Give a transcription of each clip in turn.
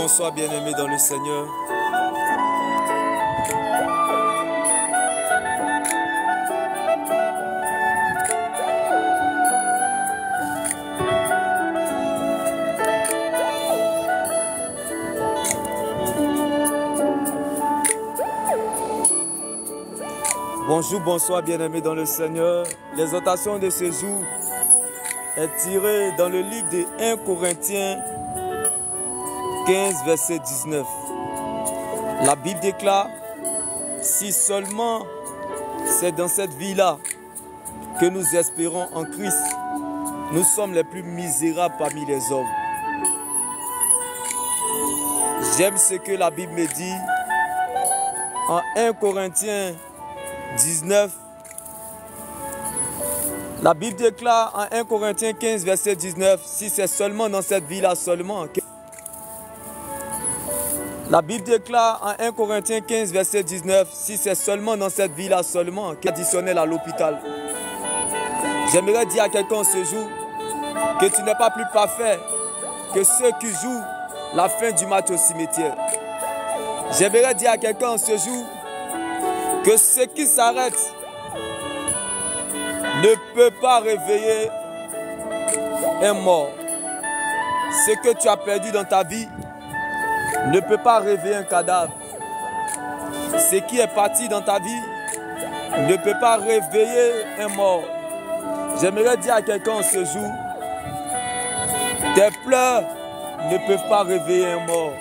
bonsoir bien-aimés dans le Seigneur. Bonjour, bonsoir bien-aimés dans le Seigneur. L'exhortation de ce jour est tirée dans le livre de 1 Corinthiens 15, verset 19. La Bible déclare, si seulement c'est dans cette vie-là que nous espérons en Christ, nous sommes les plus misérables parmi les hommes. J'aime ce que la Bible me dit en 1 Corinthiens 19. La Bible déclare en 1 Corinthiens 15, verset 19, si c'est seulement dans cette vie-là seulement. La Bible déclare en 1 Corinthiens 15, verset 19, si c'est seulement dans cette vie-là seulement, additionnel à l'hôpital. J'aimerais dire à quelqu'un ce jour que tu n'es pas plus parfait que ceux qui jouent la fin du match au cimetière. J'aimerais dire à quelqu'un ce jour que ce qui s'arrête ne peut pas réveiller un mort. Ce que tu as perdu dans ta vie ne peut pas réveiller un cadavre. Ce qui est parti dans ta vie ne peut pas réveiller un mort. J'aimerais dire à quelqu'un ce jour, tes pleurs ne peuvent pas réveiller un mort.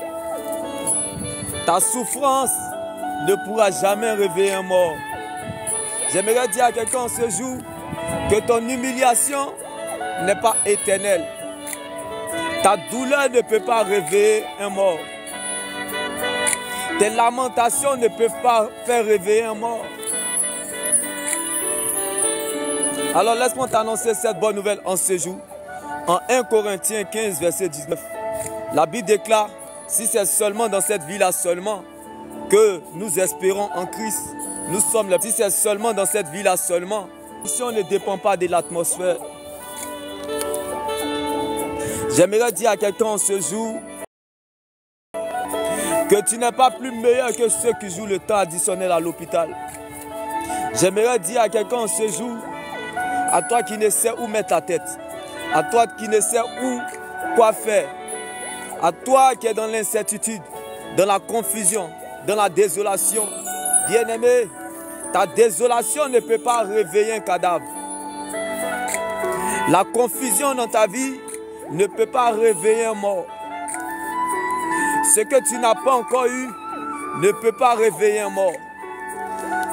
Ta souffrance ne pourra jamais réveiller un mort. J'aimerais dire à quelqu'un ce jour que ton humiliation n'est pas éternelle. Ta douleur ne peut pas réveiller un mort. Tes lamentations ne peuvent pas faire réveiller un mort. Alors laisse-moi t'annoncer cette bonne nouvelle en ce jour. En 1 Corinthiens 15, verset 19. La Bible déclare, si c'est seulement dans cette vie-là seulement que nous espérons en Christ, nous sommes là. Si c'est seulement dans cette vie-là seulement, si on ne dépend pas de l'atmosphère. J'aimerais dire à quelqu'un ce jour que tu n'es pas plus meilleur que ceux qui jouent le temps additionnel à l'hôpital. J'aimerais dire à quelqu'un ce jour, à toi qui ne sais où mettre ta tête, à toi qui ne sais où quoi faire, à toi qui es dans l'incertitude, dans la confusion, dans la désolation, bien-aimé, ta désolation ne peut pas réveiller un cadavre. La confusion dans ta vie ne peut pas réveiller un mort. Ce que tu n'as pas encore eu ne peut pas réveiller un mort.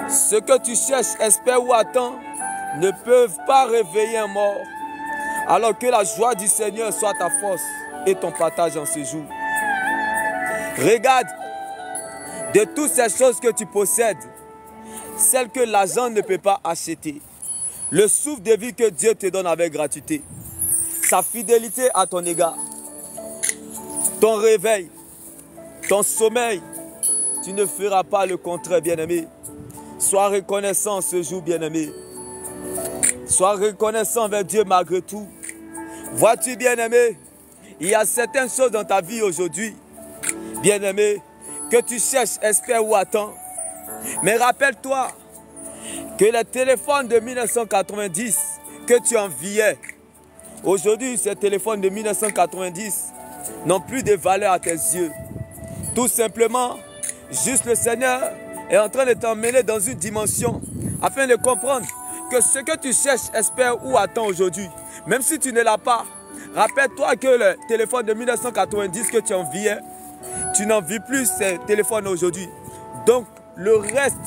Ce que tu cherches, espères ou attends ne peuvent pas réveiller un mort. Alors que la joie du Seigneur soit ta force et ton partage en ce jour. Regarde, de toutes ces choses que tu possèdes, celles que l'argent ne peut pas acheter, le souffle de vie que Dieu te donne avec gratuité, sa fidélité à ton égard, ton réveil, ton sommeil, tu ne feras pas le contraire, bien-aimé. Sois reconnaissant ce jour, bien-aimé. Sois reconnaissant vers Dieu malgré tout. Vois-tu, bien-aimé, il y a certaines choses dans ta vie aujourd'hui, bien-aimé, que tu cherches, espères ou attends. Mais rappelle-toi que les téléphones de 1990 que tu enviais, aujourd'hui, ces téléphones de 1990 n'ont plus de valeur à tes yeux. Tout simplement, juste le Seigneur est en train de t'emmener dans une dimension afin de comprendre que ce que tu cherches, espères ou attends aujourd'hui, même si tu ne l'as pas, rappelle-toi que le téléphone de 1990 que tu enviais, tu n'en vis plus ces téléphones aujourd'hui. Donc, le reste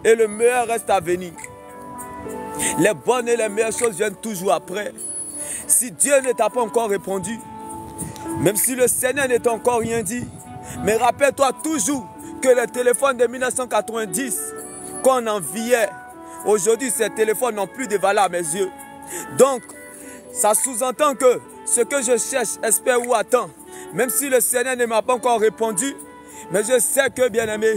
et le meilleur reste à venir. Les bonnes et les meilleures choses viennent toujours après. Si Dieu ne t'a pas encore répondu, même si le Seigneur ne t'a encore rien dit, mais rappelle-toi toujours que les téléphones de 1990 qu'on enviait, aujourd'hui ces téléphones n'ont plus de valeur à mes yeux. Donc, ça sous-entend que ce que je cherche, espère ou attends, même si le Seigneur ne m'a pas encore répondu, mais je sais que, bien-aimé,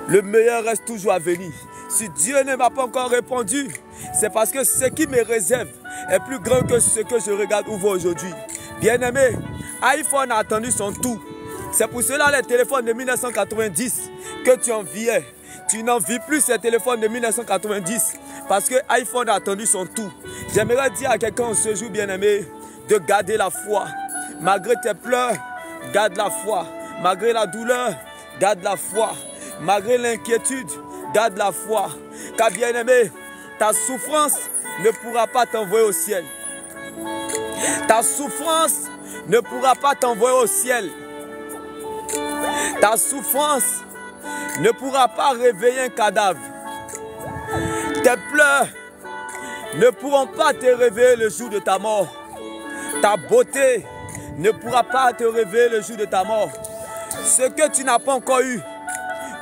le meilleur reste toujours à venir. Si Dieu ne m'a pas encore répondu, c'est parce que ce qui me réserve est plus grand que ce que je regarde ou vois aujourd'hui. Bien-aimé, iPhone a attendu son tour C'est pour cela les téléphones de 1990 que tu enviais. Tu n'envies plus ces téléphones de 1990 parce que iPhone a attendu son tour. J'aimerais dire à quelqu'un ce jour bien-aimé de garder la foi. Malgré tes pleurs, garde la foi. Malgré la douleur, garde la foi. Malgré l'inquiétude, garde la foi. Car bien-aimé, ta souffrance ne pourra pas t'envoyer au ciel. Ta souffrance ne pourra pas t'envoyer au ciel. Ta souffrance ne pourra pas réveiller un cadavre. Tes pleurs ne pourront pas te réveiller le jour de ta mort. Ta beauté ne pourra pas te réveiller le jour de ta mort. Ce que tu n'as pas encore eu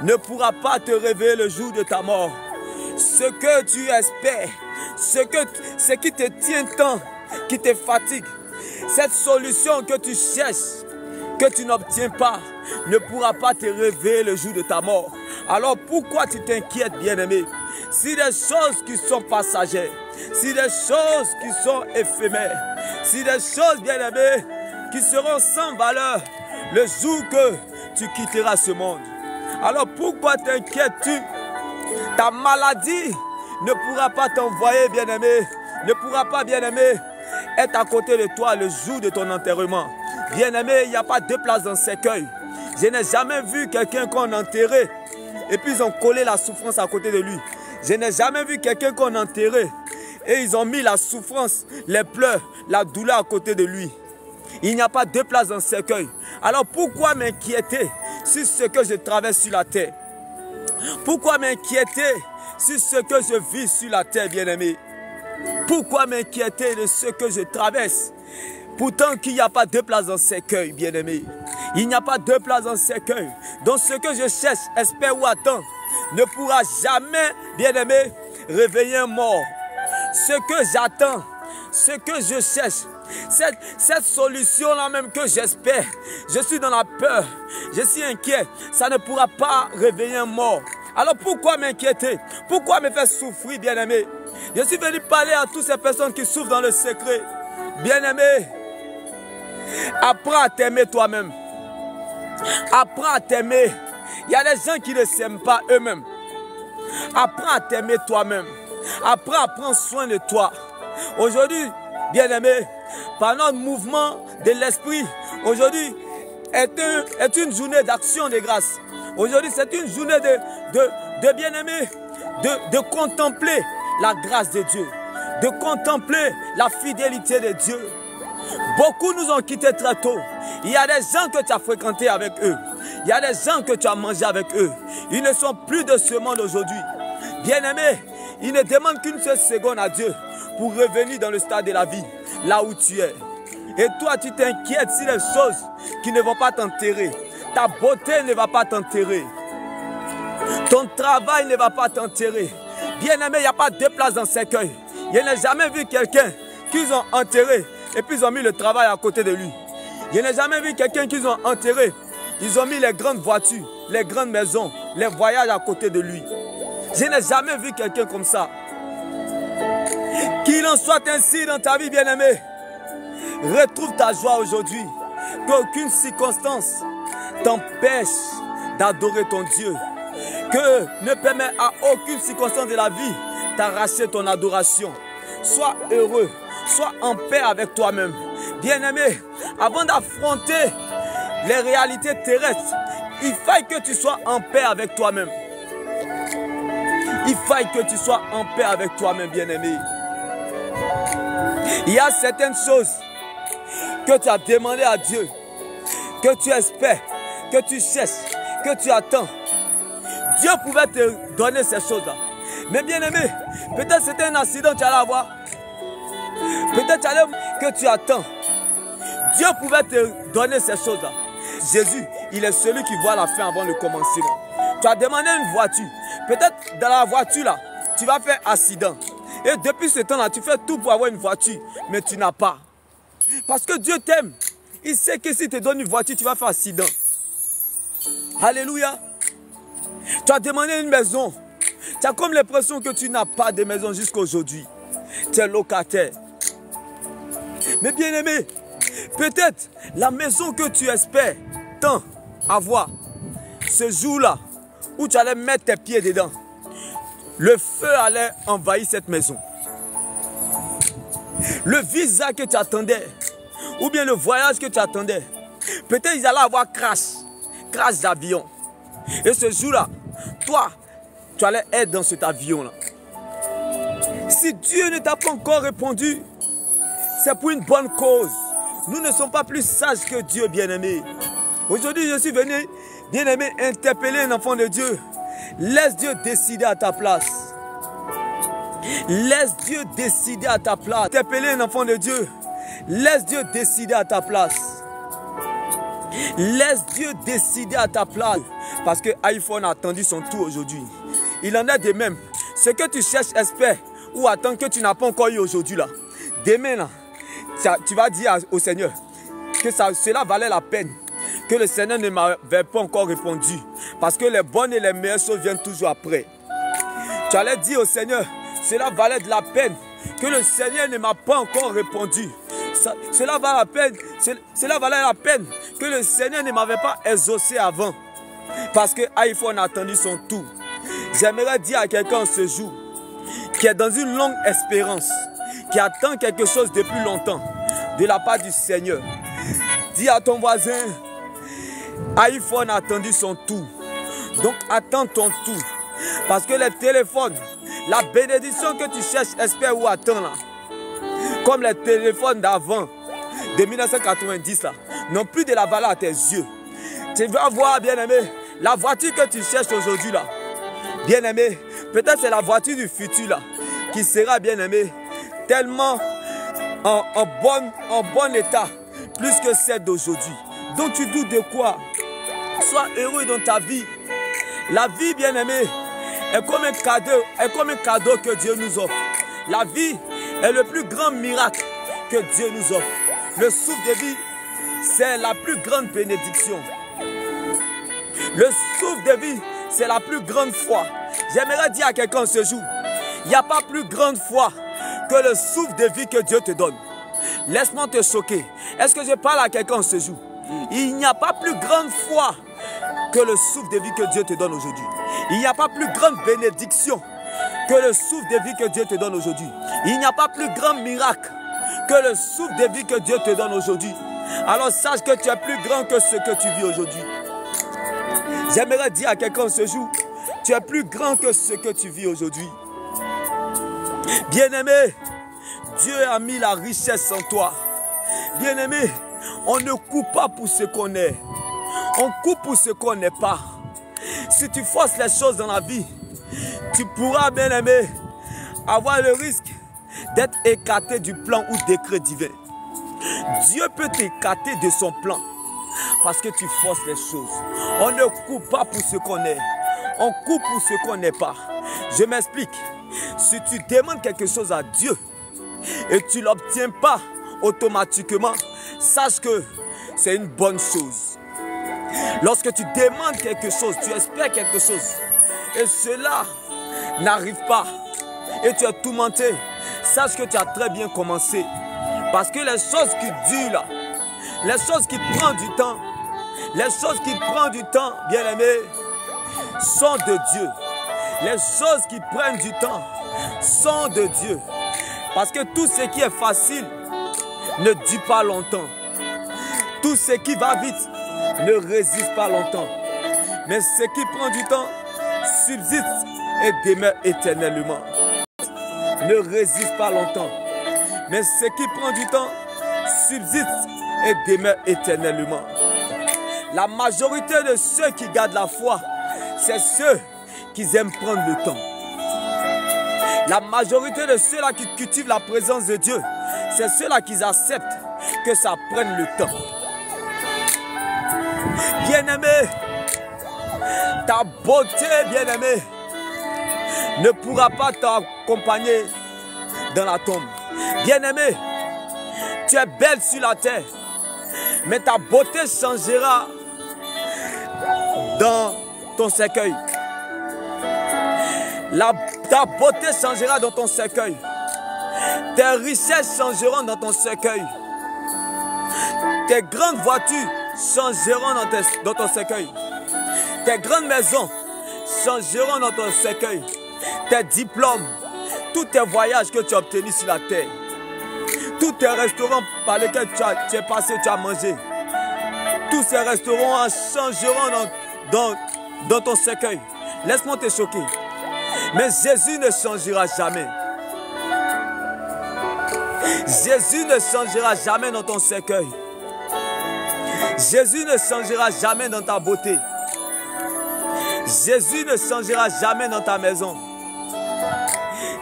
ne pourra pas te réveiller le jour de ta mort. Ce que tu espères, ce qui te tient tant, qui te fatigue, cette solution que tu cherches, que tu n'obtiens pas, ne pourra pas te réveiller le jour de ta mort. Alors pourquoi tu t'inquiètes, bien-aimé? Si des choses qui sont passagères, si des choses qui sont éphémères, si des choses, bien-aimé, qui seront sans valeur le jour que tu quitteras ce monde. Alors pourquoi t'inquiètes-tu? Ta maladie ne pourra pas t'envoyer, bien-aimé, ne pourra pas, bien-aimé, être à côté de toi le jour de ton enterrement. Bien-aimé, il n'y a pas deux places dans le cercueil. Je n'ai jamais vu quelqu'un qu'on a enterré et puis ils ont collé la souffrance à côté de lui. Je n'ai jamais vu quelqu'un qu'on a enterré et ils ont mis la souffrance, les pleurs, la douleur à côté de lui. Il n'y a pas deux places dans le cercueil. Alors pourquoi m'inquiéter sur ce que je traverse sur la terre? Pourquoi m'inquiéter sur ce que je vis sur la terre, bien-aimé? Pourquoi m'inquiéter de ce que je traverse? Pourtant qu'il n'y a pas deux places dans le cercueil, bien-aimé. Il n'y a pas deux places dans le cercueil. Donc ce que je cherche, espère ou attends, ne pourra jamais, bien-aimé, réveiller un mort. Ce que j'attends, ce que je cherche, cette solution-là même que j'espère, je suis dans la peur, je suis inquiet, ça ne pourra pas réveiller un mort. Alors pourquoi m'inquiéter? Pourquoi me faire souffrir, bien-aimé? Je suis venu parler à toutes ces personnes qui souffrent dans le secret. Bien-aimé, apprends à t'aimer toi-même. Apprends à t'aimer. Il y a des gens qui ne s'aiment pas eux-mêmes. Apprends à t'aimer toi-même. Apprends à prendre soin de toi. Aujourd'hui, bien-aimé, par notre mouvement de l'esprit, aujourd'hui est une journée d'action de grâce. Aujourd'hui, c'est une journée de bien-aimé, de contempler la grâce de Dieu, de contempler la fidélité de Dieu. Beaucoup nous ont quittés très tôt. Il y a des gens que tu as fréquentés avec eux. Il y a des gens que tu as mangé avec eux. Ils ne sont plus de ce monde aujourd'hui. Bien-aimé, ils ne demandent qu'une seule seconde à Dieu pour revenir dans le stade de la vie, là où tu es. Et toi, tu t'inquiètes sur les choses qui ne vont pas t'enterrer. Ta beauté ne va pas t'enterrer. Ton travail ne va pas t'enterrer. Bien-aimé, il n'y a pas deux places dans le cercueil. Je n'ai jamais vu quelqu'un qu'ils ont enterré et puis ils ont mis le travail à côté de lui. Je n'ai jamais vu quelqu'un qu'ils ont enterré. Ils ont mis les grandes voitures, les grandes maisons, les voyages à côté de lui. Je n'ai jamais vu quelqu'un comme ça. Qu'il en soit ainsi dans ta vie, bien-aimé. Retrouve ta joie aujourd'hui. Qu'aucune circonstance t'empêche d'adorer ton Dieu. Que ne permet à aucune circonstance de la vie d'arracher ton adoration. Sois heureux, sois en paix avec toi-même. Bien-aimé, avant d'affronter les réalités terrestres, il faut que tu sois en paix avec toi-même. Il faut que tu sois en paix avec toi-même, bien-aimé. Il y a certaines choses que tu as demandé à Dieu, que tu espères, que tu cherches, que tu attends. Dieu pouvait te donner ces choses-là. Mais bien-aimé, peut-être c'était un accident que tu allais avoir. Peut-être que tu attends. Dieu pouvait te donner ces choses-là. Jésus, il est celui qui voit la fin avant le commencement. Tu as demandé une voiture. Peut-être dans la voiture là, tu vas faire accident. Et depuis ce temps-là, tu fais tout pour avoir une voiture, mais tu n'as pas. Parce que Dieu t'aime. Il sait que si tu te donne une voiture, tu vas faire accident. Alléluia. Tu as demandé une maison. Tu as comme l'impression que tu n'as pas de maison jusqu'à aujourd'hui. Tu es locataire. Mais bien aimé, peut-être la maison que tu espères tant avoir, ce jour-là, où tu allais mettre tes pieds dedans, le feu allait envahir cette maison. Le visa que tu attendais, ou bien le voyage que tu attendais, peut-être ils allaient avoir crash d'avion. Et ce jour-là, toi, tu allais être dans cet avion-là. Si Dieu ne t'a pas encore répondu, c'est pour une bonne cause. Nous ne sommes pas plus sages que Dieu, bien-aimé. Aujourd'hui, je suis venu, bien-aimé, interpeller un enfant de Dieu. Laisse Dieu décider à ta place. Laisse Dieu décider à ta place. Interpeller un enfant de Dieu. Laisse Dieu décider à ta place. Laisse Dieu décider à ta place. Parce que iPhone a attendu son tour aujourd'hui. Il en est de même. Ce que tu cherches, espère ou attends que tu n'as pas encore eu aujourd'hui là. Demain là, tu vas dire au Seigneur que cela valait la peine. Que le Seigneur ne m'avait pas encore répondu. Parce que les bonnes et les meilleures choses viennent toujours après. Tu allais dire au Seigneur, cela valait de la peine. Que le Seigneur ne m'a pas encore répondu. Cela valait la peine que le Seigneur ne m'avait pas exaucé avant. Parce que iPhone a attendu son tour. J'aimerais dire à quelqu'un ce jour qui est dans une longue espérance, qui attend quelque chose depuis longtemps de la part du Seigneur. Dis à ton voisin, iPhone a attendu son tour. Donc attends ton tour. Parce que les téléphones, la bénédiction que tu cherches, espère ou attends là, comme les téléphones d'avant, de 1990 là, n'ont plus de la valeur à tes yeux. Tu vas voir, bien-aimé, la voiture que tu cherches aujourd'hui là, bien-aimé, peut-être c'est la voiture du futur là, qui sera, bien-aimé, tellement en bon état, plus que celle d'aujourd'hui. Donc tu doutes de quoi? Sois heureux dans ta vie. La vie, bien-aimé, est comme un cadeau que Dieu nous offre. La vie est le plus grand miracle que Dieu nous offre. Le souffle de vie, c'est la plus grande bénédiction. Le souffle de vie, c'est la plus grande foi. J'aimerais dire à quelqu'un ce jour, il n'y a pas plus grande foi que le souffle de vie que Dieu te donne. Laisse-moi te choquer. Est-ce que je parle à quelqu'un ce jour? Il n'y a pas plus grande foi que le souffle de vie que Dieu te donne aujourd'hui. Il n'y a pas plus grande bénédiction que le souffle de vie que Dieu te donne aujourd'hui. Il n'y a pas plus grand miracle que le souffle de vie que Dieu te donne aujourd'hui. Alors sache que tu es plus grand que ce que tu vis aujourd'hui. J'aimerais dire à quelqu'un ce jour, tu es plus grand que ce que tu vis aujourd'hui. Bien-aimé, Dieu a mis la richesse en toi. Bien-aimé, on ne coupe pas pour ce qu'on est. On coupe pour ce qu'on n'est pas. Si tu forces les choses dans la vie, tu pourras, bien-aimé, avoir le risque d'être écarté du plan ou décret divin. Dieu peut t'écarter de son plan parce que tu forces les choses. On ne coupe pas pour ce qu'on est. On coupe pour ce qu'on n'est pas. Je m'explique. Si tu demandes quelque chose à Dieu et tu ne l'obtiens pas automatiquement, sache que c'est une bonne chose. Lorsque tu demandes quelque chose, tu espères quelque chose et cela n'arrive pas et tu es tourmenté, sache que tu as très bien commencé. Parce que les choses qui durent là, les choses qui prennent du temps, bien-aimé, sont de Dieu. Les choses qui prennent du temps sont de Dieu. Parce que tout ce qui est facile ne dure pas longtemps. Tout ce qui va vite ne résiste pas longtemps. Mais ce qui prend du temps subsiste et demeure éternellement. Ne résiste pas longtemps. Mais ce qui prend du temps subsiste et demeure éternellement. La majorité de ceux qui gardent la foi, c'est ceux qui aiment prendre le temps. La majorité de ceux-là qui cultivent la présence de Dieu, c'est ceux-là qui acceptent que ça prenne le temps. Bien-aimé, ta beauté, bien-aimé, ne pourra pas t'accompagner dans la tombe. Bien-aimé, tu es belle sur la terre, mais ta beauté changera dans ton cercueil. Ta beauté changera dans ton cercueil. Tes richesses changeront dans ton cercueil. Tes grandes voitures changeront dans ton cercueil. Tes grandes maisons changeront dans ton cercueil. Tes diplômes, tous tes voyages que tu as obtenus sur la terre, tous tes restaurants par lesquels tu es passé, tu as mangé, tous ces restaurants changeront dans ton cercueil. Laisse-moi te choquer. Mais Jésus ne changera jamais. Jésus ne changera jamais dans ton cercueil. Jésus ne changera jamais dans ta beauté. Jésus ne changera jamais dans ta maison.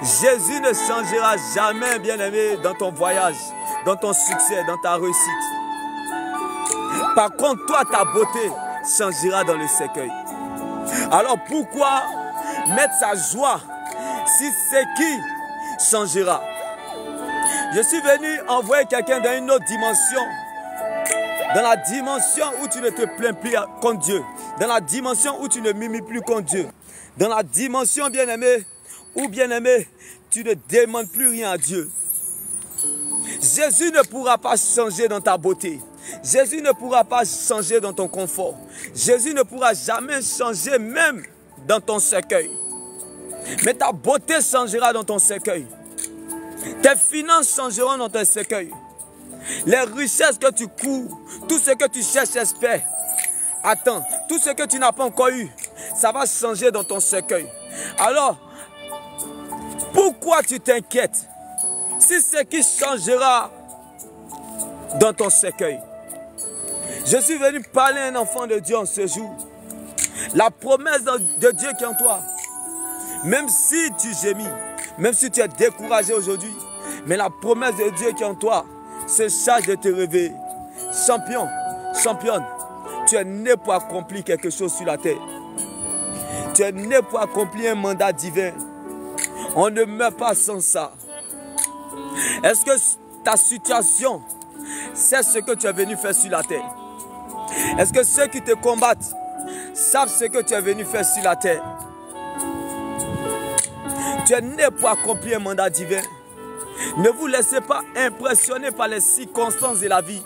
Jésus ne changera jamais, bien-aimé, dans ton voyage, dans ton succès, dans ta réussite. Par contre, toi, ta beauté changera dans le cercueil. Alors pourquoi mettre sa joie si c'est qui changera? Je suis venu envoyer quelqu'un dans une autre dimension. Dans la dimension où tu ne te plains plus contre Dieu. Dans la dimension où tu ne murmures plus contre Dieu. Dans la dimension, bien-aimé, où, bien-aimé, tu ne demandes plus rien à Dieu. Jésus ne pourra pas changer dans ta beauté. Jésus ne pourra pas changer dans ton confort. Jésus ne pourra jamais changer même dans ton cercueil. Mais ta beauté changera dans ton cercueil. Tes finances changeront dans ton cercueil. Les richesses que tu cours, tout ce que tu cherches, espères, attends, tout ce que tu n'as pas encore eu, ça va changer dans ton cercueil. Alors, pourquoi tu t'inquiètes si c'est qui changera dans ton cercueil? Je suis venu parler à un enfant de Dieu en ce jour. La promesse de Dieu qui est en toi. Même si tu gémis, même si tu es découragé aujourd'hui, mais la promesse de Dieu qui est en toi se charge de te réveiller. Champion, championne, tu es né pour accomplir quelque chose sur la terre. Tu es né pour accomplir un mandat divin. On ne meurt pas sans ça. Est-ce que ta situation, c'est ce que tu es venu faire sur la terre? Est-ce que ceux qui te combattent savent ce que tu es venu faire sur la terre? Tu es né pour accomplir un mandat divin. Ne vous laissez pas impressionner par les circonstances de la vie.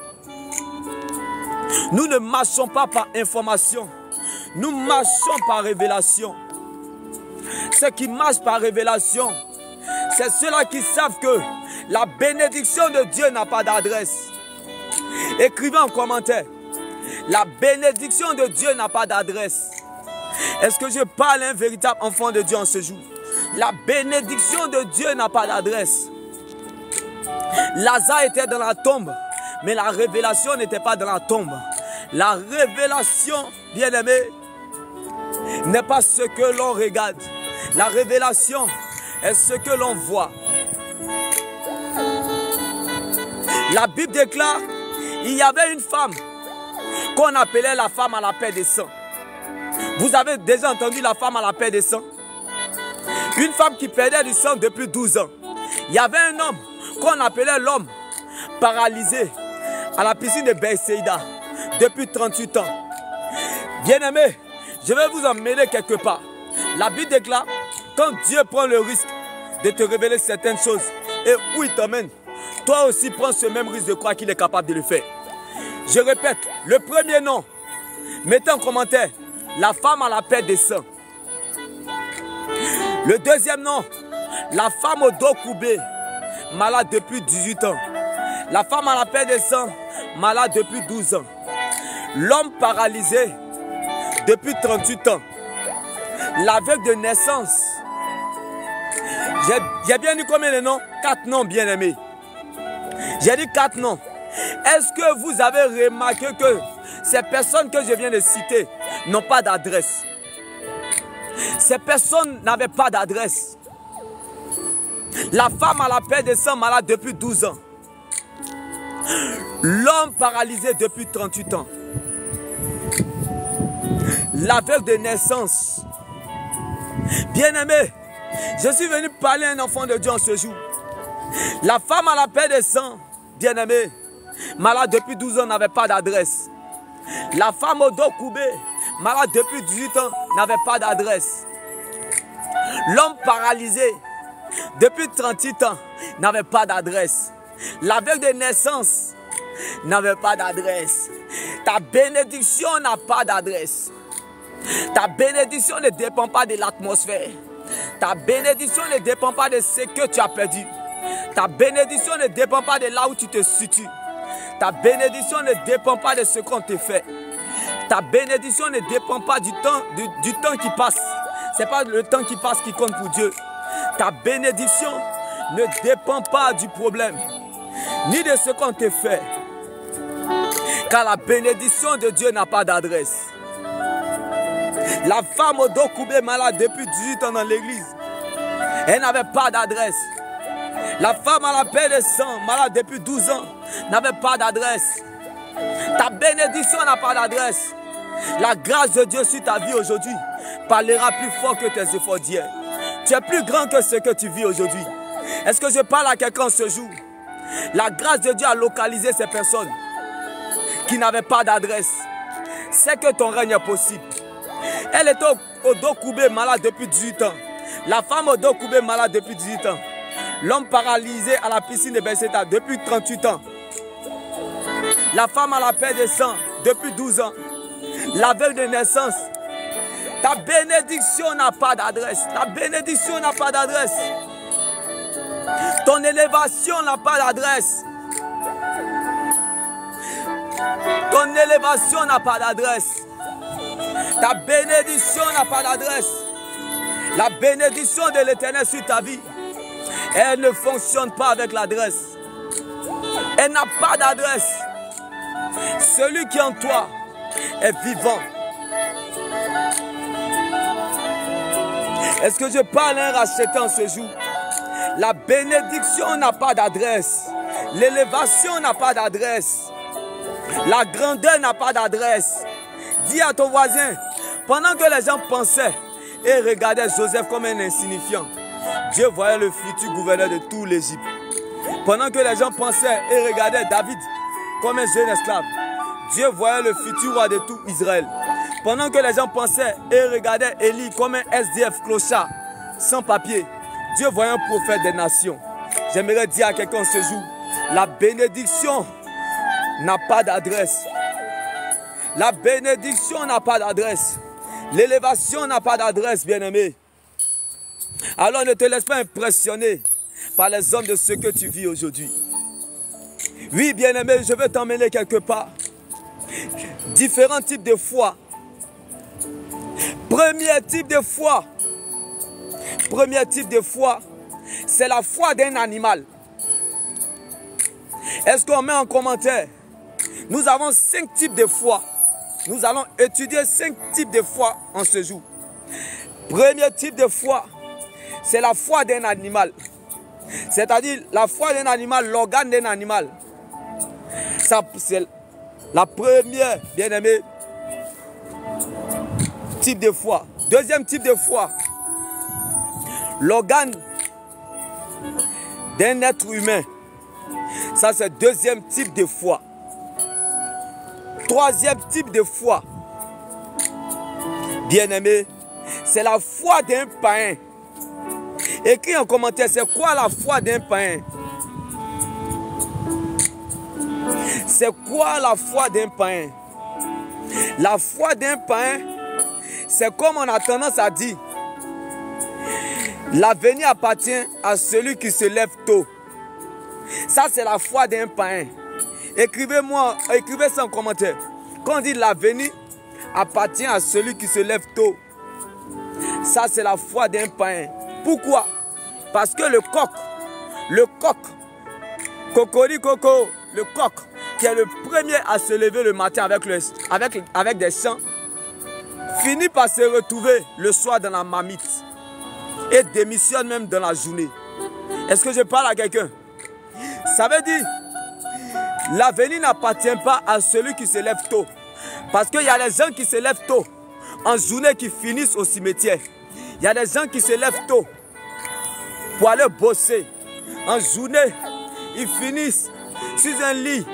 Nous ne marchons pas par information. Nous marchons par révélation. Ceux qui marchent par révélation, c'est ceux-là qui savent que la bénédiction de Dieu n'a pas d'adresse. Écrivez en commentaire. La bénédiction de Dieu n'a pas d'adresse. Est-ce que je parle à un véritable enfant de Dieu en ce jour? La bénédiction de Dieu n'a pas d'adresse. Lazare était dans la tombe, mais la révélation n'était pas dans la tombe. La révélation, bien-aimé, n'est pas ce que l'on regarde. La révélation est ce que l'on voit. La Bible déclare, il y avait une femme qu'on appelait la femme à la paix des sangs. Vous avez déjà entendu la femme à la paix des sangs? Une femme qui perdait du sang depuis 12 ans. Il y avait un homme qu'on appelait l'homme paralysé à la piscine de Bethsaïda depuis 38 ans. Bien-aimé, je vais vous emmener quelque part. La Bible déclare, quand Dieu prend le risque de te révéler certaines choses et où il t'emmène, toi aussi prends ce même risque de croire qu'il est capable de le faire. Je répète, le premier nom, mettez en commentaire, la femme à la paix des sangs. Le deuxième nom, la femme au dos courbé, malade depuis 18 ans. La femme à la paix des sangs, malade depuis 12 ans. L'homme paralysé depuis 38 ans. L'aveugle de naissance. J'ai bien dit combien de noms? 4 noms, bien-aimés. J'ai dit 4 noms. Est-ce que vous avez remarqué que ces personnes que je viens de citer n'ont pas d'adresse? Ces personnes n'avaient pas d'adresse. La femme à la paix des sangs, malade depuis 12 ans. L'homme paralysé depuis 38 ans. L'aveugle de naissance. Bien-aimé, je suis venu parler à un enfant de Dieu en ce jour. La femme à la paix des sangs, bien-aimé, malade depuis 12 ans, n'avait pas d'adresse. La femme au dos courbé, malade depuis 18 ans, n'avait pas d'adresse. L'homme paralysé depuis 38 ans n'avait pas d'adresse. L'aveugle de naissance n'avait pas d'adresse. Ta bénédiction n'a pas d'adresse. Ta bénédiction ne dépend pas de l'atmosphère. Ta bénédiction ne dépend pas de ce que tu as perdu. Ta bénédiction ne dépend pas de là où tu te situes. Ta bénédiction ne dépend pas de ce qu'on te fait. Ta bénédiction ne dépend pas du temps qui passe. Ce n'est pas le temps qui passe qui compte pour Dieu. Ta bénédiction ne dépend pas du problème, ni de ce qu'on te fait. Car la bénédiction de Dieu n'a pas d'adresse. La femme au dos coupé malade depuis 18 ans dans l'église, elle n'avait pas d'adresse. La femme à la paix de sang, malade depuis 12 ans, n'avait pas d'adresse. Ta bénédiction n'a pas d'adresse. La grâce de Dieu sur ta vie aujourd'hui parlera plus fort que tes efforts d'hier. Tu es plus grand que ce que tu vis aujourd'hui. Est-ce que je parle à quelqu'un ce jour? La grâce de Dieu a localisé ces personnes qui n'avaient pas d'adresse. C'est que ton règne est possible. Elle était au dos courbé malade depuis 18 ans. La femme au dos courbé malade depuis 18 ans. L'homme paralysé à la piscine de Bethesda depuis 38 ans. La femme à la paix de sang depuis 12 ans. L'aveugle de naissance. Ta bénédiction n'a pas d'adresse. Ta bénédiction n'a pas d'adresse. Ton élévation n'a pas d'adresse. Ton élévation n'a pas d'adresse. Ta bénédiction n'a pas d'adresse. La bénédiction de l'Éternel sur ta vie, elle ne fonctionne pas avec l'adresse. Elle n'a pas d'adresse. Celui qui est en toi est vivant. Est-ce que je parle à un rachetant ce jour? La bénédiction n'a pas d'adresse. L'élévation n'a pas d'adresse. La grandeur n'a pas d'adresse. Dis à ton voisin, pendant que les gens pensaient et regardaient Joseph comme un insignifiant, Dieu voyait le futur gouverneur de tout l'Égypte. Pendant que les gens pensaient et regardaient David comme un jeune esclave, Dieu voyait le futur roi de tout Israël. Pendant que les gens pensaient et regardaient Élie comme un SDF clochard, sans papier, Dieu voyait un prophète des nations. J'aimerais dire à quelqu'un ce jour, la bénédiction n'a pas d'adresse. La bénédiction n'a pas d'adresse. L'élévation n'a pas d'adresse, bien-aimé. Alors ne te laisse pas impressionner par les hommes de ce que tu vis aujourd'hui. Oui, bien-aimé, je veux t'emmener quelque part. Différents types de foi. Premier type de foi. Premier type de foi, c'est la foi d'un animal. Est-ce qu'on met en commentaire? Nous avons 5 types de foi. Nous allons étudier 5 types de foi en ce jour. Premier type de foi, c'est la foi d'un animal. C'est-à-dire la foi d'un animal, l'organe d'un animal. Ça, c'est la première, bien-aimé, type de foi. Deuxième type de foi, l'organe d'un être humain. Ça, c'est le deuxième type de foi. Troisième type de foi, bien-aimé, c'est la foi d'un païen. Écris en commentaire, c'est quoi la foi d'un païen? C'est quoi la foi d'un païen? La foi d'un païen, c'est comme on a tendance à dire, l'avenir appartient à celui qui se lève tôt. Ça, c'est la foi d'un païen. Écrivez-moi, écrivez ça en commentaire. Quand on dit l'avenir appartient à celui qui se lève tôt, ça c'est la foi d'un païen. Pourquoi? Parce que le coq, cocoricoco, le coq, qui est le premier à se lever le matin avec des chants, finit par se retrouver le soir dans la marmite et démissionne même dans la journée. Est-ce que je parle à quelqu'un? Ça veut dire, l'avenir n'appartient pas à celui qui se lève tôt. Parce qu'il y a des gens qui se lèvent tôt en journée qui finissent au cimetière. Il y a des gens qui se lèvent tôt pour aller bosser. En journée, ils finissent sur un lit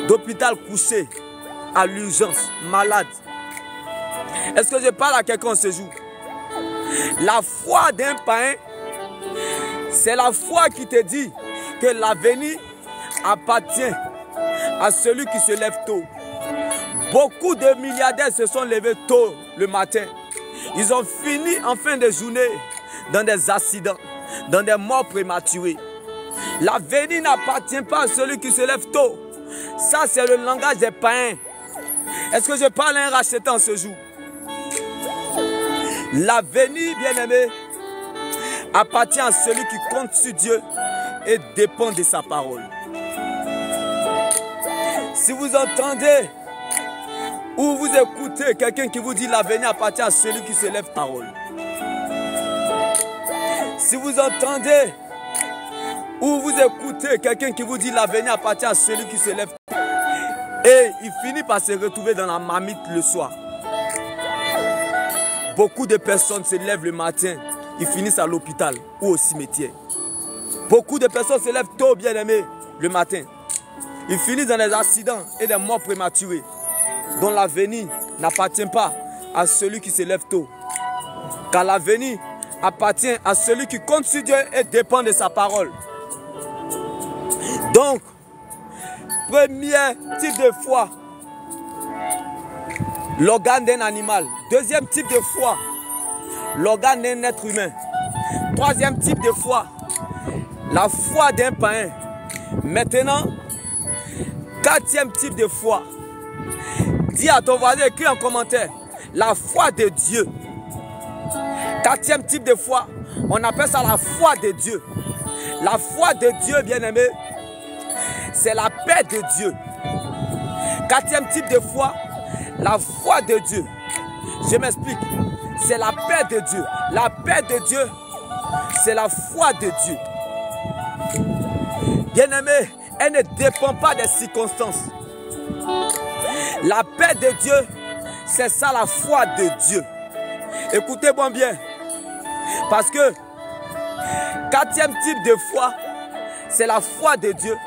d'hôpital couché, à l'urgence, malade. Est-ce que je parle à quelqu'un ce jour? La foi d'un païen, c'est la foi qui te dit que l'avenir appartient à celui qui se lève tôt. Beaucoup de milliardaires se sont levés tôt le matin. Ils ont fini en fin de journée dans des accidents, dans des morts prématurées. L'avenir n'appartient pas à celui qui se lève tôt. Ça, c'est le langage des païens. Est-ce que je parle à un rachetant ce jour? L'avenir, bien-aimé, appartient à celui qui compte sur Dieu et dépend de sa parole. Si vous entendez ou vous écoutez quelqu'un qui vous dit l'avenir appartient à celui qui se lève parole. Si vous entendez ou vous écoutez quelqu'un qui vous dit l'avenir appartient à celui qui se lève et il finit par se retrouver dans la marmite le soir. Beaucoup de personnes se lèvent le matin, ils finissent à l'hôpital ou au cimetière. Beaucoup de personnes se lèvent tôt, bien aimés, le matin. Ils finissent dans des accidents et des morts prématurées, dont l'avenir n'appartient pas à celui qui se lève tôt. Car l'avenir appartient à celui qui compte sur Dieu et dépend de sa parole. Donc, premier type de foi, l'organe d'un animal. Deuxième type de foi, l'organe d'un être humain. Troisième type de foi, la foi d'un païen. Maintenant, quatrième type de foi. Dis à ton voisin, écris en commentaire, la foi de Dieu. Quatrième type de foi, on appelle ça la foi de Dieu. La foi de Dieu, bien-aimé, c'est la paix de Dieu. Quatrième type de foi, la foi de Dieu. Je m'explique. C'est la paix de Dieu. La paix de Dieu, c'est la foi de Dieu. Bien-aimé, elle ne dépend pas des circonstances. La paix de Dieu, c'est ça la foi de Dieu. Écoutez-moi bien. Parce que quatrième type de foi, c'est la foi de Dieu.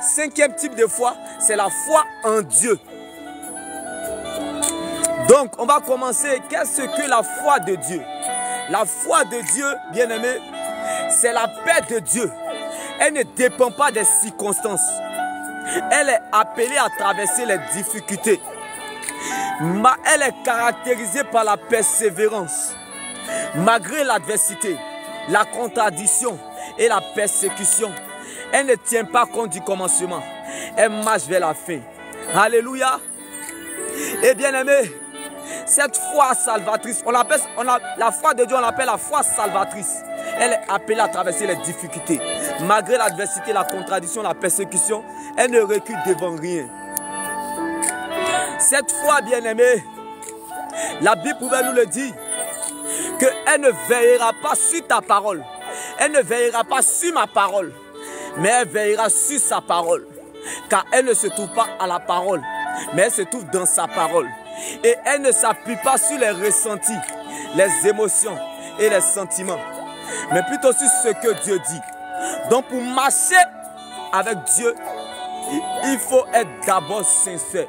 Cinquième type de foi, c'est la foi en Dieu. Donc, on va commencer. Qu'est-ce que la foi de Dieu? La foi de Dieu, bien-aimé, c'est la paix de Dieu. Elle ne dépend pas des circonstances. Elle est appelée à traverser les difficultés. Mais elle est caractérisée par la persévérance. Malgré l'adversité, la contradiction et la persécution, elle ne tient pas compte du commencement. Elle marche vers la fin. Alléluia. Et bien aimé, cette foi salvatrice, la foi de Dieu, on l'appelle la foi salvatrice. Elle est appelée à traverser les difficultés. Malgré l'adversité, la contradiction, la persécution, elle ne recule devant rien. Cette foi, bien-aimée, la Bible pouvait nous le dire, qu'elle ne veillera pas sur ta parole. Elle ne veillera pas sur ma parole, mais elle veillera sur sa parole. Car elle ne se trouve pas à la parole, mais elle se trouve dans sa parole. Et elle ne s'appuie pas sur les ressentis, les émotions et les sentiments, mais plutôt sur ce que Dieu dit. Donc pour marcher avec Dieu, il faut être d'abord sincère.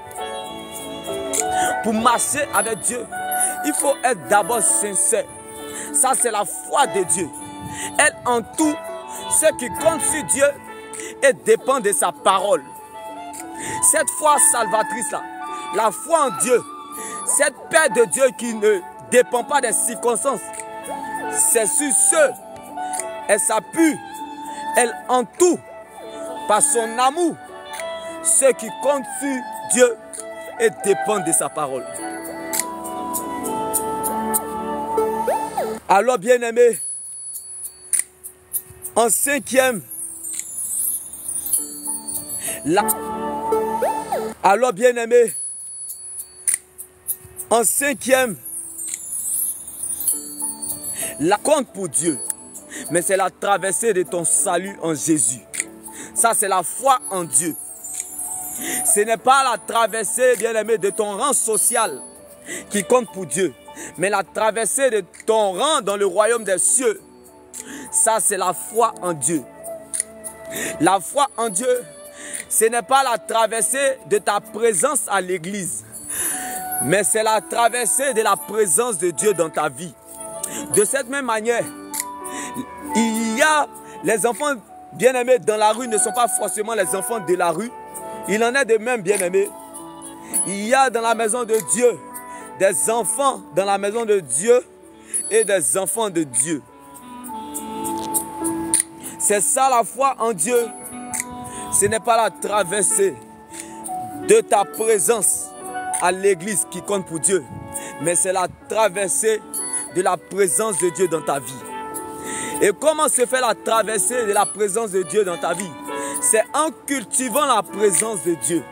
Pour marcher avec Dieu, il faut être d'abord sincère. Ça, c'est la foi de Dieu. Elle entoure ceux qui comptent sur Dieu et dépend de sa parole. Cette foi salvatrice-là, la foi en Dieu, cette paix de Dieu qui ne dépend pas des circonstances, c'est sur ceux, elle s'appuie, elle entoure par son amour ceux qui comptent sur Dieu et dépendent de sa parole. Alors bien-aimés, en cinquième, alors bien-aimés, en cinquième, la compte pour Dieu, mais c'est la traversée de ton salut en Jésus. Ça, c'est la foi en Dieu. Ce n'est pas la traversée, bien-aimé, de ton rang social qui compte pour Dieu, mais la traversée de ton rang dans le royaume des cieux. Ça, c'est la foi en Dieu. La foi en Dieu, ce n'est pas la traversée de ta présence à l'église, mais c'est la traversée de la présence de Dieu dans ta vie. De cette même manière, il y a les enfants bien-aimés dans la rue ne sont pas forcément les enfants de la rue. Il en est de même, bien-aimés. il y a dans la maison de Dieu des enfants dans la maison de Dieu et des enfants de Dieu. C'est ça la foi en Dieu. Ce n'est pas la traversée de ta présence à l'église qui compte pour Dieu, mais c'est la traversée de la présence de Dieu dans ta vie. Et comment se fait la traversée de la présence de Dieu dans ta vie? C'est en cultivant la présence de Dieu.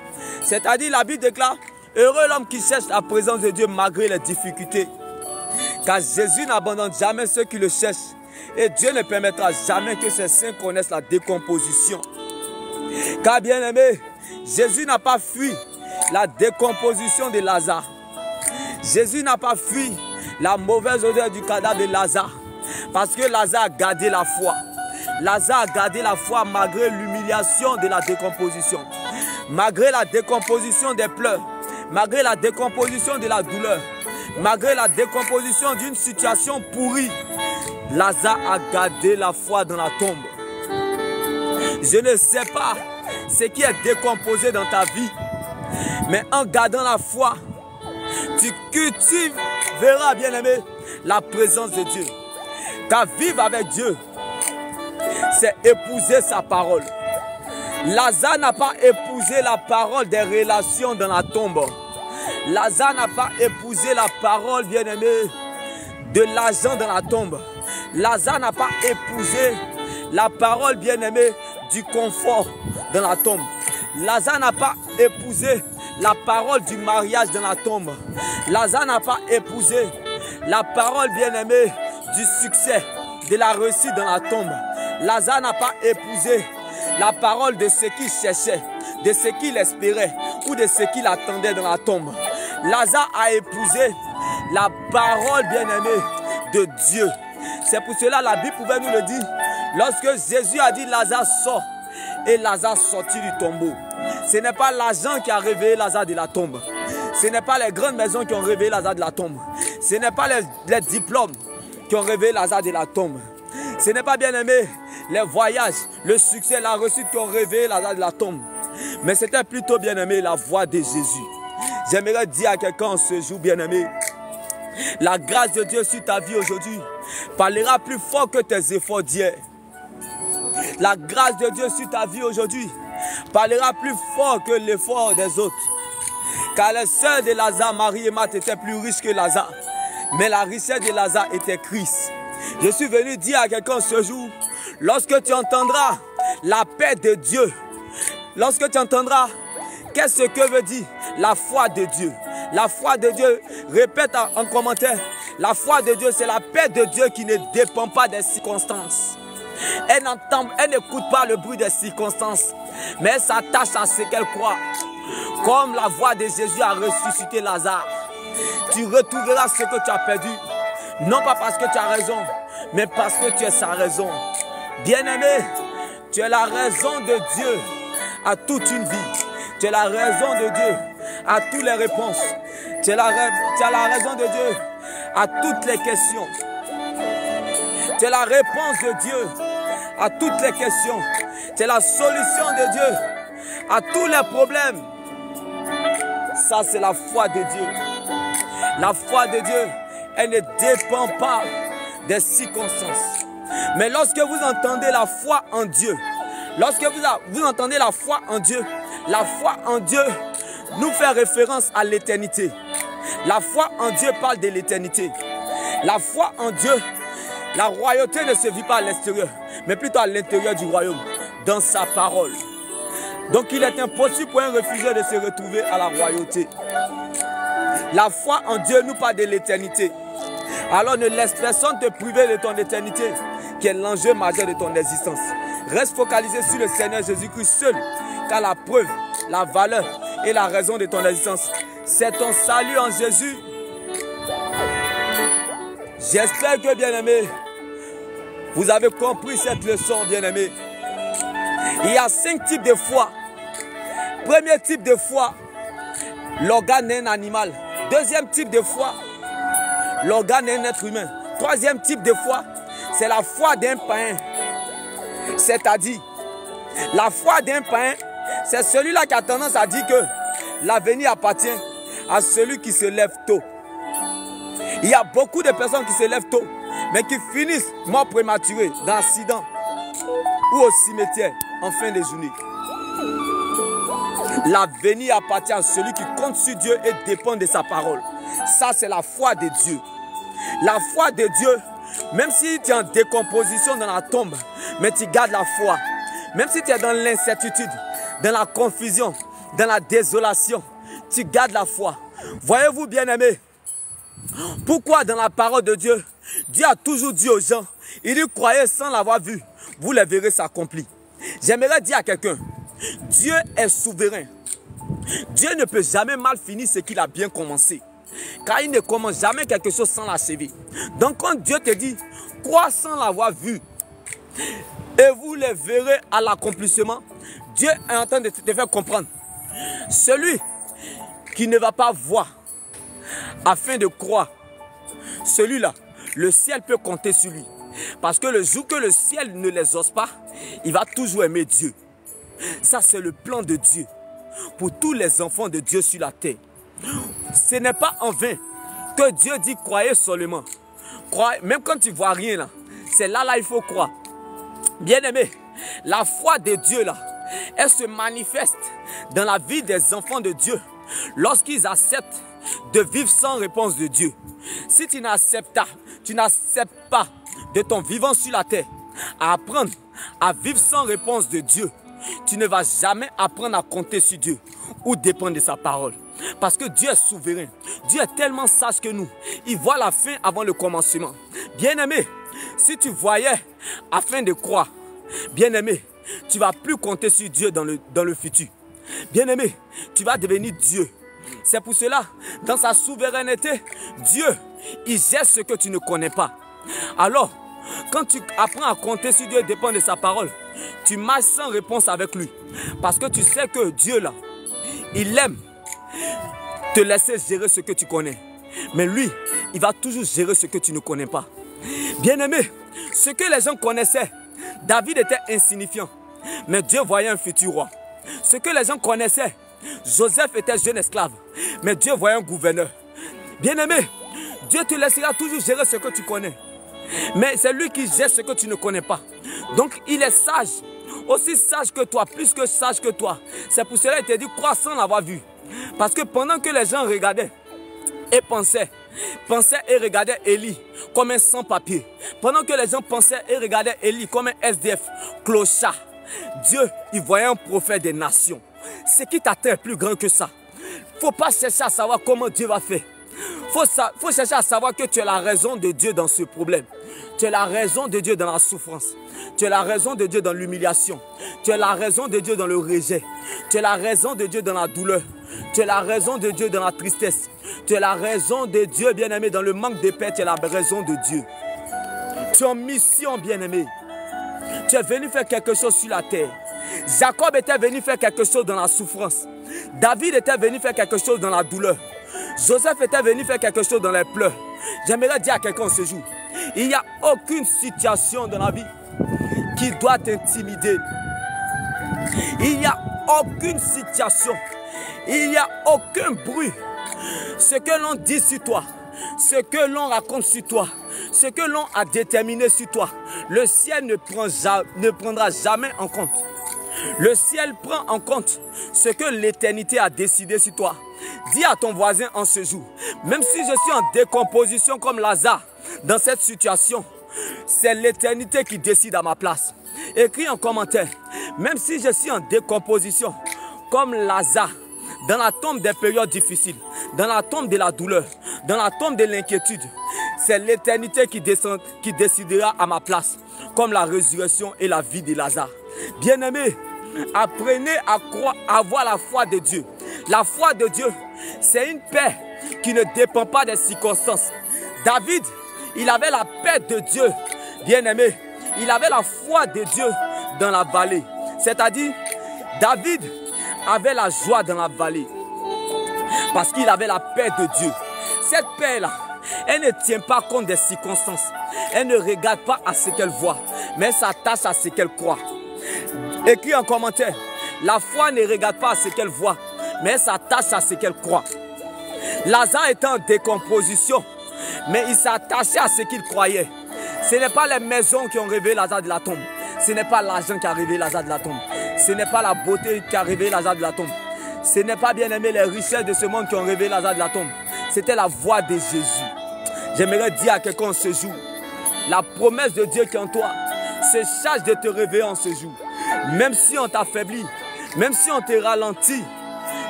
C'est-à-dire, la Bible déclare, heureux l'homme qui cherche la présence de Dieu malgré les difficultés. Car Jésus n'abandonne jamais ceux qui le cherchent. Et Dieu ne permettra jamais que ses saints connaissent la décomposition. Car bien aimé, Jésus n'a pas fui la décomposition de Lazare. Jésus n'a pas fui la mauvaise odeur du cadavre de Lazare. Parce que Lazare a gardé la foi. Lazare a gardé la foi malgré l'humiliation de la décomposition. Malgré la décomposition des pleurs. Malgré la décomposition de la douleur. Malgré la décomposition d'une situation pourrie. Lazare a gardé la foi dans la tombe. Je ne sais pas ce qui est décomposé dans ta vie. Mais en gardant la foi, tu cultiveras, bien-aimé, la présence de Dieu. Car vivre avec Dieu, c'est épouser sa parole. Lazare n'a pas épousé la parole des relations dans la tombe. Lazare n'a pas épousé la parole, bien-aimé, de l'argent dans la tombe. Lazare n'a pas épousé la parole, bien-aimé, du confort dans la tombe. Lazare n'a pas épousé la parole du mariage dans la tombe. Lazare n'a pas épousé la parole, bien-aimée, du succès, de la réussite dans la tombe. Lazare n'a pas épousé la parole de ce qu'il cherchait, de ce qu'il espérait ou de ce qu'il attendait dans la tombe. Lazare a épousé la parole, bien-aimée, de Dieu. C'est pour cela la Bible pouvait nous le dire. Lorsque Jésus a dit Lazare sort, et Lazare sortit du tombeau. Ce n'est pas l'argent qui a réveillé Lazare de la tombe. Ce n'est pas les grandes maisons qui ont réveillé Lazare de la tombe. Ce n'est pas les diplômes qui ont réveillé Lazare de la tombe. Ce n'est pas, bien aimé, les voyages, le succès, la réussite qui ont réveillé Lazare de la tombe. Mais c'était plutôt, bien aimé, la voix de Jésus. J'aimerais dire à quelqu'un ce jour, bien aimé, la grâce de Dieu sur ta vie aujourd'hui parlera plus fort que tes efforts d'hier. La grâce de Dieu sur ta vie aujourd'hui parlera plus fort que l'effort des autres. Car les sœurs de Lazare, Marie et Marthe, étaient plus riches que Lazare. Mais la richesse de Lazare était Christ. Je suis venu dire à quelqu'un ce jour, lorsque tu entendras la paix de Dieu, lorsque tu entendras, qu'est-ce que veut dire la foi de Dieu? La foi de Dieu, répète en commentaire, la foi de Dieu, c'est la paix de Dieu qui ne dépend pas des circonstances. Elle n'écoute pas le bruit des circonstances, mais elle s'attache à ce qu'elle croit. Comme la voix de Jésus a ressuscité Lazare, tu retrouveras ce que tu as perdu. Non pas parce que tu as raison, mais parce que tu es sa raison. Bien-aimé, tu es la raison de Dieu à toute une vie. Tu es la raison de Dieu à toutes les réponses. Tu as la raison de Dieu à toutes les questions. Tu es la réponse de Dieu à toutes les questions. Tu es la solution de Dieu à tous les problèmes. Ça, c'est la foi de Dieu. La foi de Dieu, elle ne dépend pas des circonstances. Mais lorsque vous entendez la foi en Dieu, lorsque vous entendez la foi en Dieu nous fait référence à l'éternité. La foi en Dieu parle de l'éternité. La foi en Dieu, la royauté ne se vit pas à l'extérieur, mais plutôt à l'intérieur du royaume, dans sa parole. Donc il est impossible pour un réfugié de se retrouver à la royauté. La foi en Dieu nous parle de l'éternité. Alors ne laisse personne te priver de ton éternité, qui est l'enjeu majeur de ton existence. Reste focalisé sur le Seigneur Jésus-Christ seul, car la preuve, la valeur et la raison de ton existence, c'est ton salut en Jésus. J'espère que, bien-aimés, vous avez compris cette leçon, bien-aimés. Il y a 5 types de foi. Premier type de foi, l'organe est un animal. Deuxième type de foi, l'organe est un être humain. Troisième type de foi, c'est la foi d'un païen. C'est-à-dire, la foi d'un païen, c'est celui-là qui a tendance à dire que l'avenir appartient à celui qui se lève tôt. Il y a beaucoup de personnes qui se lèvent tôt, mais qui finissent morts prématurés, dans l'accident ou au cimetière en fin de journée. L'avenir appartient à celui qui compte sur Dieu et dépend de sa parole. Ça, c'est la foi de Dieu. La foi de Dieu, même si tu es en décomposition dans la tombe, mais tu gardes la foi. Même si tu es dans l'incertitude, dans la confusion, dans la désolation, tu gardes la foi. Voyez-vous, bien-aimés, pourquoi dans la parole de Dieu, Dieu a toujours dit aux gens, il dit croyez sans l'avoir vu, vous les verrez s'accomplir. J'aimerais dire à quelqu'un, Dieu est souverain. Dieu ne peut jamais mal finir ce qu'il a bien commencé. Car il ne commence jamais quelque chose sans l'achever. Donc quand Dieu te dit, crois sans l'avoir vu, et vous les verrez à l'accomplissement, Dieu est en train de te faire comprendre. Celui qui ne va pas voir afin de croire, celui-là, le ciel peut compter sur lui. Parce que le jour que le ciel ne les ose pas, il va toujours aimer Dieu. Ça, c'est le plan de Dieu pour tous les enfants de Dieu sur la terre. Ce n'est pas en vain que Dieu dit croyez seulement. Croyez, même quand tu ne vois rien là, c'est là il faut croire. Bien-aimé, la foi de Dieu là, elle se manifeste dans la vie des enfants de Dieu lorsqu'ils acceptent de vivre sans réponse de Dieu. Si tu n'acceptes pas de ton vivant sur la terre à apprendre à vivre sans réponse de Dieu, tu ne vas jamais apprendre à compter sur Dieu ou dépendre de sa parole. Parce que Dieu est souverain. Dieu est tellement sage que nous. Il voit la fin avant le commencement. Bien-aimé, si tu voyais afin de croire, bien-aimé, tu ne vas plus compter sur Dieu dans le futur. Bien-aimé, tu vas devenir Dieu. C'est pour cela, dans sa souveraineté, Dieu, il gère ce que tu ne connais pas. Alors, quand tu apprends à compter sur Dieu et dépendre de sa parole, tu marches sans réponse avec lui. Parce que tu sais que Dieu là, il aime te laisser gérer ce que tu connais. Mais lui, il va toujours gérer ce que tu ne connais pas. Bien-aimé, ce que les gens connaissaient, David était insignifiant, mais Dieu voyait un futur roi. Ce que les gens connaissaient, Joseph était jeune esclave, mais Dieu voyait un gouverneur. Bien-aimé, Dieu te laissera toujours gérer ce que tu connais. Mais c'est lui qui gère ce que tu ne connais pas. Donc il est sage, aussi sage que toi, plus que sage que toi. C'est pour cela qu'il te dit crois sans l'avoir vu. Parce que pendant que les gens regardaient et pensaient et regardaient Élie comme un sans-papier, pendant que les gens pensaient et regardaient Élie comme un SDF clochard, Dieu, il voyait un prophète des nations. Ce qui t'atteint est plus grand que ça. Il ne faut pas chercher à savoir comment Dieu va faire. Il faut chercher à savoir que tu es la raison de Dieu dans ce problème. Tu es la raison de Dieu dans la souffrance. Tu es la raison de Dieu dans l'humiliation. Tu es la raison de Dieu dans le rejet. Tu es la raison de Dieu dans la douleur. Tu es la raison de Dieu dans la tristesse. Tu es la raison de Dieu, bien-aimé, dans le manque de paix. Tu es la raison de Dieu. Tu es en mission, bien-aimé. Tu es venu faire quelque chose sur la terre. Jacob était venu faire quelque chose dans la souffrance. David était venu faire quelque chose dans la douleur. Joseph était venu faire quelque chose dans les pleurs. J'aimerais dire à quelqu'un ce jour, il n'y a aucune situation dans la vie qui doit t'intimider. Il n'y a aucune situation, il n'y a aucun bruit. Ce que l'on dit sur toi, ce que l'on raconte sur toi, ce que l'on a déterminé sur toi, le ciel ne prendra jamais en compte. Le ciel prend en compte ce que l'éternité a décidé sur toi. Dis à ton voisin en ce jour, même si je suis en décomposition comme Lazare, dans cette situation, c'est l'éternité qui décide à ma place. Écris en commentaire, même si je suis en décomposition comme Lazare, dans la tombe des périodes difficiles, dans la tombe de la douleur, dans la tombe de l'inquiétude, c'est l'éternité qui décidera à ma place, comme la résurrection et la vie de Lazare. Bien-aimés, apprenez à croire, à avoir la foi de Dieu. La foi de Dieu, c'est une paix qui ne dépend pas des circonstances. David, il avait la paix de Dieu. Bien-aimé, il avait la foi de Dieu dans la vallée. C'est-à-dire, David avait la joie dans la vallée. Parce qu'il avait la paix de Dieu. Cette paix-là, elle ne tient pas compte des circonstances. Elle ne regarde pas à ce qu'elle voit, mais elle s'attache à ce qu'elle croit. Écris en commentaire, la foi ne regarde pas à ce qu'elle voit, mais elle s'attache à ce qu'elle croit. Lazare était en décomposition, mais il s'attachait à ce qu'il croyait. Ce n'est pas les maisons qui ont réveillé Lazare de la tombe. Ce n'est pas l'argent qui a réveillé Lazare de la tombe. Ce n'est pas la beauté qui a réveillé Lazare de la tombe. Ce n'est pas, bien aimé, les richesses de ce monde qui ont réveillé Lazare de la tombe. C'était la voix de Jésus. J'aimerais dire à quelqu'un ce jour, la promesse de Dieu qui est en toi se charge de te réveiller en ce jour. Même si on t'affaiblit, même si on te ralentit,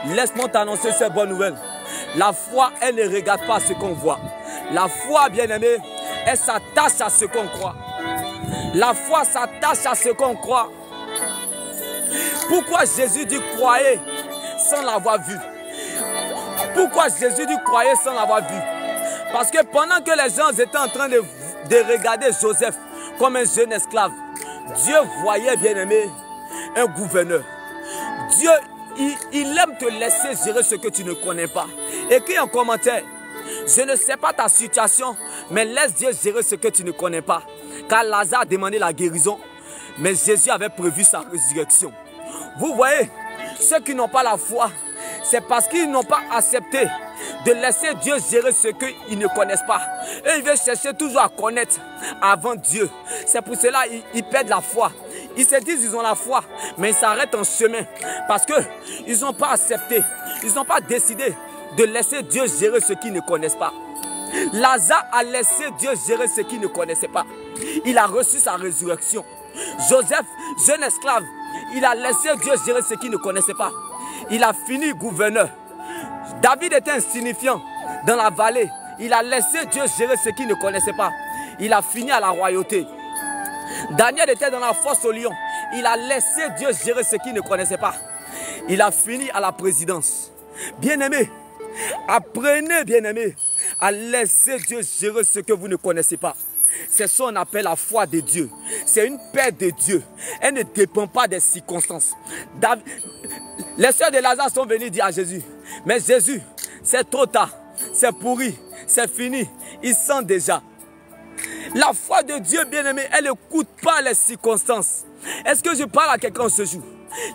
laisse-moi t'annoncer cette bonne nouvelle. La foi, elle ne regarde pas ce qu'on voit. La foi, bien-aimé, elle s'attache à ce qu'on croit. La foi s'attache à ce qu'on croit. Pourquoi Jésus dit croyez sans l'avoir vu? Pourquoi Jésus dit croyez sans l'avoir vu? Parce que pendant que les gens étaient en train de regarder Joseph comme un jeune esclave, Dieu voyait, bien-aimé, un gouverneur. Dieu, il aime te laisser gérer ce que tu ne connais pas. Écris en commentaire, je ne sais pas ta situation, mais laisse Dieu gérer ce que tu ne connais pas. Car Lazare demandait la guérison, mais Jésus avait prévu sa résurrection. Vous voyez, ceux qui n'ont pas la foi, c'est parce qu'ils n'ont pas accepté de laisser Dieu gérer ce qu'ils ne connaissent pas. Et ils veulent chercher toujours à connaître avant Dieu. C'est pour cela qu'ils perdent la foi. Ils se disent qu'ils ont la foi, mais ils s'arrêtent en chemin parce qu'ils n'ont pas accepté, ils n'ont pas décidé de laisser Dieu gérer ce qu'ils ne connaissent pas. Lazare a laissé Dieu gérer ce qu'il ne connaissait pas. Il a reçu sa résurrection. Joseph, jeune esclave, il a laissé Dieu gérer ce qu'il ne connaissait pas. Il a fini gouverneur. David était insignifiant dans la vallée. Il a laissé Dieu gérer ce qu'il ne connaissait pas. Il a fini à la royauté. Daniel était dans la fosse au lion. Il a laissé Dieu gérer ce qu'il ne connaissait pas. Il a fini à la présidence. Bien-aimé, apprenez, bien-aimé, à laisser Dieu gérer ce que vous ne connaissez pas. C'est ce qu'on appelle la foi de Dieu. C'est une paix de Dieu. Elle ne dépend pas des circonstances. Les sœurs de Lazare sont venues dire à Jésus, mais Jésus, c'est trop tard, c'est pourri, c'est fini, il sent déjà. La foi de Dieu, bien-aimé, elle n'écoute pas les circonstances. Est-ce que je parle à quelqu'un ce jour?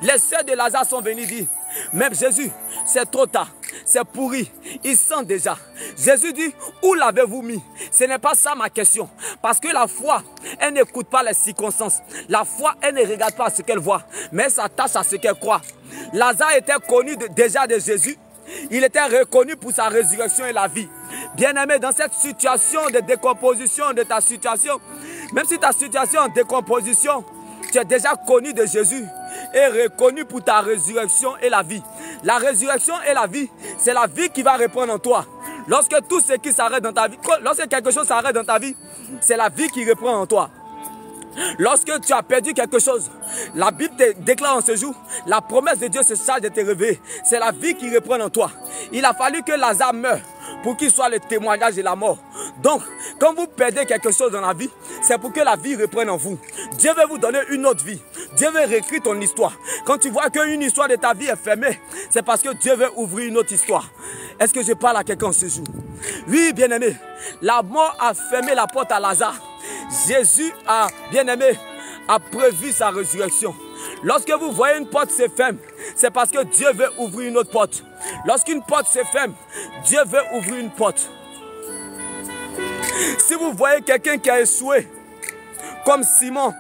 Les sœurs de Lazare sont venues dire, même Jésus, c'est trop tard, c'est pourri, il sent déjà. Jésus dit, où l'avez-vous mis? Ce n'est pas ça ma question. Parce que la foi, elle n'écoute pas les circonstances. La foi, elle ne regarde pas ce qu'elle voit, mais elle s'attache à ce qu'elle croit. Lazare était connu déjà de Jésus. Il était reconnu pour sa résurrection et la vie. Bien-aimé, dans cette situation de décomposition de ta situation, même si ta situation est en décomposition, tu es déjà connu de Jésus et reconnu pour ta résurrection et la vie. La résurrection et la vie, c'est la vie qui va répondre en toi. Lorsque tout ce qui s'arrête dans ta vie, lorsque quelque chose s'arrête dans ta vie, c'est la vie qui reprend en toi. Lorsque tu as perdu quelque chose, la Bible te déclare en ce jour, la promesse de Dieu se charge de te réveiller. C'est la vie qui reprend en toi. Il a fallu que Lazare meure pour qu'il soit le témoignage de la mort. Donc, quand vous perdez quelque chose dans la vie, c'est pour que la vie reprenne en vous. Dieu veut vous donner une autre vie. Dieu veut réécrire ton histoire. Quand tu vois qu'une histoire de ta vie est fermée, c'est parce que Dieu veut ouvrir une autre histoire. Est-ce que je parle à quelqu'un ce jour? Oui, bien-aimé, la mort a fermé la porte à Lazare. Jésus a, bien-aimé, a prévu sa résurrection. Lorsque vous voyez une porte se ferme, c'est parce que Dieu veut ouvrir une autre porte. Lorsqu'une porte se ferme, Dieu veut ouvrir une porte. Si vous voyez quelqu'un qui a échoué, comme Simon,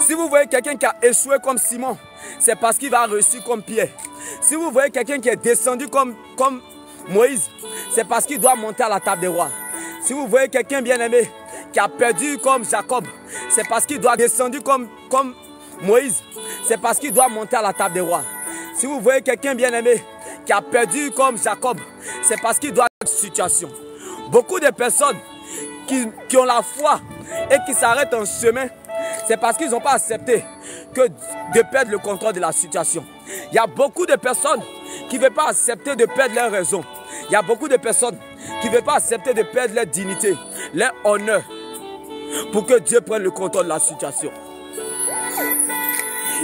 si vous voyez quelqu'un qui a échoué comme Simon, c'est parce qu'il va réussir comme Pierre. Si vous voyez quelqu'un qui est descendu comme Moïse, c'est parce qu'il doit monter à la table des rois. Si vous voyez quelqu'un bien-aimé qui a perdu comme Jacob, c'est parce qu'il doit descendre comme Moïse. C'est parce qu'il doit monter à la table des rois. Si vous voyez quelqu'un bien-aimé qui a perdu comme Jacob, c'est parce qu'il doit être dans une situation. Beaucoup de personnes qui ont la foi et qui s'arrêtent en chemin, c'est parce qu'ils n'ont pas accepté de perdre le contrôle de la situation. Il y a beaucoup de personnes qui ne veulent pas accepter de perdre leur raison. Il y a beaucoup de personnes qui ne veulent pas accepter de perdre leur dignité, leur honneur, pour que Dieu prenne le contrôle de la situation.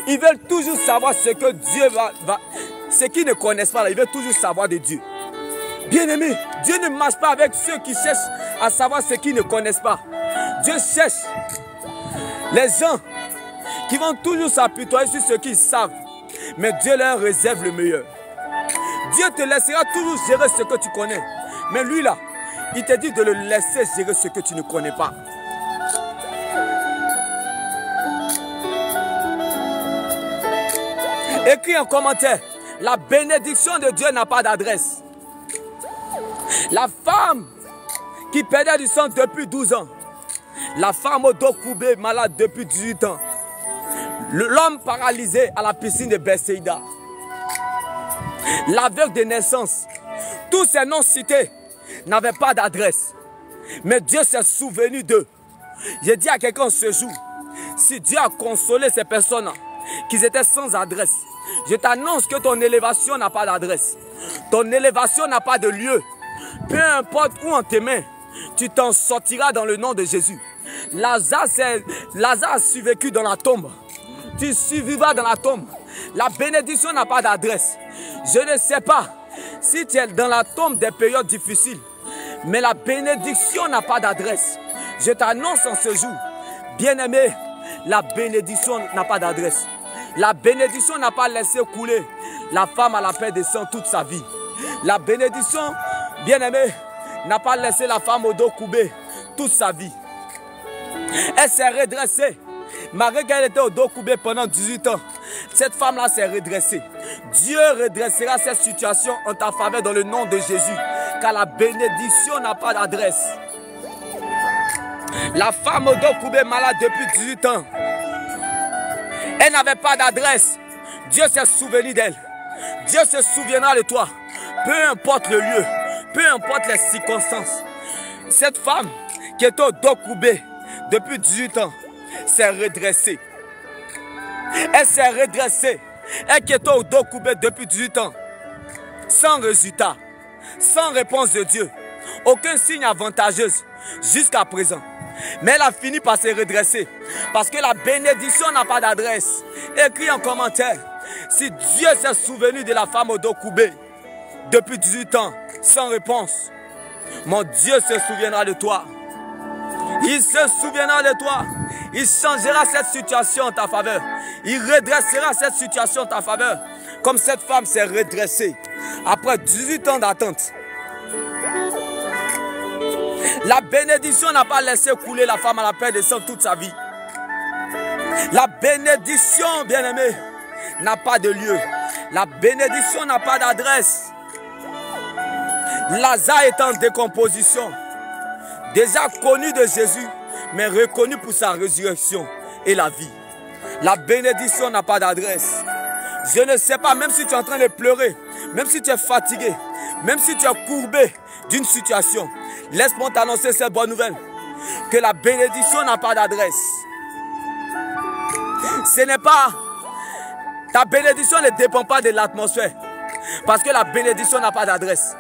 Ils veulent toujours savoir ce que Dieu va ce qu'ils ne connaissent pas, là, ils veulent toujours savoir de Dieu. Bien-aimé, Dieu ne marche pas avec ceux qui cherchent à savoir ce qu'ils ne connaissent pas. Dieu cherche les gens qui vont toujours s'apitoyer sur ce qu'ils savent. mais Dieu leur réserve le meilleur. Dieu te laissera toujours gérer ce que tu connais. Mais lui là, il te dit de le laisser gérer ce que tu ne connais pas. Écris en commentaire, la bénédiction de Dieu n'a pas d'adresse. La femme qui perdait du sang depuis 12 ans. La femme au dos courbé, malade depuis 18 ans. L'homme paralysé à la piscine de Bethsaïda. L'aveugle de naissance. Tous ces noms cités n'avaient pas d'adresse. Mais Dieu s'est souvenu d'eux. J'ai dit à quelqu'un ce jour, si Dieu a consolé ces personnes qui étaient sans adresse, je t'annonce que ton élévation n'a pas d'adresse. Ton élévation n'a pas de lieu. Peu importe où on te met, tu t'en sortiras dans le nom de Jésus. Lazare a survécu dans la tombe. Tu survivras dans la tombe. La bénédiction n'a pas d'adresse. Je ne sais pas si tu es dans la tombe des périodes difficiles, mais la bénédiction n'a pas d'adresse. Je t'annonce en ce jour, bien-aimé, la bénédiction n'a pas d'adresse. La bénédiction n'a pas laissé couler la femme à la paix des sangs toute sa vie. La bénédiction, bien-aimé, n'a pas laissé la femme au dos courbé toute sa vie. Elle s'est redressée. Malgré qu'elle était au dos courbé pendant 18 ans, cette femme-là s'est redressée. Dieu redressera cette situation en ta faveur dans le nom de Jésus, car la bénédiction n'a pas d'adresse. La femme au dos courbé malade depuis 18 ans, elle n'avait pas d'adresse. Dieu s'est souvenu d'elle. Dieu se souviendra de toi. Peu importe le lieu, peu importe les circonstances. Cette femme qui est au dos courbé depuis 18 ans s'est redressée. Elle s'est redressée. Elle qui est au dos courbé depuis 18 ans. Sans résultat, sans réponse de Dieu. Aucun signe avantageux jusqu'à présent. Mais elle a fini par se redresser. Parce que la bénédiction n'a pas d'adresse. Écris en commentaire. Si Dieu s'est souvenu de la femme au dos courbé depuis 18 ans, sans réponse, mon Dieu se souviendra de toi. Il se souviendra de toi. Il changera cette situation en ta faveur. Il redressera cette situation en ta faveur. Comme cette femme s'est redressée après 18 ans d'attente. La bénédiction n'a pas laissé couler la femme à la paix des sangs toute sa vie. La bénédiction, bien-aimé, n'a pas de lieu. La bénédiction n'a pas d'adresse. Lazare est en décomposition. Déjà connu de Jésus, mais reconnu pour sa résurrection et la vie. La bénédiction n'a pas d'adresse. Je ne sais pas, même si tu es en train de pleurer, même si tu es fatigué, même si tu es courbé d'une situation, laisse-moi t'annoncer cette bonne nouvelle, que la bénédiction n'a pas d'adresse. Ce n'est pas... Ta bénédiction ne dépend pas de l'atmosphère, parce que la bénédiction n'a pas d'adresse.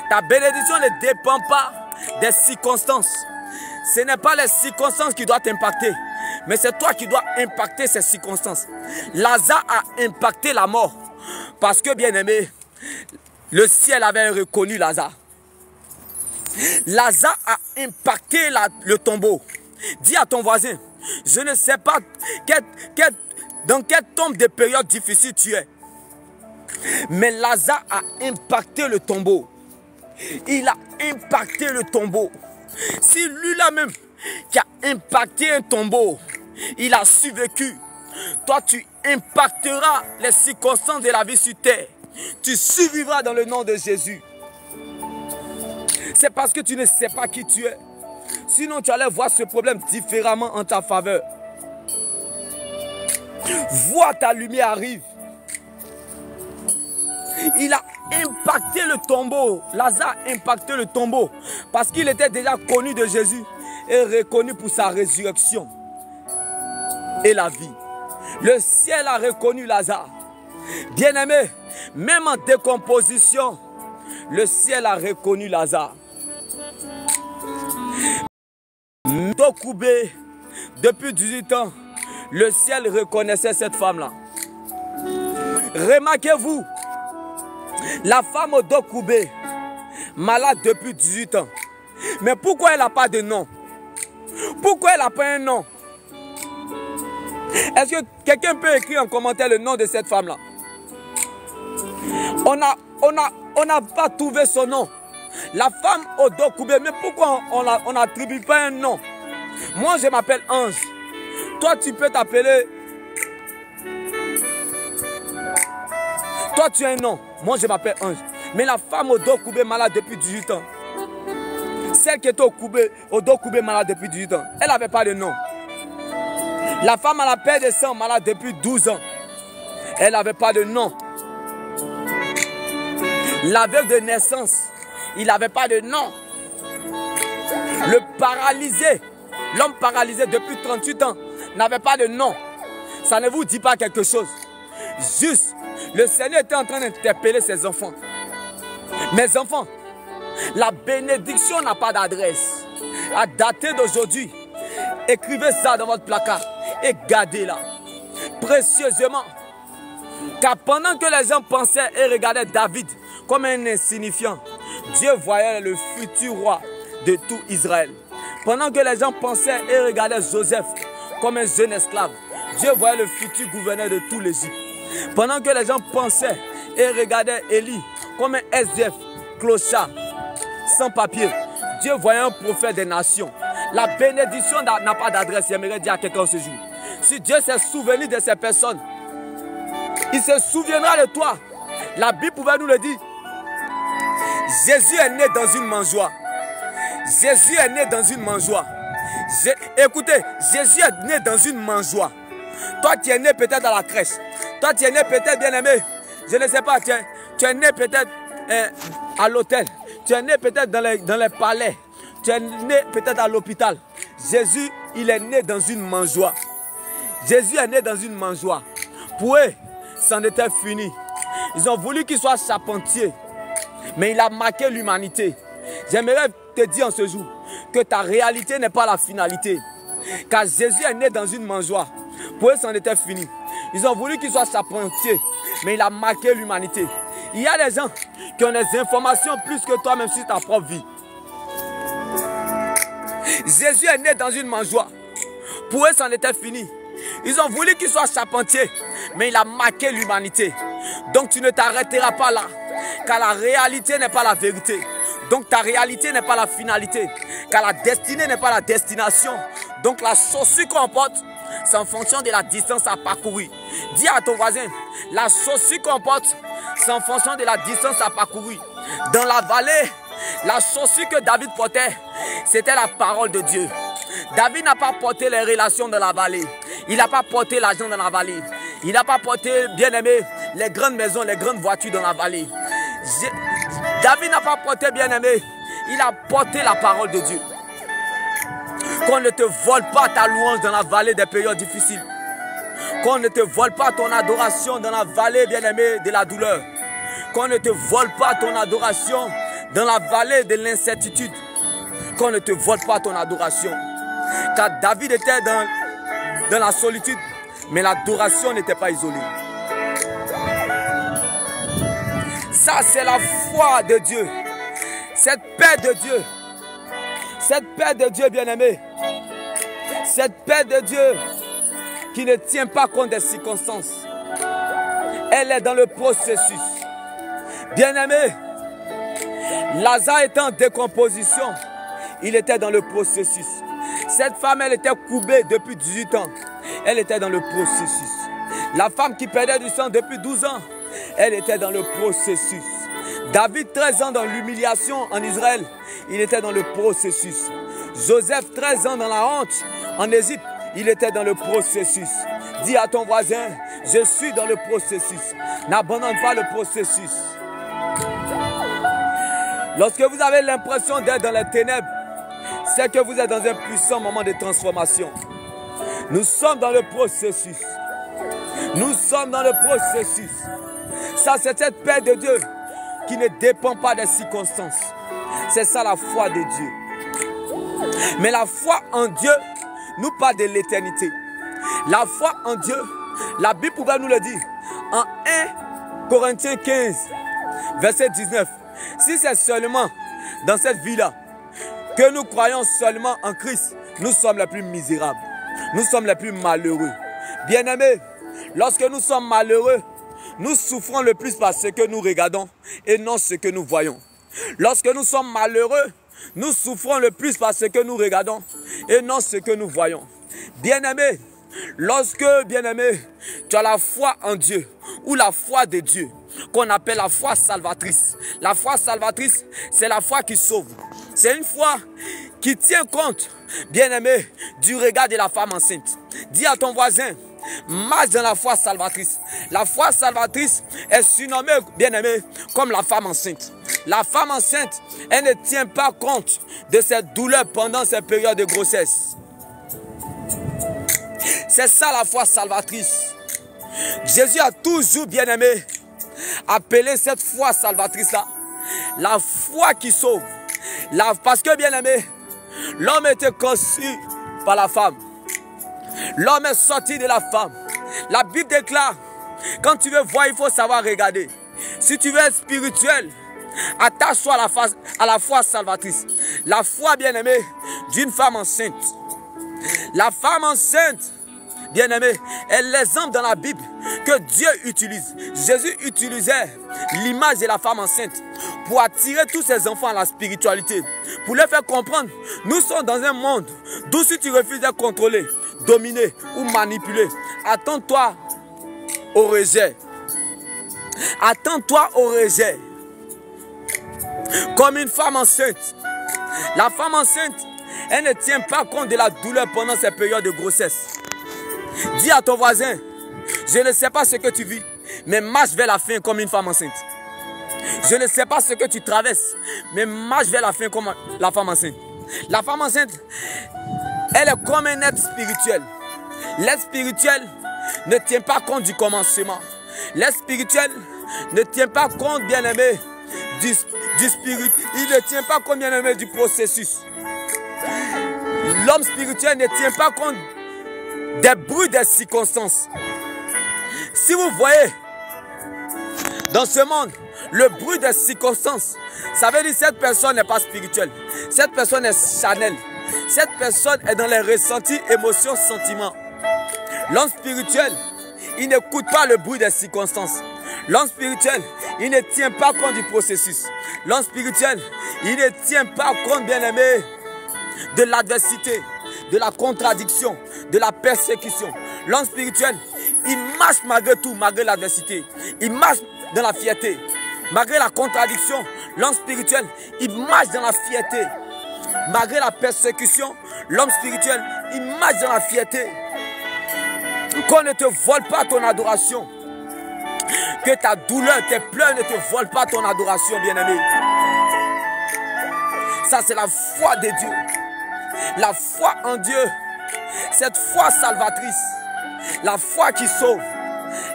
Ta bénédiction ne dépend pas des circonstances. Ce n'est pas les circonstances qui doivent t'impacter, mais c'est toi qui dois impacter ces circonstances. Lazare a impacté la mort, parce que, bien aimé, le ciel avait reconnu Lazare. Lazare a impacté le tombeau. Dis à ton voisin, je ne sais pas dans quelle tombe de période difficile tu es, mais Lazare a impacté le tombeau. Il a impacté le tombeau. Si lui-là même qui a impacté un tombeau, il a survécu, toi tu impacteras les circonstances de la vie sur terre. Tu survivras dans le nom de Jésus. C'est parce que tu ne sais pas qui tu es. Sinon tu allais voir ce problème différemment en ta faveur. Vois ta lumière arrive. Il a impacté le tombeau. Lazare a impacté le tombeau parce qu'il était déjà connu de Jésus et reconnu pour sa résurrection et la vie. Le ciel a reconnu Lazare. Bien-aimé, même en décomposition, le ciel a reconnu Lazare. Dos courbé depuis 18 ans, le ciel reconnaissait cette femme-là. Remarquez-vous, la femme au dos courbé, malade depuis 18 ans. Mais pourquoi elle n'a pas de nom? Pourquoi elle n'a pas un nom? Est-ce que quelqu'un peut écrire en commentaire le nom de cette femme-là? On n'a pas trouvé son nom. La femme au dos coupé, mais pourquoi on n'attribue pas un nom? Moi, je m'appelle Ange. Toi, tu peux t'appeler... Toi, tu as un nom. Moi, je m'appelle Ange. Mais la femme au dos coupé malade depuis 18 ans. Celle qui était au dos coupé malade depuis 18 ans. Elle n'avait pas de nom. La femme à la paix de sang malade depuis 12 ans. Elle n'avait pas de nom. La veuve de naissance, il n'avait pas de nom. Le paralysé, l'homme paralysé depuis 38 ans, n'avait pas de nom. Ça ne vous dit pas quelque chose. Juste, le Seigneur était en train d'interpeller ses enfants. Mes enfants, la bénédiction n'a pas d'adresse. À dater d'aujourd'hui, écrivez ça dans votre placard et gardez-la précieusement. Car pendant que les gens pensaient et regardaient David comme un insignifiant, Dieu voyait le futur roi de tout Israël. Pendant que les gens pensaient et regardaient Joseph comme un jeune esclave, Dieu voyait le futur gouverneur de tout l'Égypte. Pendant que les gens pensaient et regardaient Élie comme un SDF, clochard, sans papier, Dieu voyait un prophète des nations. La bénédiction n'a pas d'adresse. J'aimerais dire à quelqu'un ce jour. Si Dieu s'est souvenu de ces personnes, il se souviendra de toi. La Bible pouvait nous le dire. Jésus est né dans une mangeoire. Jésus est né dans une mangeoire. Écoutez, Jésus est né dans une mangeoire. Toi, tu es né peut-être dans la crèche. Toi, tu es né peut-être, bien aimé. Je ne sais pas, tu es né peut-être à l'hôtel. Tu es né peut-être dans les palais. Tu es né peut-être à l'hôpital. Jésus, il est né dans une mangeoire. Jésus est né dans une mangeoire. Pour eux, c'en était fini. Ils ont voulu qu'il soit charpentier. Mais il a marqué l'humanité. J'aimerais te dire en ce jour que ta réalité n'est pas la finalité. Car Jésus est né dans une mangeoire. Pour eux, c'en était fini. Ils ont voulu qu'il soit charpentier. Mais il a marqué l'humanité. Il y a des gens qui ont des informations plus que toi, même sur ta propre vie. Jésus est né dans une mangeoire. Pour eux, c'en était fini. Ils ont voulu qu'il soit charpentier, mais il a marqué l'humanité. Donc tu ne t'arrêteras pas là, car la réalité n'est pas la vérité. Donc ta réalité n'est pas la finalité, car la destinée n'est pas la destination. Donc la chaussure qu'on porte, c'est en fonction de la distance à parcourir. Dis à ton voisin, la chaussure qu'on porte, c'est en fonction de la distance à parcourir. Dans la vallée, la chaussure que David portait, c'était la parole de Dieu. David n'a pas porté les relations dans la vallée. Il n'a pas porté l'argent dans la vallée. Il n'a pas porté, bien aimé, les grandes maisons, les grandes voitures dans la vallée. David n'a pas porté, bien aimé, il a porté la parole de Dieu. Qu'on ne te vole pas ta louange dans la vallée des périodes difficiles. Qu'on ne te vole pas ton adoration dans la vallée, bien aimé, de la douleur. Qu'on ne te vole pas ton adoration dans la vallée de l'incertitude. Qu'on ne te vole pas ton adoration. Car David était dans la solitude, mais l'adoration n'était pas isolée. Ça, c'est la foi de Dieu. Cette paix de Dieu. Cette paix de Dieu, bien-aimé. Cette paix de Dieu qui ne tient pas compte des circonstances. Elle est dans le processus. Bien-aimé, Lazare était en décomposition. Il était dans le processus. Cette femme, elle était courbée depuis 18 ans. Elle était dans le processus. La femme qui perdait du sang depuis 12 ans, elle était dans le processus. David, 13 ans dans l'humiliation en Israël, il était dans le processus. Joseph, 13 ans dans la honte en Égypte, il était dans le processus. Dis à ton voisin, je suis dans le processus. N'abandonne pas le processus. Lorsque vous avez l'impression d'être dans les ténèbres, c'est que vous êtes dans un puissant moment de transformation. Nous sommes dans le processus. Nous sommes dans le processus. Ça, c'est cette paix de Dieu qui ne dépend pas des circonstances. C'est ça la foi de Dieu. Mais la foi en Dieu nous parle de l'éternité. La foi en Dieu, la Bible pouvait nous le dire en 1 Corinthiens 15, verset 19. Si c'est seulement dans cette vie-là que nous croyons seulement en Christ, nous sommes les plus misérables. Nous sommes les plus malheureux. Bien-aimés, lorsque nous sommes malheureux, nous souffrons le plus par ce que nous regardons et non ce que nous voyons. Lorsque nous sommes malheureux, nous souffrons le plus par ce que nous regardons et non ce que nous voyons. Bien-aimé, lorsque, bien-aimé, tu as la foi en Dieu ou la foi de Dieu, qu'on appelle la foi salvatrice. La foi salvatrice, c'est la foi qui sauve. C'est une foi qui tient compte, bien-aimé, du regard de la femme enceinte. Dis à ton voisin, marche dans la foi salvatrice. La foi salvatrice est surnommée, bien-aimé, comme la femme enceinte. La femme enceinte, elle ne tient pas compte de ses douleurs pendant ses périodes de grossesse. C'est ça la foi salvatrice. Jésus a toujours, bien-aimé, appelé cette foi salvatrice-là la foi qui sauve. Parce que, bien-aimé, l'homme était conçu par la femme. L'homme est sorti de la femme. La Bible déclare, quand tu veux voir, il faut savoir regarder. Si tu veux être spirituel, attache-toi à la foi salvatrice. La foi, bien-aimé, d'une femme enceinte. La femme enceinte, bien-aimé, est l'exemple dans la Bible que Dieu utilise. Jésus utilisait l'image de la femme enceinte pour attirer tous ses enfants à la spiritualité. Pour leur faire comprendre, nous sommes dans un monde d'où si tu refuses d'être contrôlé, dominé ou manipulé, attends-toi au rejet. Attends-toi au rejet. Comme une femme enceinte. La femme enceinte, elle ne tient pas compte de la douleur pendant ces périodes de grossesse. Dis à ton voisin, je ne sais pas ce que tu vis, mais marche vers la fin comme une femme enceinte. Je ne sais pas ce que tu traverses, mais marche vers la fin comme la femme enceinte. La femme enceinte, elle est comme un être spirituel. L'être spirituel ne tient pas compte du commencement. L'être spirituel ne tient pas compte, bien-aimé, du spirit. Il ne tient pas compte, bien-aimé, du processus. L'homme spirituel ne tient pas compte des bruits des circonstances. Si vous voyez dans ce monde le bruit des circonstances, ça veut dire que cette personne n'est pas spirituelle. Cette personne est charnelle. Cette personne est dans les ressentis, émotions, sentiments. L'homme spirituel, il n'écoute pas le bruit des circonstances. L'homme spirituel, il ne tient pas compte du processus. L'homme spirituel, il ne tient pas compte, bien-aimé, de l'adversité, de la contradiction, de la persécution. L'homme spirituel, il marche malgré tout, malgré l'adversité. Il marche dans la fierté. Malgré la contradiction, l'homme spirituel, il marche dans la fierté. Malgré la persécution, l'homme spirituel, il marche dans la fierté. Qu'on ne te vole pas ton adoration. Que ta douleur, tes pleurs ne te volent pas ton adoration, bien-aimé. Ça, c'est la foi de Dieu. La foi en Dieu. Cette foi salvatrice. La foi qui sauve.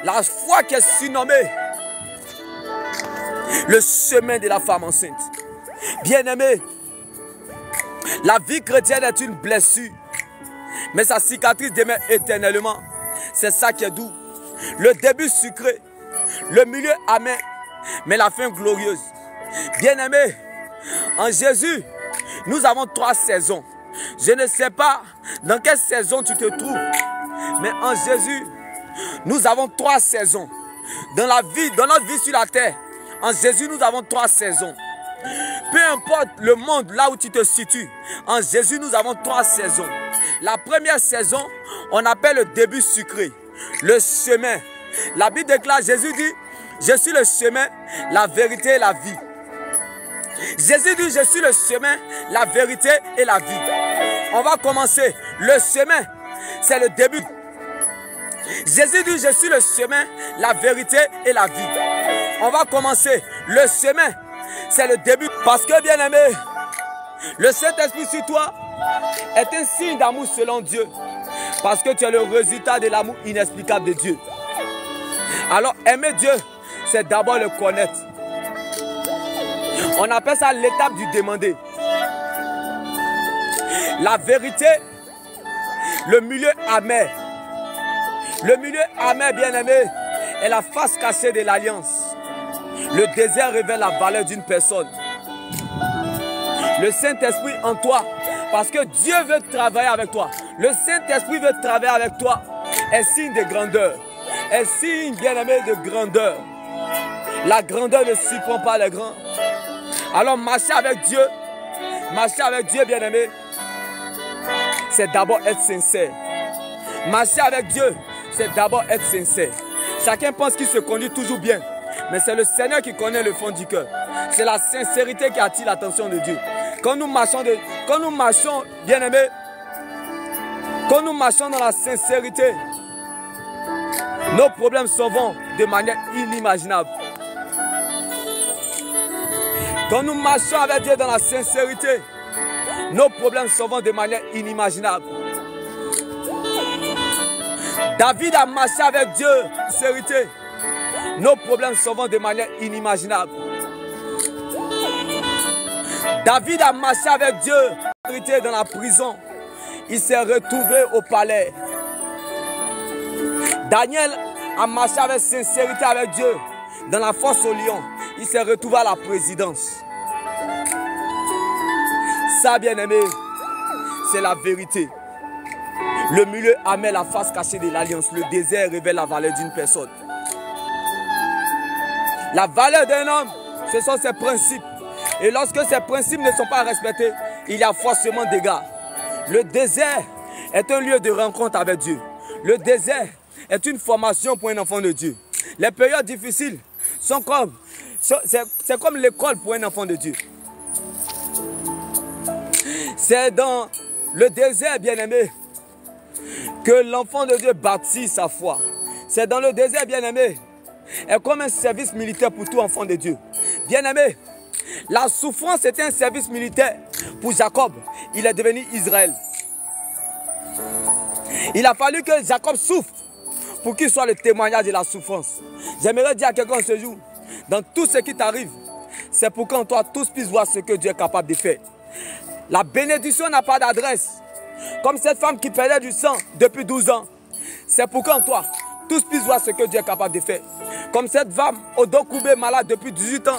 La foi qui est surnommée le chemin de la femme enceinte. Bien-aimé, la vie chrétienne est une blessure, mais sa cicatrice demeure éternellement. C'est ça qui est doux. Le début sucré, le milieu amer, mais la fin glorieuse. Bien-aimé, en Jésus, nous avons 3 saisons. Je ne sais pas dans quelle saison tu te trouves, mais en Jésus, nous avons 3 saisons. Dans notre vie sur la terre, en Jésus, nous avons 3 saisons. Peu importe le monde là où tu te situes, en Jésus, nous avons 3 saisons. La première saison, on appelle le début sucré, le chemin. La Bible déclare, Jésus dit, je suis le chemin, la vérité et la vie. Jésus dit, je suis le chemin, la vérité et la vie. On va commencer. Le chemin, c'est le début. Jésus dit, je suis le chemin, la vérité et la vie. On va commencer. Le chemin, c'est le début. Parce que, bien-aimé, le Saint-Esprit sur toi est un signe d'amour selon Dieu. Parce que tu es le résultat de l'amour inexplicable de Dieu. Alors, aimer Dieu, c'est d'abord le connaître. On appelle ça l'étape du demander. La vérité, le milieu amer. Le milieu amer, bien-aimé, est la face cachée de l'alliance. Le désert révèle la valeur d'une personne. Le Saint-Esprit en toi, parce que Dieu veut travailler avec toi. Le Saint-Esprit veut travailler avec toi, est signe de grandeur. est signe, bien-aimé, de grandeur. La grandeur ne surprend pas les grands. Alors marcher avec Dieu, bien-aimé, c'est d'abord être sincère. Marcher avec Dieu, c'est d'abord être sincère. Chacun pense qu'il se conduit toujours bien, mais c'est le Seigneur qui connaît le fond du cœur. C'est la sincérité qui attire l'attention de Dieu. Quand nous marchons, bien-aimé, quand nous marchons dans la sincérité, nos problèmes s'en vont de manière inimaginable. Quand nous marchons avec Dieu dans la sincérité, nos problèmes s'en vont de manière inimaginable. David a marché avec Dieu dans la sincérité. Nos problèmes s'en vont de manière inimaginable. David a marché avec Dieu dans la sincérité dans la prison. Il s'est retrouvé au palais. Daniel a marché avec sincérité avec Dieu dans la fosse au lion. Il s'est retrouvé à la présidence. Ça, bien-aimé, c'est la vérité. Le milieu amer la face cachée de l'alliance. Le désert révèle la valeur d'une personne. La valeur d'un homme, ce sont ses principes. Et lorsque ces principes ne sont pas respectés, il y a forcément des dégâts. Le désert est un lieu de rencontre avec Dieu. Le désert est une formation pour un enfant de Dieu. Les périodes difficiles sont comme, c'est comme l'école pour un enfant de Dieu. C'est dans le désert, bien-aimé, que l'enfant de Dieu bâtit sa foi. C'est dans le désert, bien-aimé, est comme un service militaire pour tout enfant de Dieu. Bien-aimé, la souffrance était un service militaire pour Jacob. Il est devenu Israël. Il a fallu que Jacob souffre pour qu'il soit le témoignage de la souffrance. J'aimerais dire à quelqu'un ce jour, dans tout ce qui t'arrive, c'est pour qu'en toi tous puissent voir ce que Dieu est capable de faire. La bénédiction n'a pas d'adresse. Comme cette femme qui perdait du sang depuis 12 ans. C'est pour qu'en toi, tous puissent voir ce que Dieu est capable de faire. Comme cette femme au dos courbé malade depuis 18 ans.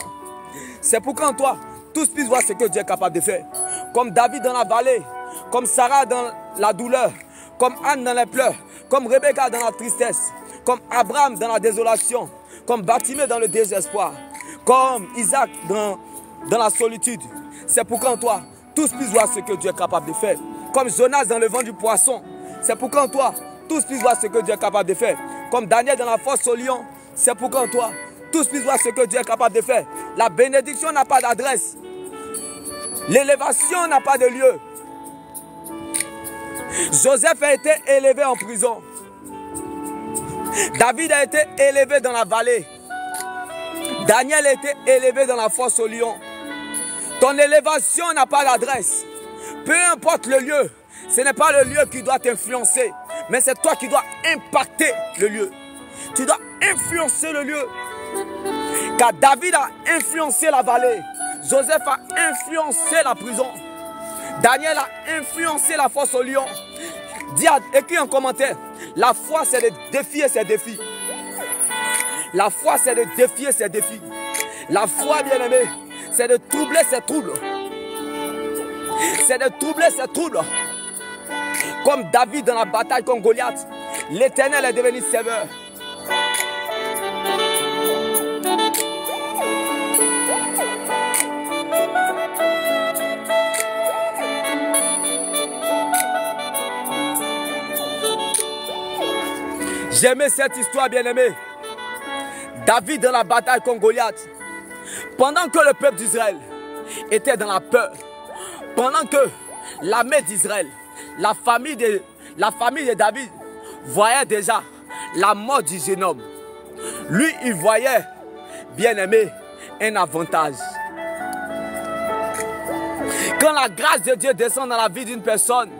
C'est pour qu'en toi, tous puissent voir ce que Dieu est capable de faire. Comme David dans la vallée, comme Sarah dans la douleur, comme Anne dans les pleurs, comme Rebecca dans la tristesse, comme Abraham dans la désolation, comme Bartimée dans le désespoir, comme Isaac dans la solitude. C'est pour qu'en toi, tous puissent voir ce que Dieu est capable de faire. Comme Jonas dans le vent du poisson. C'est pour qu'en toi, tous puissent voir ce que Dieu est capable de faire. Comme Daniel dans la fosse au lion. C'est pour qu'en toi, tous puissent voir ce que Dieu est capable de faire. La bénédiction n'a pas d'adresse. L'élévation n'a pas de lieu. Joseph a été élevé en prison. David a été élevé dans la vallée. Daniel a été élevé dans la fosse au lion. Ton élévation n'a pas d'adresse. Peu importe le lieu, ce n'est pas le lieu qui doit t'influencer, mais c'est toi qui dois impacter le lieu. Tu dois influencer le lieu. Car David a influencé la vallée. Joseph a influencé la prison. Daniel a influencé la fosse au lion. Écris en commentaire. La foi, c'est de défier ses défis. La foi, c'est de défier ses défis. La foi, bien-aimé, c'est de troubler ses troubles. C'est de troubler ses troubles. Comme David dans la bataille contre Goliath, l'Éternel est devenu sauveur. J'aimais cette histoire, bien-aimé. David dans la bataille contre Goliath. Pendant que le peuple d'Israël était dans la peur, pendant que l'armée d'Israël, la famille de David voyait déjà la mort du jeune homme, lui, il voyait, bien-aimé, un avantage. Quand la grâce de Dieu descend dans la vie d'une personne,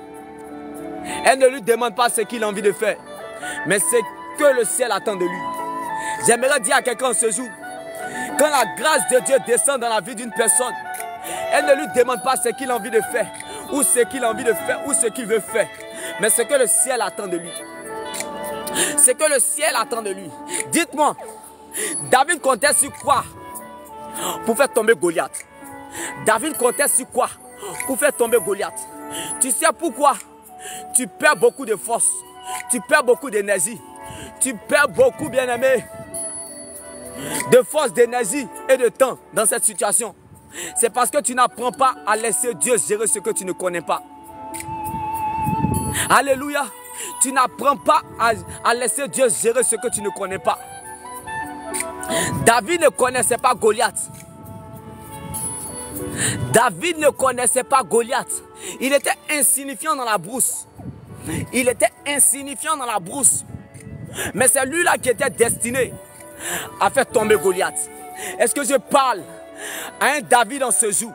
elle ne lui demande pas ce qu'il a envie de faire, mais ce que le ciel attend de lui. J'aimerais dire à quelqu'un ce jour, quand la grâce de Dieu descend dans la vie d'une personne, elle ne lui demande pas ce qu'il a envie de faire, ou ce qu'il a envie de faire, ou ce qu'il veut faire, mais ce que le ciel attend de lui. Ce que le ciel attend de lui. Dites-moi, David comptait sur quoi pour faire tomber Goliath? David comptait sur quoi pour faire tomber Goliath? Tu sais pourquoi tu perds beaucoup de force, tu perds beaucoup d'énergie? tu perds beaucoup, bien-aimé, de force, d'énergie et de temps dans cette situation, c'est parce que tu n'apprends pas à laisser Dieu gérer ce que tu ne connais pas. Alléluia. Tu n'apprends pas à laisser Dieu gérer ce que tu ne connais pas. David ne connaissait pas Goliath. David ne connaissait pas Goliath. Il était insignifiant dans la brousse. Il était insignifiant dans la brousse. Mais c'est lui-là qui était destiné à faire tomber Goliath. Est-ce que je parle à un David en ce jour?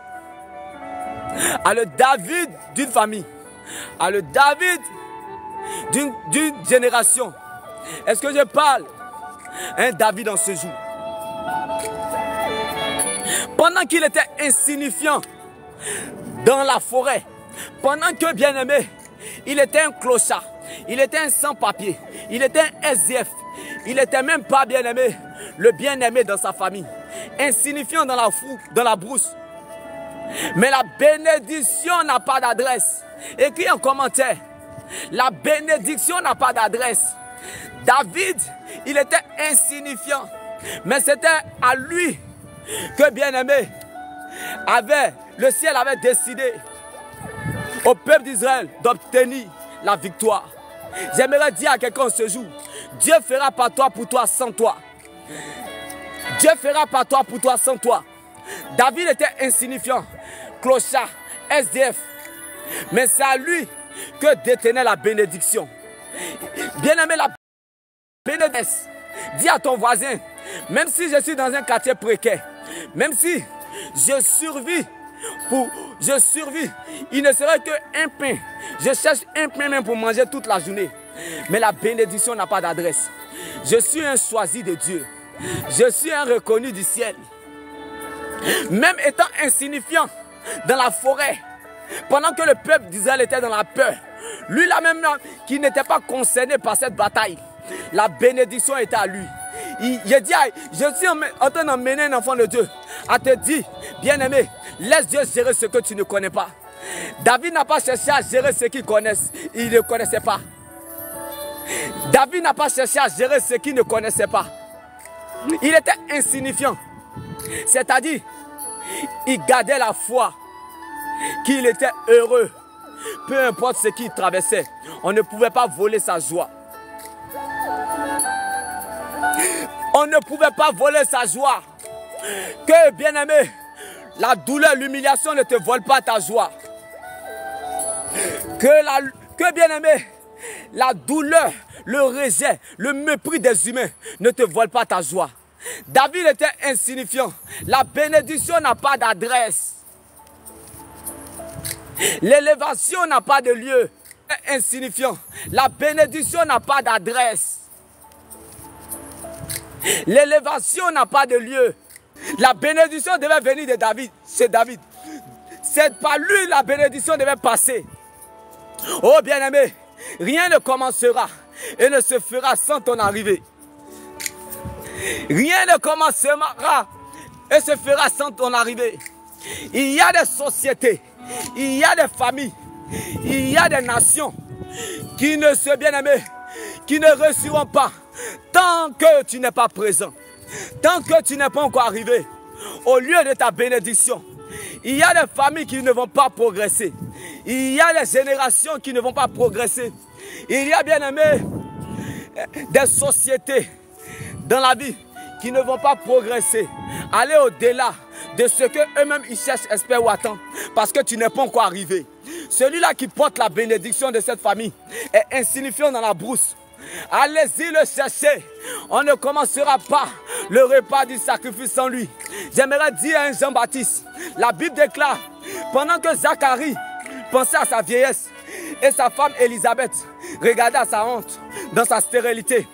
À le David d'une famille. À le David d'une génération. Est-ce que je parle à un David en ce jour? Pendant qu'il était insignifiant dans la forêt, pendant que, bien-aimé, il était un clochard, il était un sans-papier, il était un SDF, il n'était même pas, bien-aimé, le bien-aimé dans sa famille, insignifiant dans la brousse. Mais la bénédiction n'a pas d'adresse. Écris en commentaire, la bénédiction n'a pas d'adresse. David, il était insignifiant, mais c'était à lui que, bien-aimé, le ciel avait décidé au peuple d'Israël d'obtenir la victoire. J'aimerais dire à quelqu'un ce jour, Dieu fera par toi, pour toi, sans toi. Dieu fera par toi, pour toi, sans toi. David était insignifiant, clochard, SDF, mais c'est à lui que détenait la bénédiction. Bien-aimé, la bénédiction. Dis à ton voisin, même si je suis dans un quartier précaire, même si je survis, il ne serait qu'un pain. Je cherche un pain même pour manger toute la journée. Mais la bénédiction n'a pas d'adresse. Je suis un choisi de Dieu. Je suis un reconnu du ciel. Même étant insignifiant dans la forêt, pendant que le peuple d'Israël était dans la peur, lui-là même qui n'était pas concerné par cette bataille, la bénédiction était à lui. Il dit, je suis en train d'emmener un enfant de Dieu à te dire, bien-aimé, laisse Dieu gérer ce que tu ne connais pas. David n'a pas cherché à gérer ce qu'il connaissait, il ne connaissait pas. David n'a pas cherché à gérer ce qu'il ne connaissait pas. Il était insignifiant. C'est-à-dire, il gardait la foi qu'il était heureux. Peu importe ce qu'il traversait, on ne pouvait pas voler sa joie. On ne pouvait pas voler sa joie. Que, bien-aimé, la douleur, l'humiliation ne te vole pas ta joie. Que bien-aimé, la douleur, le rejet, le mépris des humains ne te vole pas ta joie. David était insignifiant. La bénédiction n'a pas d'adresse. L'élévation n'a pas de lieu. Insignifiant. La bénédiction n'a pas d'adresse. L'élévation n'a pas de lieu. La bénédiction devait venir de David. C'est David. C'est par lui la bénédiction devait passer. Oh bien-aimé, rien ne commencera et ne se fera sans ton arrivée. Rien ne commencera et se fera sans ton arrivée. Il y a des sociétés, il y a des familles, il y a des nations qui ne se bien-aimés, qui ne reçuront pas tant que tu n'es pas présent, tant que tu n'es pas encore arrivé au lieu de ta bénédiction. Il y a des familles qui ne vont pas progresser. Il y a des générations qui ne vont pas progresser. Il y a, bien aimé, des sociétés dans la vie qui ne vont pas progresser. Aller au-delà de ce qu'eux-mêmes ils cherchent, espèrent ou attendent. Parce que tu n'es pas encore arrivé. Celui-là qui porte la bénédiction de cette famille est insignifiant dans la brousse. Allez-y le chercher. On ne commencera pas le repas du sacrifice sans lui. J'aimerais dire à un Jean-Baptiste, la Bible déclare, pendant que Zacharie pensait à sa vieillesse et sa femme Élisabeth regardait à sa honte dans sa stérilité,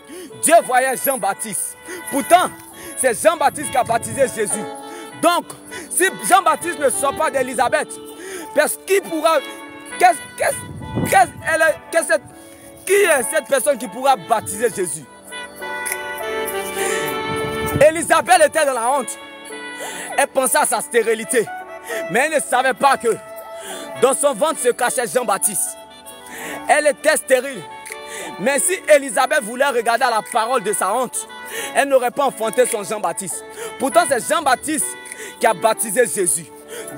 Dieu voyait Jean-Baptiste. Pourtant, c'est Jean-Baptiste qui a baptisé Jésus. Donc, si Jean-Baptiste ne sort pas d'Élisabeth, qui pourra... Qui est cette personne qui pourra baptiser Jésus? Élisabeth était dans la honte. Elle pensait à sa stérilité. Mais elle ne savait pas que dans son ventre se cachait Jean-Baptiste. Elle était stérile. Mais si Élisabeth voulait regarder à la parole de sa honte, elle n'aurait pas enfanté son Jean-Baptiste. Pourtant, c'est Jean-Baptiste qui a baptisé Jésus.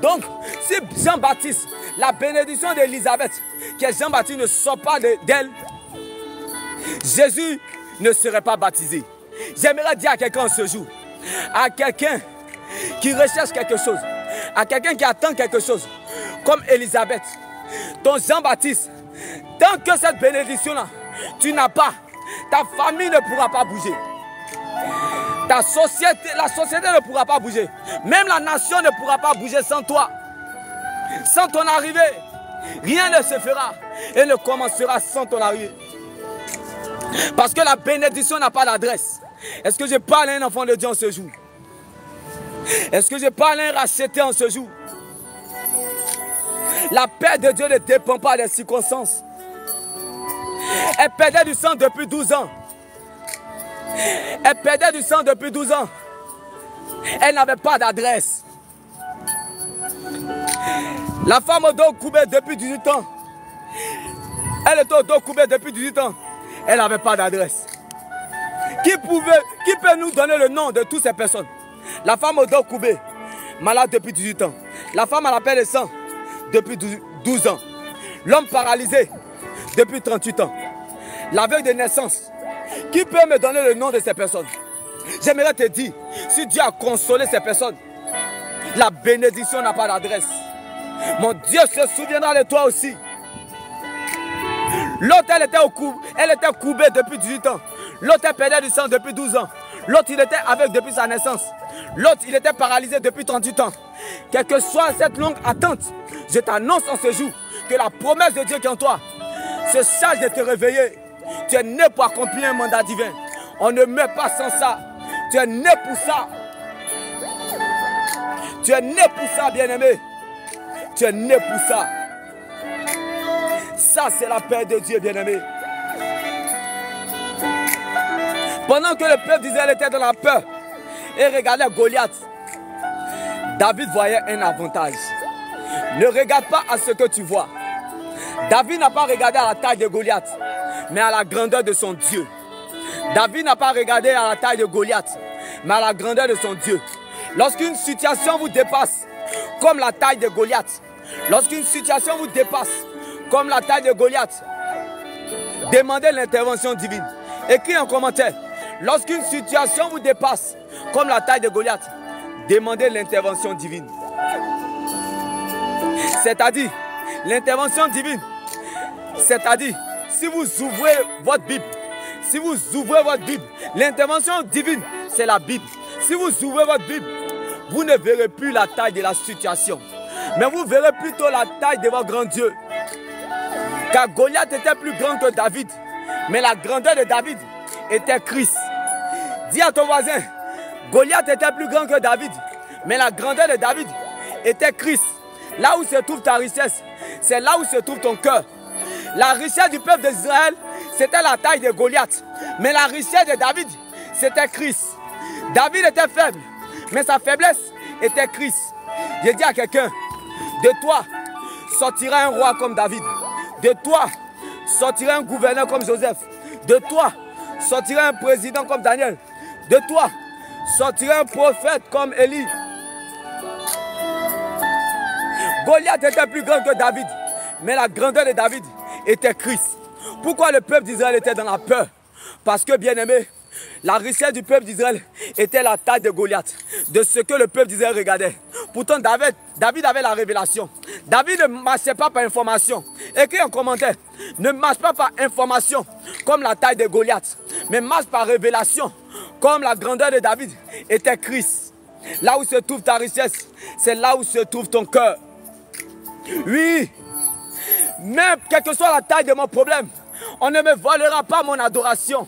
Donc, si Jean-Baptiste, la bénédiction d'Élisabeth, que Jean-Baptiste ne sort pas d'elle, Jésus ne serait pas baptisé. J'aimerais dire à quelqu'un ce jour, à quelqu'un qui recherche quelque chose, à quelqu'un qui attend quelque chose, comme Élisabeth, ton Jean-Baptiste, tant que cette bénédiction-là, tu n'as pas, ta famille ne pourra pas bouger. La société ne pourra pas bouger. Même la nation ne pourra pas bouger sans toi. Sans ton arrivée, rien ne se fera et ne commencera sans ton arrivée. Parce que la bénédiction n'a pas d'adresse. Est-ce que je parle à un enfant de Dieu en ce jour? Est-ce que je parle à un racheté en ce jour? La paix de Dieu ne dépend pas des circonstances. Elle perdait du sang depuis 12 ans. Elle perdait du sang depuis 12 ans. Elle n'avait pas d'adresse. La femme au dos coupé depuis 18 ans. Elle était au dos coupé depuis 18 ans. Elle n'avait pas d'adresse. Qui peut nous donner le nom de toutes ces personnes? La femme au dos coupé, malade depuis 18 ans. La femme à la paix de sang depuis 12 ans. L'homme paralysé depuis 38 ans. L'aveugle de naissance. Qui peut me donner le nom de ces personnes? J'aimerais te dire, si Dieu a consolé ces personnes, la bénédiction n'a pas d'adresse. Mon Dieu se souviendra de toi aussi. L'autre, elle était courbée depuis 18 ans. L'autre, elle perdait du sang depuis 12 ans. L'autre, il était aveugle depuis sa naissance. L'autre, il était paralysé depuis 38 ans. Quelle que soit cette longue attente, je t'annonce en ce jour que la promesse de Dieu qui est en toi se charge de te réveiller. Tu es né pour accomplir un mandat divin. On ne meurt pas sans ça. Tu es né pour ça. Tu es né pour ça, bien-aimé. Tu es né pour ça. Ça, c'est la paix de Dieu, bien-aimé. Pendant que le peuple d'Israël était dans la peur et regardait Goliath, David voyait un avantage. Ne regarde pas à ce que tu vois. David n'a pas regardé à la taille de Goliath, mais à la grandeur de son Dieu. David n'a pas regardé à la taille de Goliath, mais à la grandeur de son Dieu. Lorsqu'une situation vous dépasse, comme la taille de Goliath, lorsqu'une situation vous dépasse, comme la taille de Goliath, demandez l'intervention divine. Écris en commentaire. Lorsqu'une situation vous dépasse, comme la taille de Goliath, demandez l'intervention divine. C'est-à-dire, l'intervention divine, c'est-à-dire, si vous ouvrez votre Bible, l'intervention divine, c'est la Bible. Si vous ouvrez votre Bible, vous ne verrez plus la taille de la situation, mais vous verrez plutôt la taille de votre grand Dieu. Car Goliath était plus grand que David, mais la grandeur de David était Christ. Dis à ton voisin, Goliath était plus grand que David, mais la grandeur de David était Christ. Là où se trouve ta richesse, c'est là où se trouve ton cœur. La richesse du peuple d'Israël, c'était la taille de Goliath, mais la richesse de David, c'était Christ. David était faible, mais sa faiblesse était Christ. Je dis à quelqu'un, de toi sortira un roi comme David. De toi sortira un gouverneur comme Joseph. De toi sortira un président comme Daniel. De toi sortira un prophète comme Élie. Goliath était plus grand que David, mais la grandeur de David était Christ. Pourquoi le peuple d'Israël était dans la peur? Parce que, bien aimé, la richesse du peuple d'Israël était la taille de Goliath, de ce que le peuple d'Israël regardait. Pourtant, David avait la révélation. David ne marchait pas par information. Écris en commentaire, ne marche pas par information comme la taille de Goliath, mais marche par révélation comme la grandeur de David était Christ. Là où se trouve ta richesse, c'est là où se trouve ton cœur. Oui, même quelle que soit la taille de mon problème, on ne me volera pas mon adoration.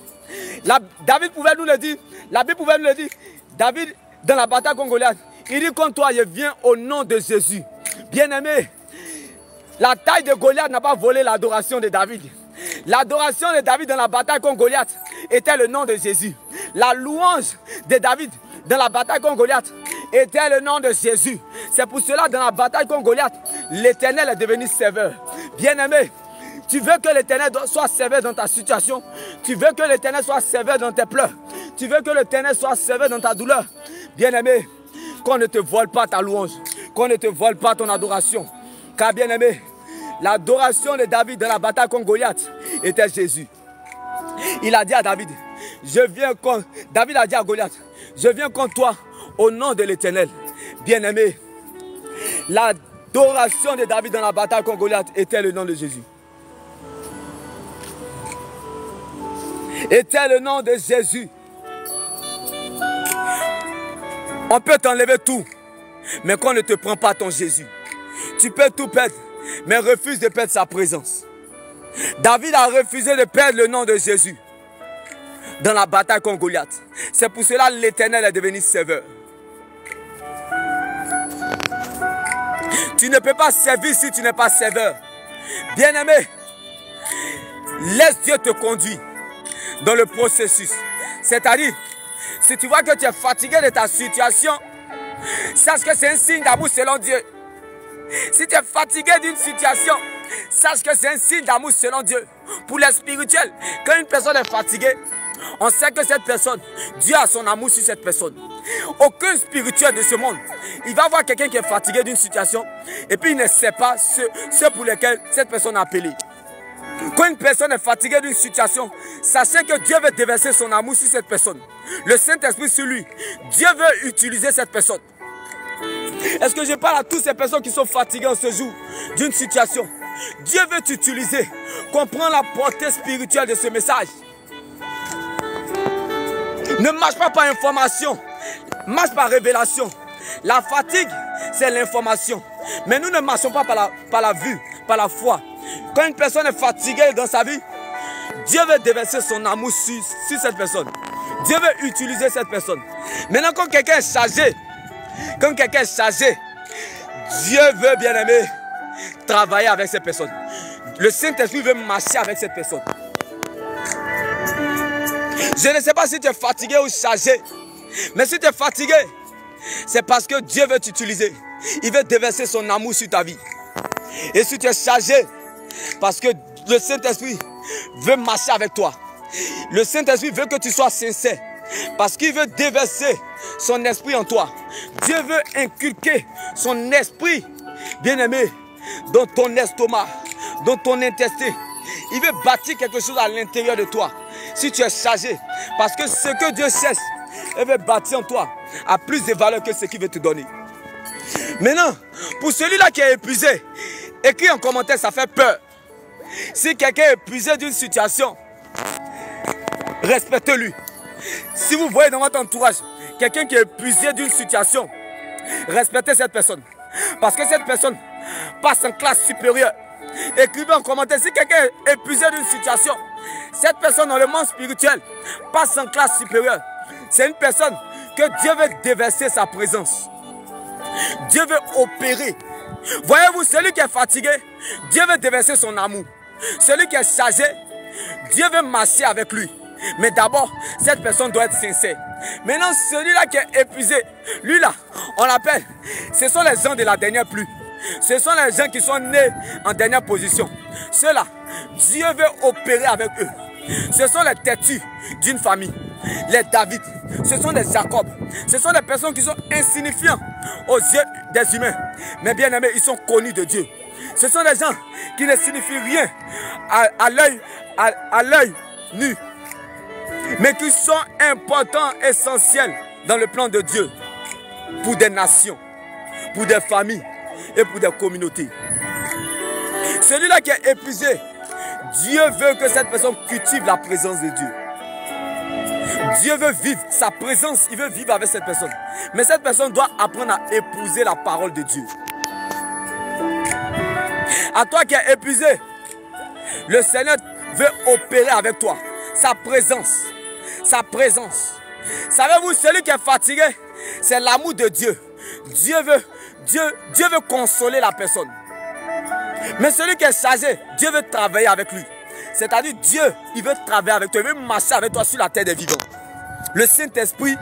David pouvait nous le dire, la Bible pouvait nous le dire. David, dans la bataille contre Goliath, il dit contre toi, je viens au nom de Jésus. Bien-aimé, la taille de Goliath n'a pas volé l'adoration de David. L'adoration de David dans la bataille contre Goliath était le nom de Jésus. La louange de David dans la bataille contre Goliath était le nom de Jésus. C'est pour cela, dans la bataille contre Goliath, l'Éternel est devenu serveur. Bien-aimé, Tu veux que l'Éternel soit sévère dans ta situation. Tu veux que l'Éternel soit sévère dans tes pleurs. Tu veux que l'Éternel soit sévère dans ta douleur. Bien-aimé, qu'on ne te vole pas ta louange. Qu'on ne te vole pas ton adoration. Car bien-aimé, l'adoration de David dans la bataille contre Goliath était Jésus. Il a dit à David, David a dit à Goliath, je viens contre toi au nom de l'Éternel. Bien-aimé, l'adoration de David dans la bataille contre Goliath était le nom de Jésus. Était le nom de Jésus. On peut t'enlever tout, mais qu'on ne te prend pas ton Jésus. Tu peux tout perdre, mais refuse de perdre sa présence. David a refusé de perdre le nom de Jésus dans la bataille contre Goliath. C'est pour cela que l'Éternel est devenu sévère. Tu ne peux pas servir si tu n'es pas sévère. Bien-aimé, laisse Dieu te conduire dans le processus. C'est-à-dire, si tu vois que tu es fatigué de ta situation, sache que c'est un signe d'amour selon Dieu. Si tu es fatigué d'une situation, sache que c'est un signe d'amour selon Dieu. Pour les spirituels, quand une personne est fatiguée, on sait que cette personne, Dieu a son amour sur cette personne. Aucun spirituel de ce monde, il va voir quelqu'un qui est fatigué d'une situation et puis il ne sait pas ce pour lequel cette personne a appelé. Quand une personne est fatiguée d'une situation, sachez que Dieu veut déverser son amour sur cette personne. Le Saint-Esprit sur lui. Dieu veut utiliser cette personne. Est-ce que je parle à toutes ces personnes qui sont fatiguées en ce jour d'une situation? Dieu veut t'utiliser. Comprends la portée spirituelle de ce message. Ne marche pas par information, marche par révélation. La fatigue, c'est l'information. Mais nous ne marchons pas par la vue, par la foi. Quand une personne est fatiguée dans sa vie, Dieu veut déverser son amour sur cette personne. Dieu veut utiliser cette personne. Maintenant, quand quelqu'un est chargé, Dieu veut, bien aimé, travailler avec cette personne. Le Saint-Esprit veut marcher avec cette personne. Je ne sais pas si tu es fatigué ou chargé, mais si tu es fatigué, c'est parce que Dieu veut t'utiliser. Il veut déverser son amour sur ta vie. Et si tu es chargé, parce que le Saint-Esprit veut marcher avec toi. Le Saint-Esprit veut que tu sois sincère, parce qu'il veut déverser son esprit en toi. Dieu veut inculquer son esprit, bien-aimé, dans ton estomac, dans ton intestin. Il veut bâtir quelque chose à l'intérieur de toi. Si tu es chargé, parce que ce que Dieu cherche, il veut bâtir en toi, a plus de valeur que ce qu'il veut te donner. Maintenant, pour celui-là qui est épuisé, écris en commentaire, ça fait peur. Si quelqu'un est épuisé d'une situation, respectez-lui. Si vous voyez dans votre entourage quelqu'un qui est épuisé d'une situation, respectez cette personne. Parce que cette personne passe en classe supérieure. Écrivez en commentaire, si quelqu'un est épuisé d'une situation, cette personne dans le monde spirituel passe en classe supérieure. C'est une personne que Dieu veut déverser sa présence. Dieu veut opérer. Voyez-vous, celui qui est fatigué, Dieu veut déverser son amour. Celui qui est chargé, Dieu veut marcher avec lui. Mais d'abord, cette personne doit être sincère. Maintenant, celui-là qui est épuisé, lui là, on l'appelle, ce sont les gens de la dernière pluie. Ce sont les gens qui sont nés en dernière position. Ceux-là, Dieu veut opérer avec eux. Ce sont les têtus d'une famille. Les David, ce sont les Jacob. Ce sont des personnes qui sont insignifiantes aux yeux des humains. Mais bien aimés, ils sont connus de Dieu. Ce sont des gens qui ne signifient rien à l'œil nu. Mais qui sont importants, essentiels dans le plan de Dieu. Pour des nations, pour des familles et pour des communautés. Celui-là qui est épuisé, Dieu veut que cette personne cultive la présence de Dieu. Dieu veut vivre sa présence, il veut vivre avec cette personne. Mais cette personne doit apprendre à épouser la parole de Dieu. À toi qui es épuisé, le Seigneur veut opérer avec toi. Sa présence. Sa présence. Savez-vous, celui qui est fatigué, c'est l'amour de Dieu. Dieu veut consoler la personne. Mais celui qui est chargé, Dieu veut travailler avec lui. C'est-à-dire Dieu, il veut travailler avec toi, il veut marcher avec toi sur la terre des vivants. Le Saint-Esprit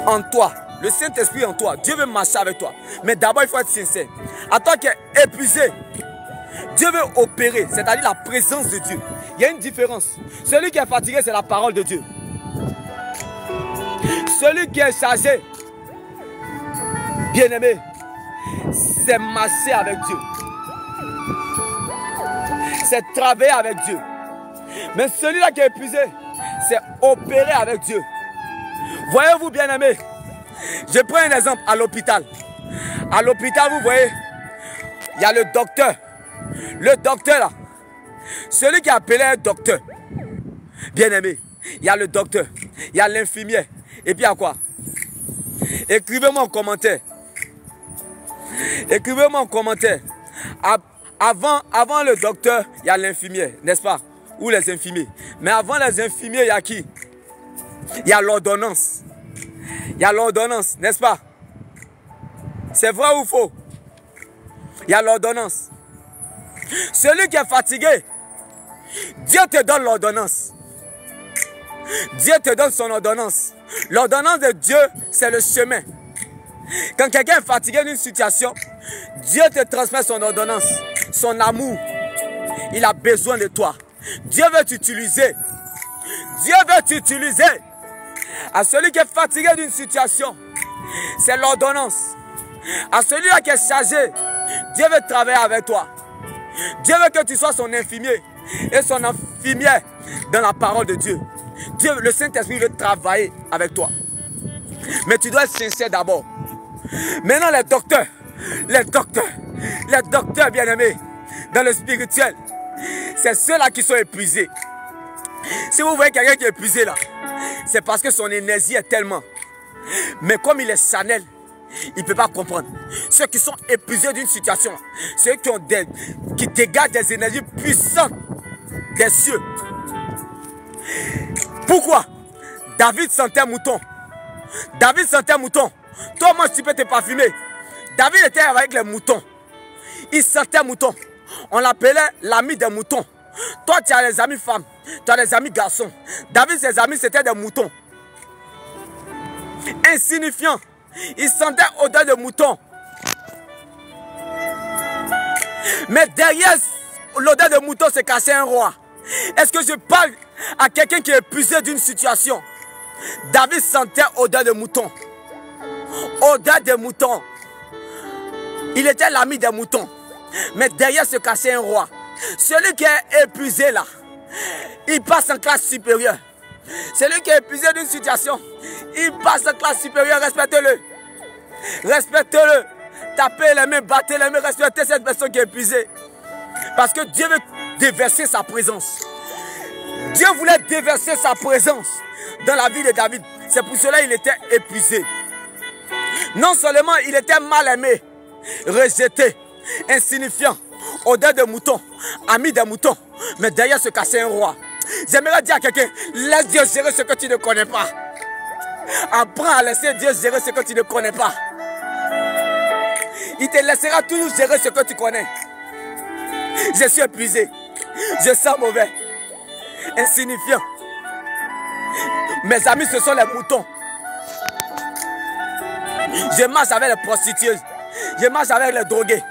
en toi. Le Saint-Esprit en toi. Dieu veut marcher avec toi. Mais d'abord, il faut être sincère. À toi qui es épuisé, Dieu veut opérer, c'est-à-dire la présence de Dieu. Il y a une différence. Celui qui est fatigué, c'est la parole de Dieu. Celui qui est chargé, bien-aimé, c'est marcher avec Dieu. C'est travailler avec Dieu. Mais celui-là qui est épuisé, c'est opérer avec Dieu. Voyez-vous, bien-aimé, je prends un exemple à l'hôpital. À l'hôpital, vous voyez, il y a le docteur. Le docteur là, celui qui est appelé un docteur, bien-aimé, il y a le docteur, il y a l'infirmier, et puis il y a quoi? Écrivez-moi en commentaire. Écrivez-moi en commentaire. Avant le docteur, il y a l'infirmier, n'est-ce pas? Ou les infirmiers. Mais avant les infirmiers, il y a qui? Il y a l'ordonnance. Il y a l'ordonnance, n'est-ce pas? C'est vrai ou faux? Il y a l'ordonnance. Celui qui est fatigué, Dieu te donne l'ordonnance. Dieu te donne son ordonnance. L'ordonnance de Dieu, c'est le chemin. Quand quelqu'un est fatigué d'une situation, Dieu te transmet son ordonnance, son amour. Il a besoin de toi. Dieu veut t'utiliser. Dieu veut t'utiliser. À celui qui est fatigué d'une situation, c'est l'ordonnance. À celui-là qui est chargé, Dieu veut travailler avec toi. Dieu veut que tu sois son infirmier et son infirmier dans la parole de Dieu. Dieu, le Saint-Esprit veut travailler avec toi. Mais tu dois être sincère d'abord. Maintenant les docteurs bien-aimés dans le spirituel, c'est ceux-là qui sont épuisés. Si vous voyez quelqu'un qui est épuisé là, c'est parce que son énergie est tellement. Mais comme il est charnel, il ne peut pas comprendre. Ceux qui sont épuisés d'une situation, ceux qui dégagent des énergies puissantes des cieux. Pourquoi? David sentait un mouton. David sentait un mouton. Toi, moi, tu peux te parfumer. David était avec les moutons. Il sentait un mouton. On l'appelait l'ami des moutons. Toi, tu as des amis femmes. Tu as des amis garçons. David, ses amis, c'était des moutons. Insignifiant. Il sentait odeur de mouton. Mais derrière l'odeur de mouton se cachait un roi. Est-ce que je parle à quelqu'un qui est épuisé d'une situation? David sentait odeur de mouton. Odeur de mouton. Il était l'ami des moutons. Mais derrière se cachait un roi. Celui qui est épuisé là, il passe en classe supérieure. Celui qui est épuisé d'une situation, il passe en classe supérieure. Respectez-le. Respectez-le. Tapez les mains, battez les mains, respectez cette personne qui est épuisée. Parce que Dieu veut déverser sa présence. Dieu voulait déverser sa présence dans la vie de David. C'est pour cela qu'il était épuisé. Non seulement il était mal aimé, rejeté, insignifiant, odeur de mouton, ami des moutons, mais derrière se cachait un roi. J'aimerais dire à quelqu'un, laisse Dieu gérer ce que tu ne connais pas. Apprends à laisser Dieu gérer ce que tu ne connais pas. Il te laissera toujours gérer ce que tu connais. Je suis épuisé. Je sens mauvais. Insignifiant. Mes amis, ce sont les moutons. Je marche avec les prostituées. Je marche avec les drogués.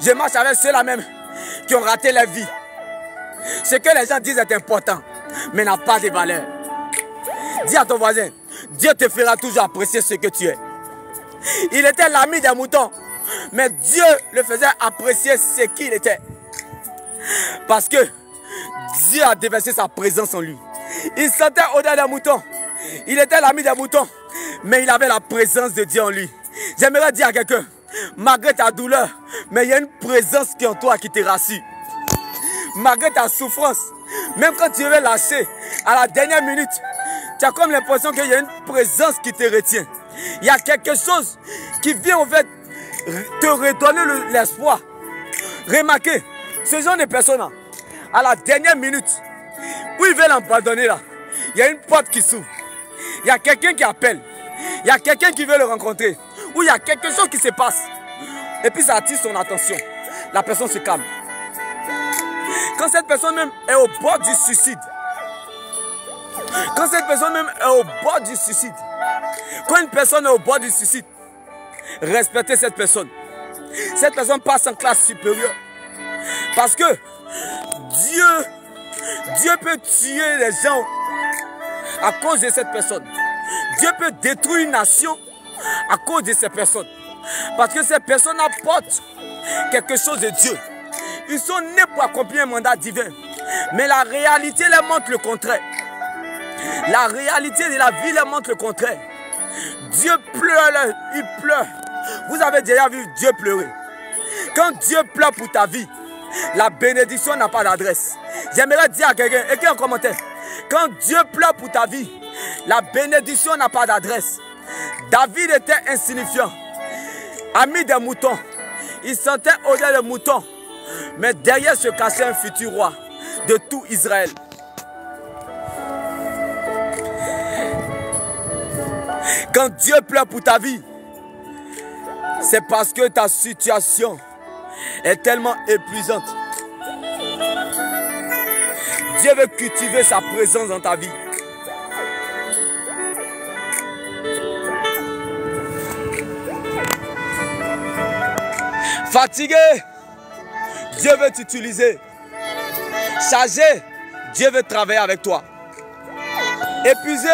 Je marche avec ceux-là même qui ont raté leur vie. Ce que les gens disent est important, mais n'a pas de valeur. Dis à ton voisin, Dieu te fera toujours apprécier ce que tu es. Il était l'ami des moutons, mais Dieu le faisait apprécier ce qu'il était. Parce que Dieu a déversé sa présence en lui. Il sentait odeur des moutons. Il était l'ami des moutons, mais il avait la présence de Dieu en lui. J'aimerais dire à quelqu'un, malgré ta douleur, mais il y a une présence qui est en toi qui te rassure. Malgré ta souffrance, même quand tu veux lâcher, à la dernière minute, tu as comme l'impression qu'il y a une présence qui te retient. Il y a quelque chose qui vient en fait te redonner l'espoir. Remarquez, ce genre de personnes, à la dernière minute, où ils veulent l'abandonner là, il y a une porte qui s'ouvre. Il y a quelqu'un qui appelle. Il y a quelqu'un qui veut le rencontrer. Ou il y a quelque chose qui se passe. Et puis ça attire son attention. La personne se calme. Quand cette personne même est au bord du suicide. Quand cette personne même est au bord du suicide. Quand une personne est au bord du suicide, respectez cette personne. Cette personne passe en classe supérieure. Parce que Dieu peut tuer les gens à cause de cette personne. Dieu peut détruire une nation à cause de ces personnes. Parce que ces personnes apportent quelque chose de Dieu. Ils sont nés pour accomplir un mandat divin. Mais la réalité leur montre le contraire. La réalité de la vie leur montre le contraire. Dieu pleure, il pleure. Vous avez déjà vu Dieu pleurer. Quand Dieu pleure pour ta vie, la bénédiction n'a pas d'adresse. J'aimerais dire à quelqu'un, écris un commentaire. Quand Dieu pleure pour ta vie, la bénédiction n'a pas d'adresse. David était insignifiant, ami des moutons. Il sentait odeur de moutons. Mais derrière se cachait un futur roi de tout Israël. Quand Dieu pleure pour ta vie, c'est parce que ta situation est tellement épuisante. Dieu veut cultiver sa présence dans ta vie. Fatigué, Dieu veut t'utiliser. Chargé, Dieu veut travailler avec toi. Épuisé,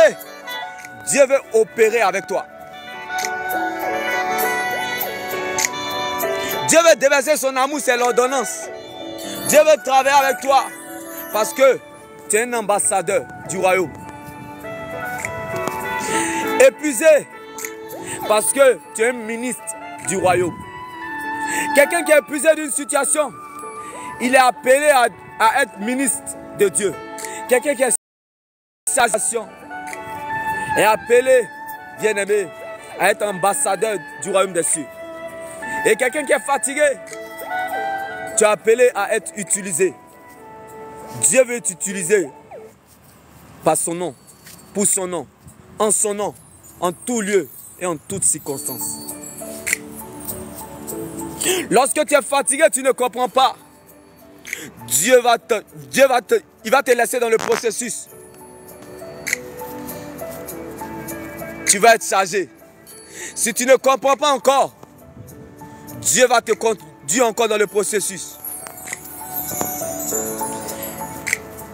Dieu veut opérer avec toi. Dieu veut déverser son amour, c'est l'ordonnance. Dieu veut travailler avec toi parce que tu es un ambassadeur du royaume. Épuisé parce que tu es un ministre du royaume. Quelqu'un qui est épuisé d'une situation, il est appelé à être ministre de Dieu. Quelqu'un qui est en situation est appelé, bien aimé, à être ambassadeur du royaume des cieux. Et quelqu'un qui est fatigué, tu es appelé à être utilisé. Dieu veut t'utiliser par son nom, pour son nom, en tout lieu et en toutes circonstances. Lorsque tu es fatigué, tu ne comprends pas. Il va te laisser dans le processus. Tu vas être chargé. Si tu ne comprends pas encore, Dieu va te conduire encore dans le processus.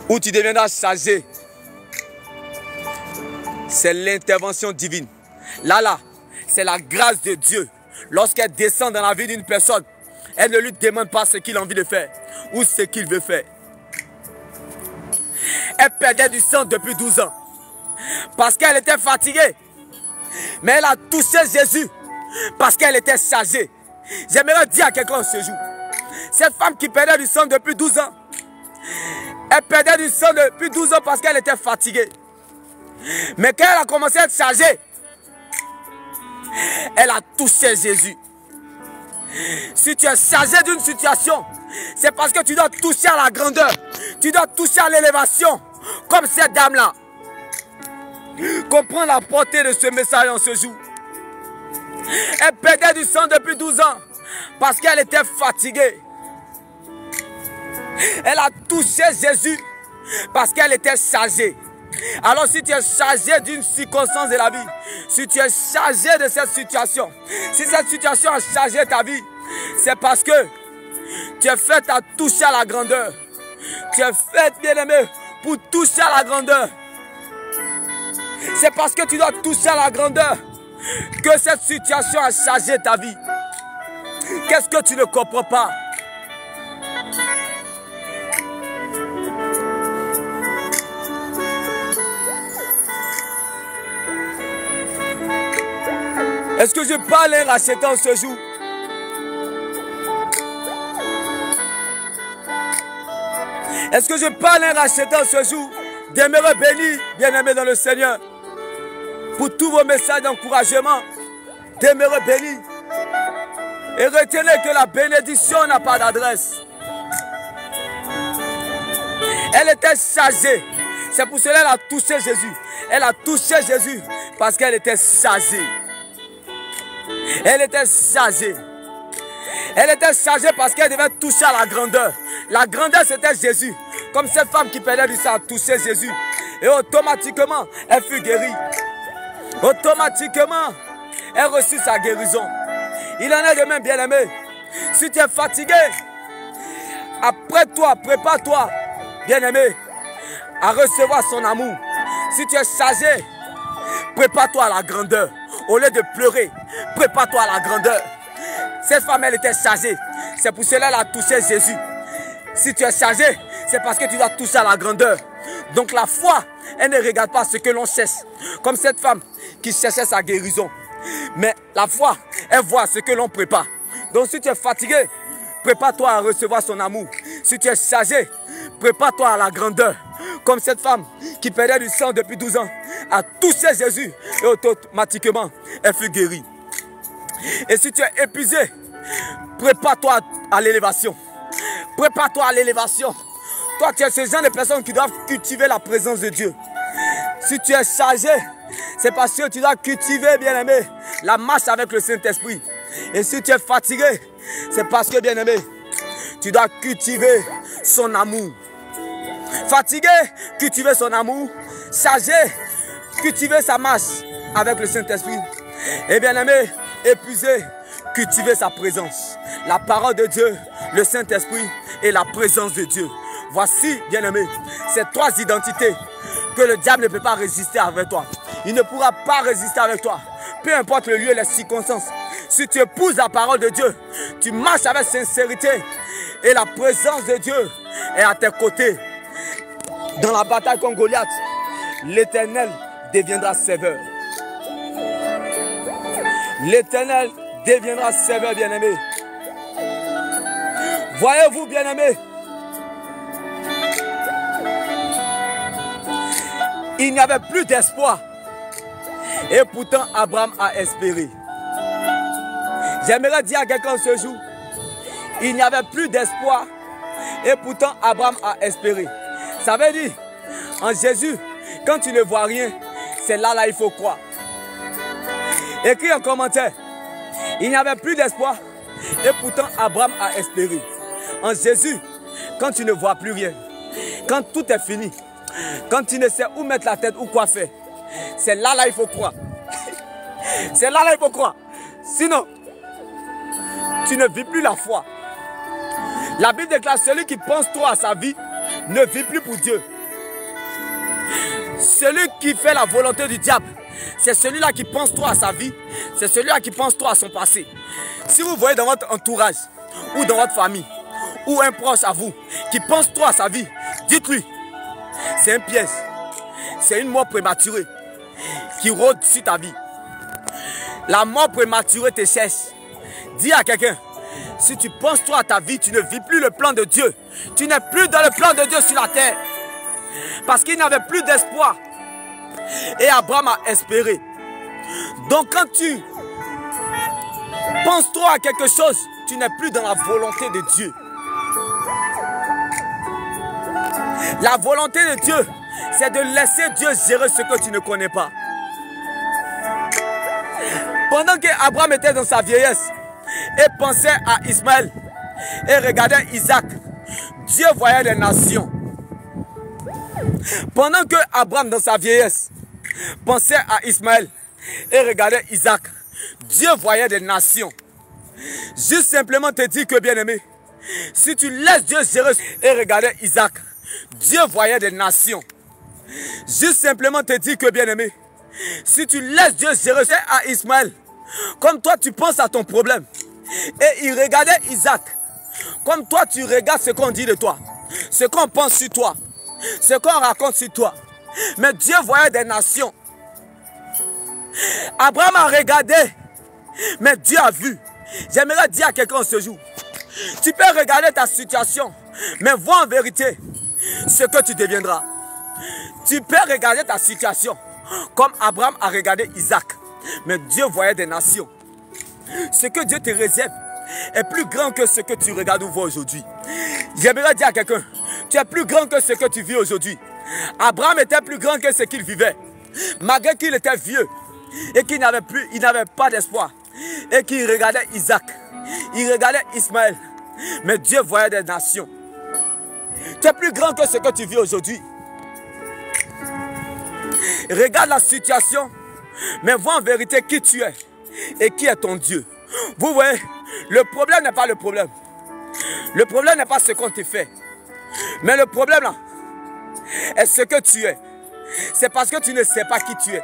Où tu deviendras chargé. C'est l'intervention divine. Là, c'est la grâce de Dieu. Lorsqu'elle descend dans la vie d'une personne, elle ne lui demande pas ce qu'il a envie de faire ou ce qu'il veut faire. Elle perdait du sang depuis 12 ans parce qu'elle était fatiguée. Mais elle a touché Jésus parce qu'elle était chargée. J'aimerais dire à quelqu'un ce jour, cette femme qui perdait du sang depuis 12 ans, elle perdait du sang depuis 12 ans parce qu'elle était fatiguée. Mais quand elle a commencé à être chargée, elle a touché Jésus. Si tu es chargé d'une situation, c'est parce que tu dois toucher à la grandeur. Tu dois toucher à l'élévation. Comme cette dame-là. Comprends la portée de ce message en ce jour. Elle perdait du sang depuis 12 ans parce qu'elle était fatiguée. Elle a touché Jésus parce qu'elle était chargée. Alors si tu es chargé d'une circonstance de la vie, si tu es chargé de cette situation, si cette situation a chargé ta vie, c'est parce que tu es fait à toucher à la grandeur. Tu es fait, bien aimé, pour toucher à la grandeur. C'est parce que tu dois toucher à la grandeur que cette situation a chargé ta vie. Qu'est-ce que tu ne comprends pas? Est-ce que je parle à un rachetant ce jour? Est-ce que je parle à un rachetant ce jour? Demeurez bénis, bien-aimés dans le Seigneur. Pour tous vos messages d'encouragement, demeurez bénis. Et retenez que la bénédiction n'a pas d'adresse. Elle était chargée. C'est pour cela qu'elle a touché Jésus. Elle a touché Jésus parce qu'elle était chargée. Elle était chargée. Elle était chargée parce qu'elle devait toucher à la grandeur. La grandeur, c'était Jésus. Comme cette femme qui perdait du sang a touché Jésus. Et automatiquement, elle fut guérie. Automatiquement, elle reçut sa guérison. Il en est de même, bien-aimé. Si tu es fatigué, Après toi, prépare-toi, bien-aimé, à recevoir son amour. Si tu es chargé, prépare-toi à la grandeur. Au lieu de pleurer, prépare-toi à la grandeur. Cette femme, elle était chargée. C'est pour cela qu'elle a touché Jésus. Si tu es chargé, c'est parce que tu dois toucher à la grandeur. Donc la foi, elle ne regarde pas ce que l'on cherche. Comme cette femme qui cherchait sa guérison. Mais la foi, elle voit ce que l'on prépare. Donc si tu es fatigué, prépare-toi à recevoir son amour. Si tu es chargé, prépare-toi à la grandeur. Comme cette femme qui perdait du sang depuis 12 ans a touché Jésus et automatiquement, elle fut guérie. Et si tu es épuisé, prépare-toi à l'élévation. Prépare-toi à l'élévation. Toi, tu es ce genre de personnes qui doivent cultiver la présence de Dieu. Si tu es chargé, c'est parce que tu dois cultiver, bien-aimé, la marche avec le Saint-Esprit. Et si tu es fatigué, c'est parce que, bien-aimé, tu dois cultiver son amour. Fatigué, cultiver son amour. Chargé, cultiver sa marche avec le Saint-Esprit. Et bien-aimé, épuisé, cultiver sa présence. La parole de Dieu, le Saint-Esprit et la présence de Dieu. Voici, bien-aimé, ces trois identités que le diable ne peut pas résister avec toi. Il ne pourra pas résister avec toi. Peu importe le lieu et les circonstances. Si tu épouses la parole de Dieu, tu marches avec sincérité et la présence de Dieu est à tes côtés. Dans la bataille contre Goliath, l'Éternel deviendra sévère. L'Éternel deviendra sévère, bien-aimé. Voyez-vous, bien-aimé, il n'y avait plus d'espoir. Et pourtant, Abraham a espéré. J'aimerais dire à quelqu'un ce jour, il n'y avait plus d'espoir. Et pourtant, Abraham a espéré. Ça veut dire, en Jésus, quand tu ne vois rien, c'est là il faut croire. Écris en commentaire, il n'y avait plus d'espoir. Et pourtant, Abraham a espéré. En Jésus, quand tu ne vois plus rien, quand tout est fini, quand tu ne sais où mettre la tête ou quoi faire, c'est là il faut croire. C'est là il faut croire. Sinon, tu ne vis plus la foi. La Bible déclare, celui qui pense trop à sa vie ne vit plus pour Dieu. Celui qui fait la volonté du diable, c'est celui-là qui pense trop à sa vie, c'est celui-là qui pense trop à son passé. Si vous voyez dans votre entourage, ou dans votre famille, ou un proche à vous, qui pense trop à sa vie, dites-lui, c'est un piège, c'est une mort prématurée qui rôde sur ta vie. La mort prématurée te cherche. Dis à quelqu'un, si tu penses trop à ta vie, tu ne vis plus le plan de Dieu. Tu n'es plus dans le plan de Dieu sur la terre. Parce qu'il n'avait plus d'espoir. Et Abraham a espéré. Donc quand tu penses trop à quelque chose, tu n'es plus dans la volonté de Dieu. La volonté de Dieu, c'est de laisser Dieu gérer ce que tu ne connais pas. Pendant qu'Abraham était dans sa vieillesse et pensait à Ismaël et regardait Isaac, Dieu voyait des nations. Pendant que Abraham dans sa vieillesse pensait à Ismaël et regardait Isaac, Dieu voyait des nations. Juste simplement te dire que, bien-aimé, si tu laisses Dieu gérer et regarder Isaac, Dieu voyait des nations. Juste simplement te dire que, bien-aimé, si tu laisses Dieu gérer à Ismaël, comme toi tu penses à ton problème, et il regardait Isaac, comme toi tu regardes ce qu'on dit de toi, ce qu'on pense sur toi, ce qu'on raconte sur toi. Mais Dieu voyait des nations. Abraham a regardé, mais Dieu a vu. J'aimerais dire à quelqu'un ce jour, tu peux regarder ta situation, mais vois en vérité ce que tu deviendras. Tu peux regarder ta situation comme Abraham a regardé Isaac, mais Dieu voyait des nations. Ce que Dieu te réserve est plus grand que ce que tu regardes ou vois aujourd'hui. J'aimerais dire à quelqu'un, tu es plus grand que ce que tu vis aujourd'hui. Abraham était plus grand que ce qu'il vivait. Malgré qu'il était vieux et qu'il n'avait pas d'espoir. Et qu'il regardait Isaac, il regardait Ismaël, mais Dieu voyait des nations. Tu es plus grand que ce que tu vis aujourd'hui. Regarde la situation, mais vois en vérité qui tu es et qui est ton Dieu. Vous voyez, le problème n'est pas le problème. Le problème n'est pas ce qu'on te fait. Mais le problème là, est ce que tu es. C'est parce que tu ne sais pas qui tu es.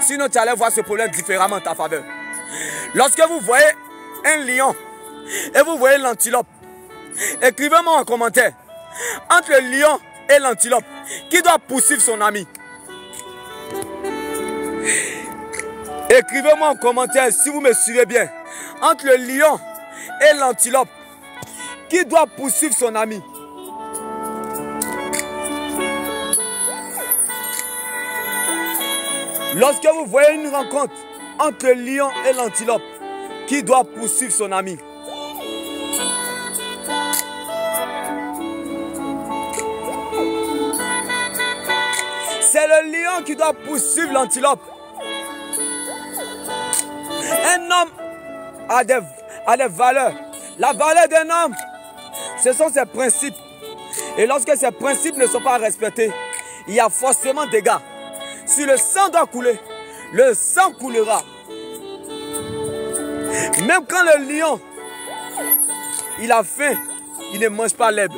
Sinon tu allais voir ce problème différemment en ta faveur. Lorsque vous voyez un lion et vous voyez l'antilope, écrivez-moi en commentaire. Entre le lion et l'antilope, qui doit poursuivre son ami? Écrivez-moi en commentaire si vous me suivez bien. Entre le lion et l'antilope, qui doit poursuivre son ami? Lorsque vous voyez une rencontre entre le lion et l'antilope, qui doit poursuivre son ami? C'est le lion qui doit poursuivre l'antilope. Un homme a des valeurs. La valeur d'un homme, ce sont ses principes. Et lorsque ces principes ne sont pas respectés, il y a forcément des dégâts. Si le sang doit couler, le sang coulera. Même quand le lion, il a faim, il ne mange pas l'herbe.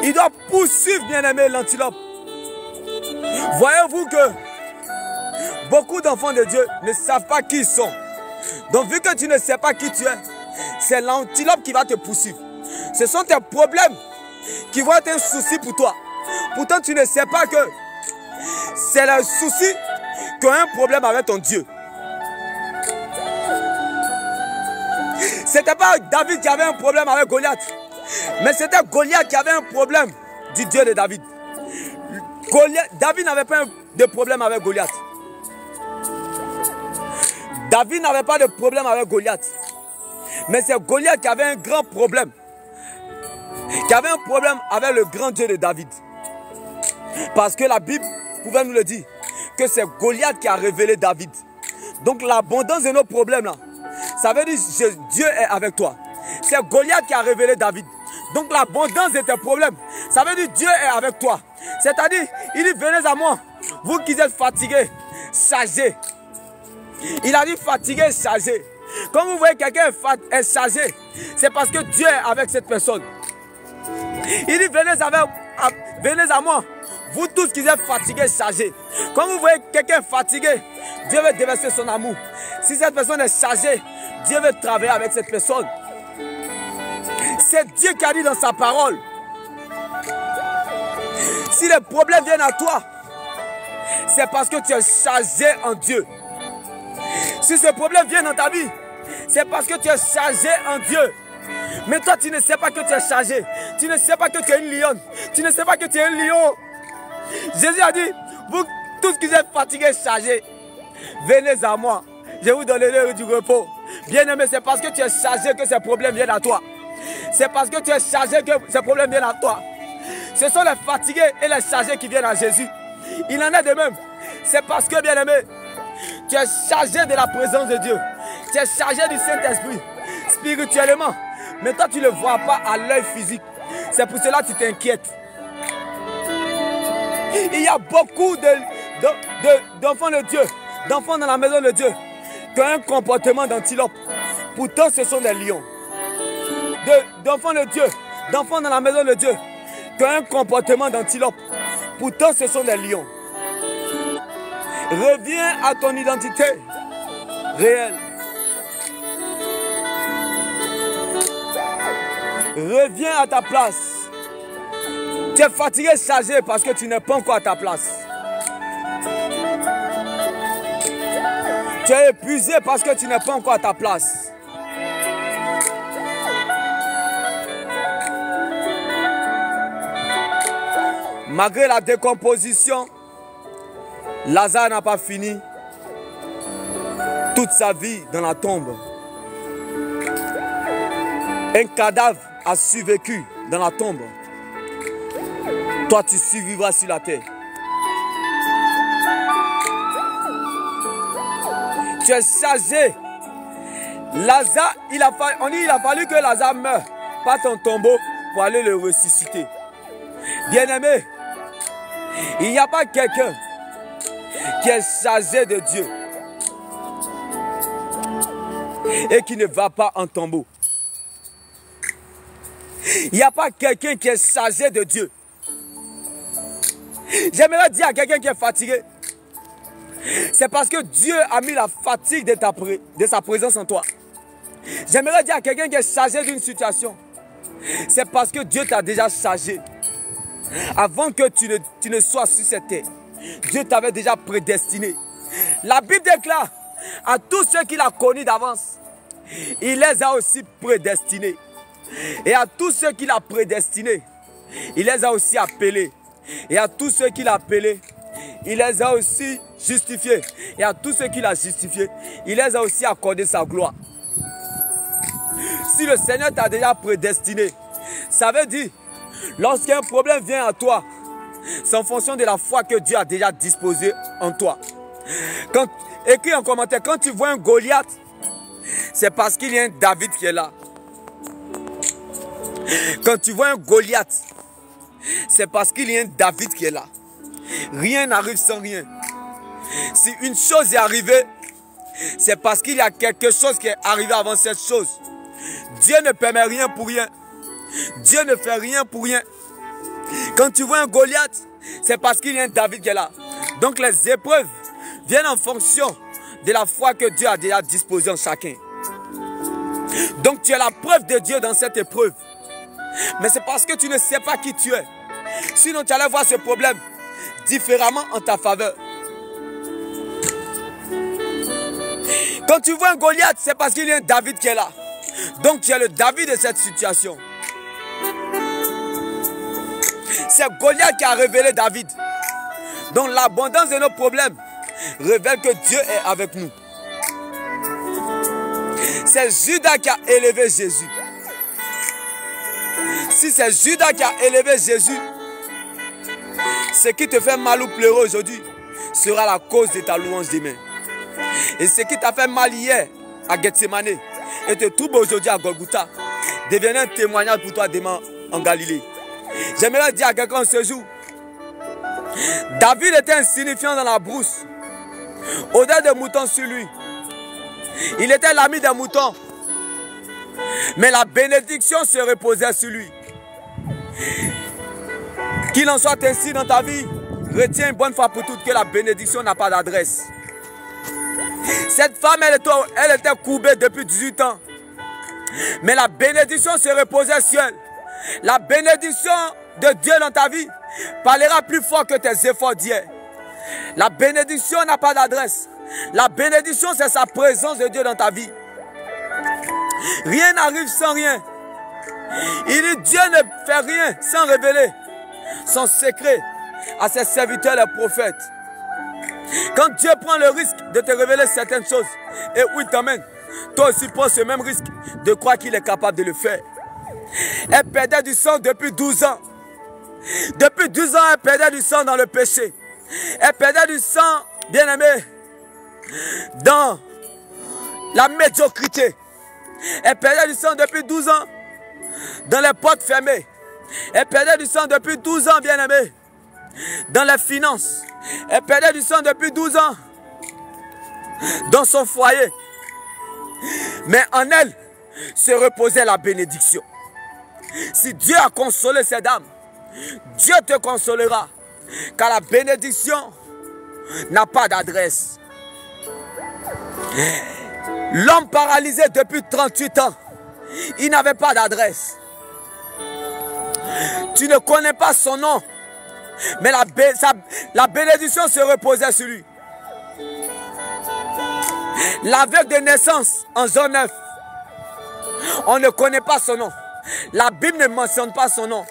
Il doit poursuivre, bien aimé, l'antilope. Voyez-vous que beaucoup d'enfants de Dieu ne savent pas qui ils sont. Donc vu que tu ne sais pas qui tu es, c'est l'antilope qui va te poursuivre. Ce sont tes problèmes qui vont être un souci pour toi. Pourtant tu ne sais pas que c'est le souci qui a un problème avec ton Dieu. C'était pas David qui avait un problème avec Goliath, mais c'était Goliath qui avait un problème du Dieu de David. David n'avait pas de problème avec Goliath. David n'avait pas de problème avec Goliath. Mais c'est Goliath qui avait un grand problème. Qui avait un problème avec le grand Dieu de David. Parce que la Bible pouvait nous le dire. Que c'est Goliath qui a révélé David. Donc l'abondance de nos problèmes là. Ça veut dire que Dieu est avec toi. C'est Goliath qui a révélé David. Donc l'abondance de tes problèmes. Ça veut dire que Dieu est avec toi. C'est-à-dire, il dit venez à moi. Vous qui êtes fatigués, chargés. Il a dit fatigué, chargé. Quand vous voyez quelqu'un est chargé, c'est parce que Dieu est avec cette personne. Il dit venez à moi, vous tous qui êtes fatigués, chargés. Quand vous voyez quelqu'un fatigué, Dieu veut déverser son amour. Si cette personne est chargée, Dieu veut travailler avec cette personne. C'est Dieu qui a dit dans sa parole. Si les problèmes viennent à toi, c'est parce que tu es chargé en Dieu. Si ce problème vient dans ta vie, c'est parce que tu es chargé en Dieu. Mais toi, tu ne sais pas que tu es chargé. Tu ne sais pas que tu es une lionne. Tu ne sais pas que tu es un lion. Jésus a dit, vous tous qui êtes fatigués, chargés, venez à moi. Je vous donnerai du repos. Bien-aimé, c'est parce que tu es chargé que ces problèmes viennent à toi. C'est parce que tu es chargé que ces problèmes viennent à toi. Ce sont les fatigués et les chargés qui viennent à Jésus. Il en est de même. C'est parce que, bien-aimé, tu es chargé de la présence de Dieu. Tu es chargé du Saint-Esprit, spirituellement. Mais toi, tu ne le vois pas à l'œil physique. C'est pour cela que tu t'inquiètes. Il y a beaucoup d'enfants de Dieu, d'enfants dans la maison de Dieu, qui ont un comportement d'antilope. Pourtant, ce sont des lions. D'enfants de Dieu, d'enfants dans la maison de Dieu, qui ont un comportement d'antilope. Pourtant, ce sont des lions. Reviens à ton identité réelle. Reviens à ta place. Tu es fatigué, chargé parce que tu n'es pas encore à ta place. Tu es épuisé parce que tu n'es pas encore à ta place. Malgré la décomposition, Lazare n'a pas fini toute sa vie dans la tombe. Un cadavre a survécu dans la tombe. Toi, tu survivras sur la terre. Tu es chargé. Lazare, il a fallu que Lazare meure par ton tombeau pour aller le ressusciter. Bien-aimé, il n'y a pas quelqu'un qui est chargé de Dieu et qui ne va pas en tombeau. Il n'y a pas quelqu'un qui est chargé de Dieu. J'aimerais dire à quelqu'un qui est fatigué, c'est parce que Dieu a mis la fatigue de sa présence en toi. J'aimerais dire à quelqu'un qui est chargé d'une situation, c'est parce que Dieu t'a déjà chargé. Avant que tu ne sois sur cette terre, Dieu t'avait déjà prédestiné. La Bible déclare à tous ceux qu'il a connus d'avance, il les a aussi prédestinés. Et à tous ceux qu'il a prédestinés, il les a aussi appelés. Et à tous ceux qu'il a appelés, il les a aussi justifiés. Et à tous ceux qu'il a justifiés, il les a aussi accordé sa gloire. Si le Seigneur t'a déjà prédestiné, ça veut dire, lorsqu'un problème vient à toi, c'est en fonction de la foi que Dieu a déjà disposée en toi. Écris en commentaire, quand tu vois un Goliath, c'est parce qu'il y a un David qui est là. Quand tu vois un Goliath, c'est parce qu'il y a un David qui est là. Rien n'arrive sans rien. Si une chose est arrivée, c'est parce qu'il y a quelque chose qui est arrivé avant cette chose. Dieu ne permet rien pour rien. Dieu ne fait rien pour rien. Quand tu vois un Goliath, c'est parce qu'il y a un David qui est là. Donc les épreuves viennent en fonction de la foi que Dieu a déjà disposée en chacun. Donc tu as la preuve de Dieu dans cette épreuve. Mais c'est parce que tu ne sais pas qui tu es. Sinon tu allais voir ce problème différemment en ta faveur. Quand tu vois un Goliath, c'est parce qu'il y a un David qui est là. Donc tu es le David de cette situation. C'est Goliath qui a révélé David. Donc l'abondance de nos problèmes révèle que Dieu est avec nous. C'est Judas qui a élevé Jésus. Si c'est Judas qui a élevé Jésus, ce qui te fait mal ou pleurer aujourd'hui sera la cause de ta louange demain. Et ce qui t'a fait mal hier à Gethsemane et te trouble aujourd'hui à Golgotha deviendra un témoignage pour toi demain en Galilée. J'aimerais dire à quelqu'un ce jour, David était insignifiant dans la brousse, odeur de mouton sur lui. Il était l'ami des moutons, mais la bénédiction se reposait sur lui. Qu'il en soit ainsi dans ta vie, retiens une bonne fois pour toutes que la bénédiction n'a pas d'adresse. Cette femme, elle était courbée depuis 18 ans. Mais la bénédiction se reposait sur elle. La bénédiction de Dieu dans ta vie parlera plus fort que tes efforts d'hier. La bénédiction n'a pas d'adresse. La bénédiction, c'est sa présence de Dieu dans ta vie. Rien n'arrive sans rien. Il dit Dieu ne fait rien sans révéler son secret à ses serviteurs les prophètes. Quand Dieu prend le risque de te révéler certaines choses et où il t'emmène, toi aussi prends ce même risque de croire qu'il est capable de le faire. Elle perdait du sang depuis 12 ans. Depuis 12 ans, elle perdait du sang dans le péché. Elle perdait du sang, bien aimé, dans la médiocrité. Elle perdait du sang depuis 12 ans dans les portes fermées. Elle perdait du sang depuis 12 ans, bien aimé, dans les finances. Elle perdait du sang depuis 12 ans dans son foyer. Mais en elle se reposait la bénédiction. Si Dieu a consolé cette âme, Dieu te consolera. Car la bénédiction n'a pas d'adresse. L'homme paralysé depuis 38 ans, il n'avait pas d'adresse. Tu ne connais pas son nom, mais la bénédiction se reposait sur lui. L'aveugle de naissance en zone 9, on ne connaît pas son nom. La Bible ne mentionne pas son nom.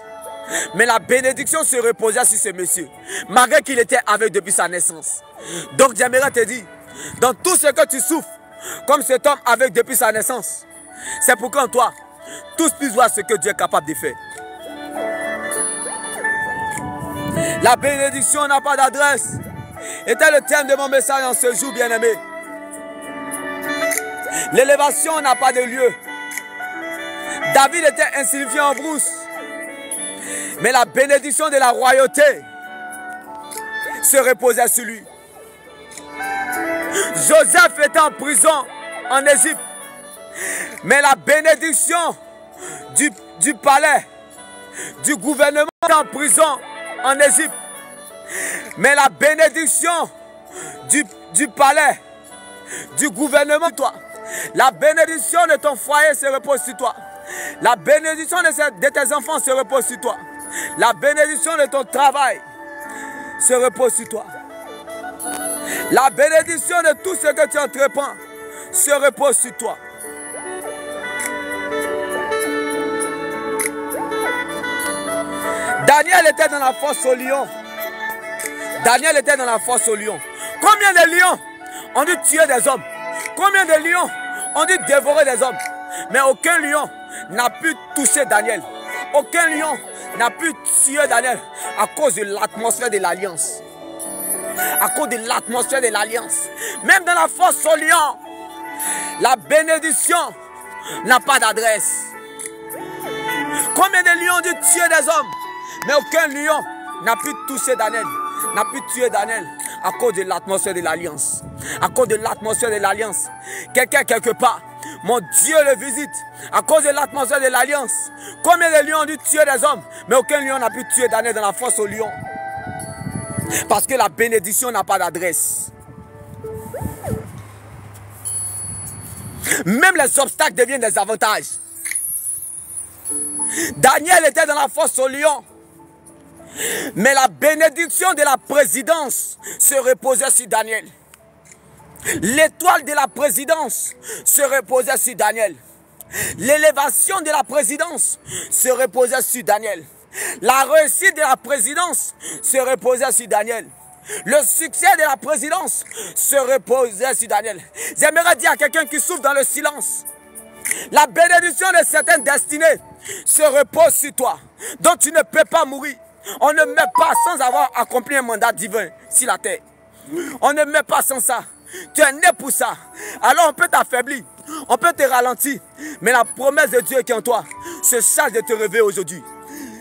Mais la bénédiction se reposait sur ce monsieur, malgré qu'il était aveugle depuis sa naissance. Donc j'aimerais te dire, dans tout ce que tu souffres, comme cet homme aveugle depuis sa naissance, c'est pour qu'en toi, tous puissent voir ce que Dieu est capable de faire. La bénédiction n'a pas d'adresse. Était le thème de mon message en ce jour, bien-aimé. L'élévation n'a pas de lieu. David était insignifiant en brousse. Mais la bénédiction de la royauté se reposait sur lui. Joseph était en prison en Égypte. Mais la bénédiction du palais, du gouvernement en prison en Égypte. Mais la bénédiction du palais, du gouvernement, toi, la bénédiction de ton foyer se repose sur toi. La bénédiction de tes enfants se repose sur toi. La bénédiction de ton travail se repose sur toi. La bénédiction de tout ce que tu entreprends se repose sur toi. Daniel était dans la fosse au lion. Daniel était dans la fosse au lion. Combien de lions ont dû tuer des hommes? Combien de lions ont dû dévorer des hommes? Mais aucun lion n'a pu toucher Daniel. Aucun lion n'a pu tuer Daniel à cause de l'atmosphère de l'alliance. À cause de l'atmosphère de l'alliance. Même dans la fosse au lion, la bénédiction n'a pas d'adresse. Combien de lions ont dû tuer des hommes? Mais aucun lion n'a pu toucher Daniel, n'a pu tuer Daniel à cause de l'atmosphère de l'alliance. À cause de l'atmosphère de l'alliance. Quelqu'un quelque part, mon Dieu le visite à cause de l'atmosphère de l'alliance. Combien de lions ont dû tuer des hommes? Mais aucun lion n'a pu tuer Daniel dans la fosse au lion. Parce que la bénédiction n'a pas d'adresse. Même les obstacles deviennent des avantages. Daniel était dans la fosse au lion. Mais la bénédiction de la présidence se reposait sur Daniel. L'étoile de la présidence se reposait sur Daniel. L'élévation de la présidence se reposait sur Daniel. La réussite de la présidence se reposait sur Daniel. Le succès de la présidence se reposait sur Daniel. J'aimerais dire à quelqu'un qui souffre dans le silence, la bénédiction de certaines destinées se repose sur toi, dont tu ne peux pas mourir. On ne meurt pas sans avoir accompli un mandat divin sur la terre. On ne meurt pas sans ça. Tu es né pour ça. Alors on peut t'affaiblir, on peut te ralentir, mais la promesse de Dieu qui est en toi se charge de te réveiller aujourd'hui.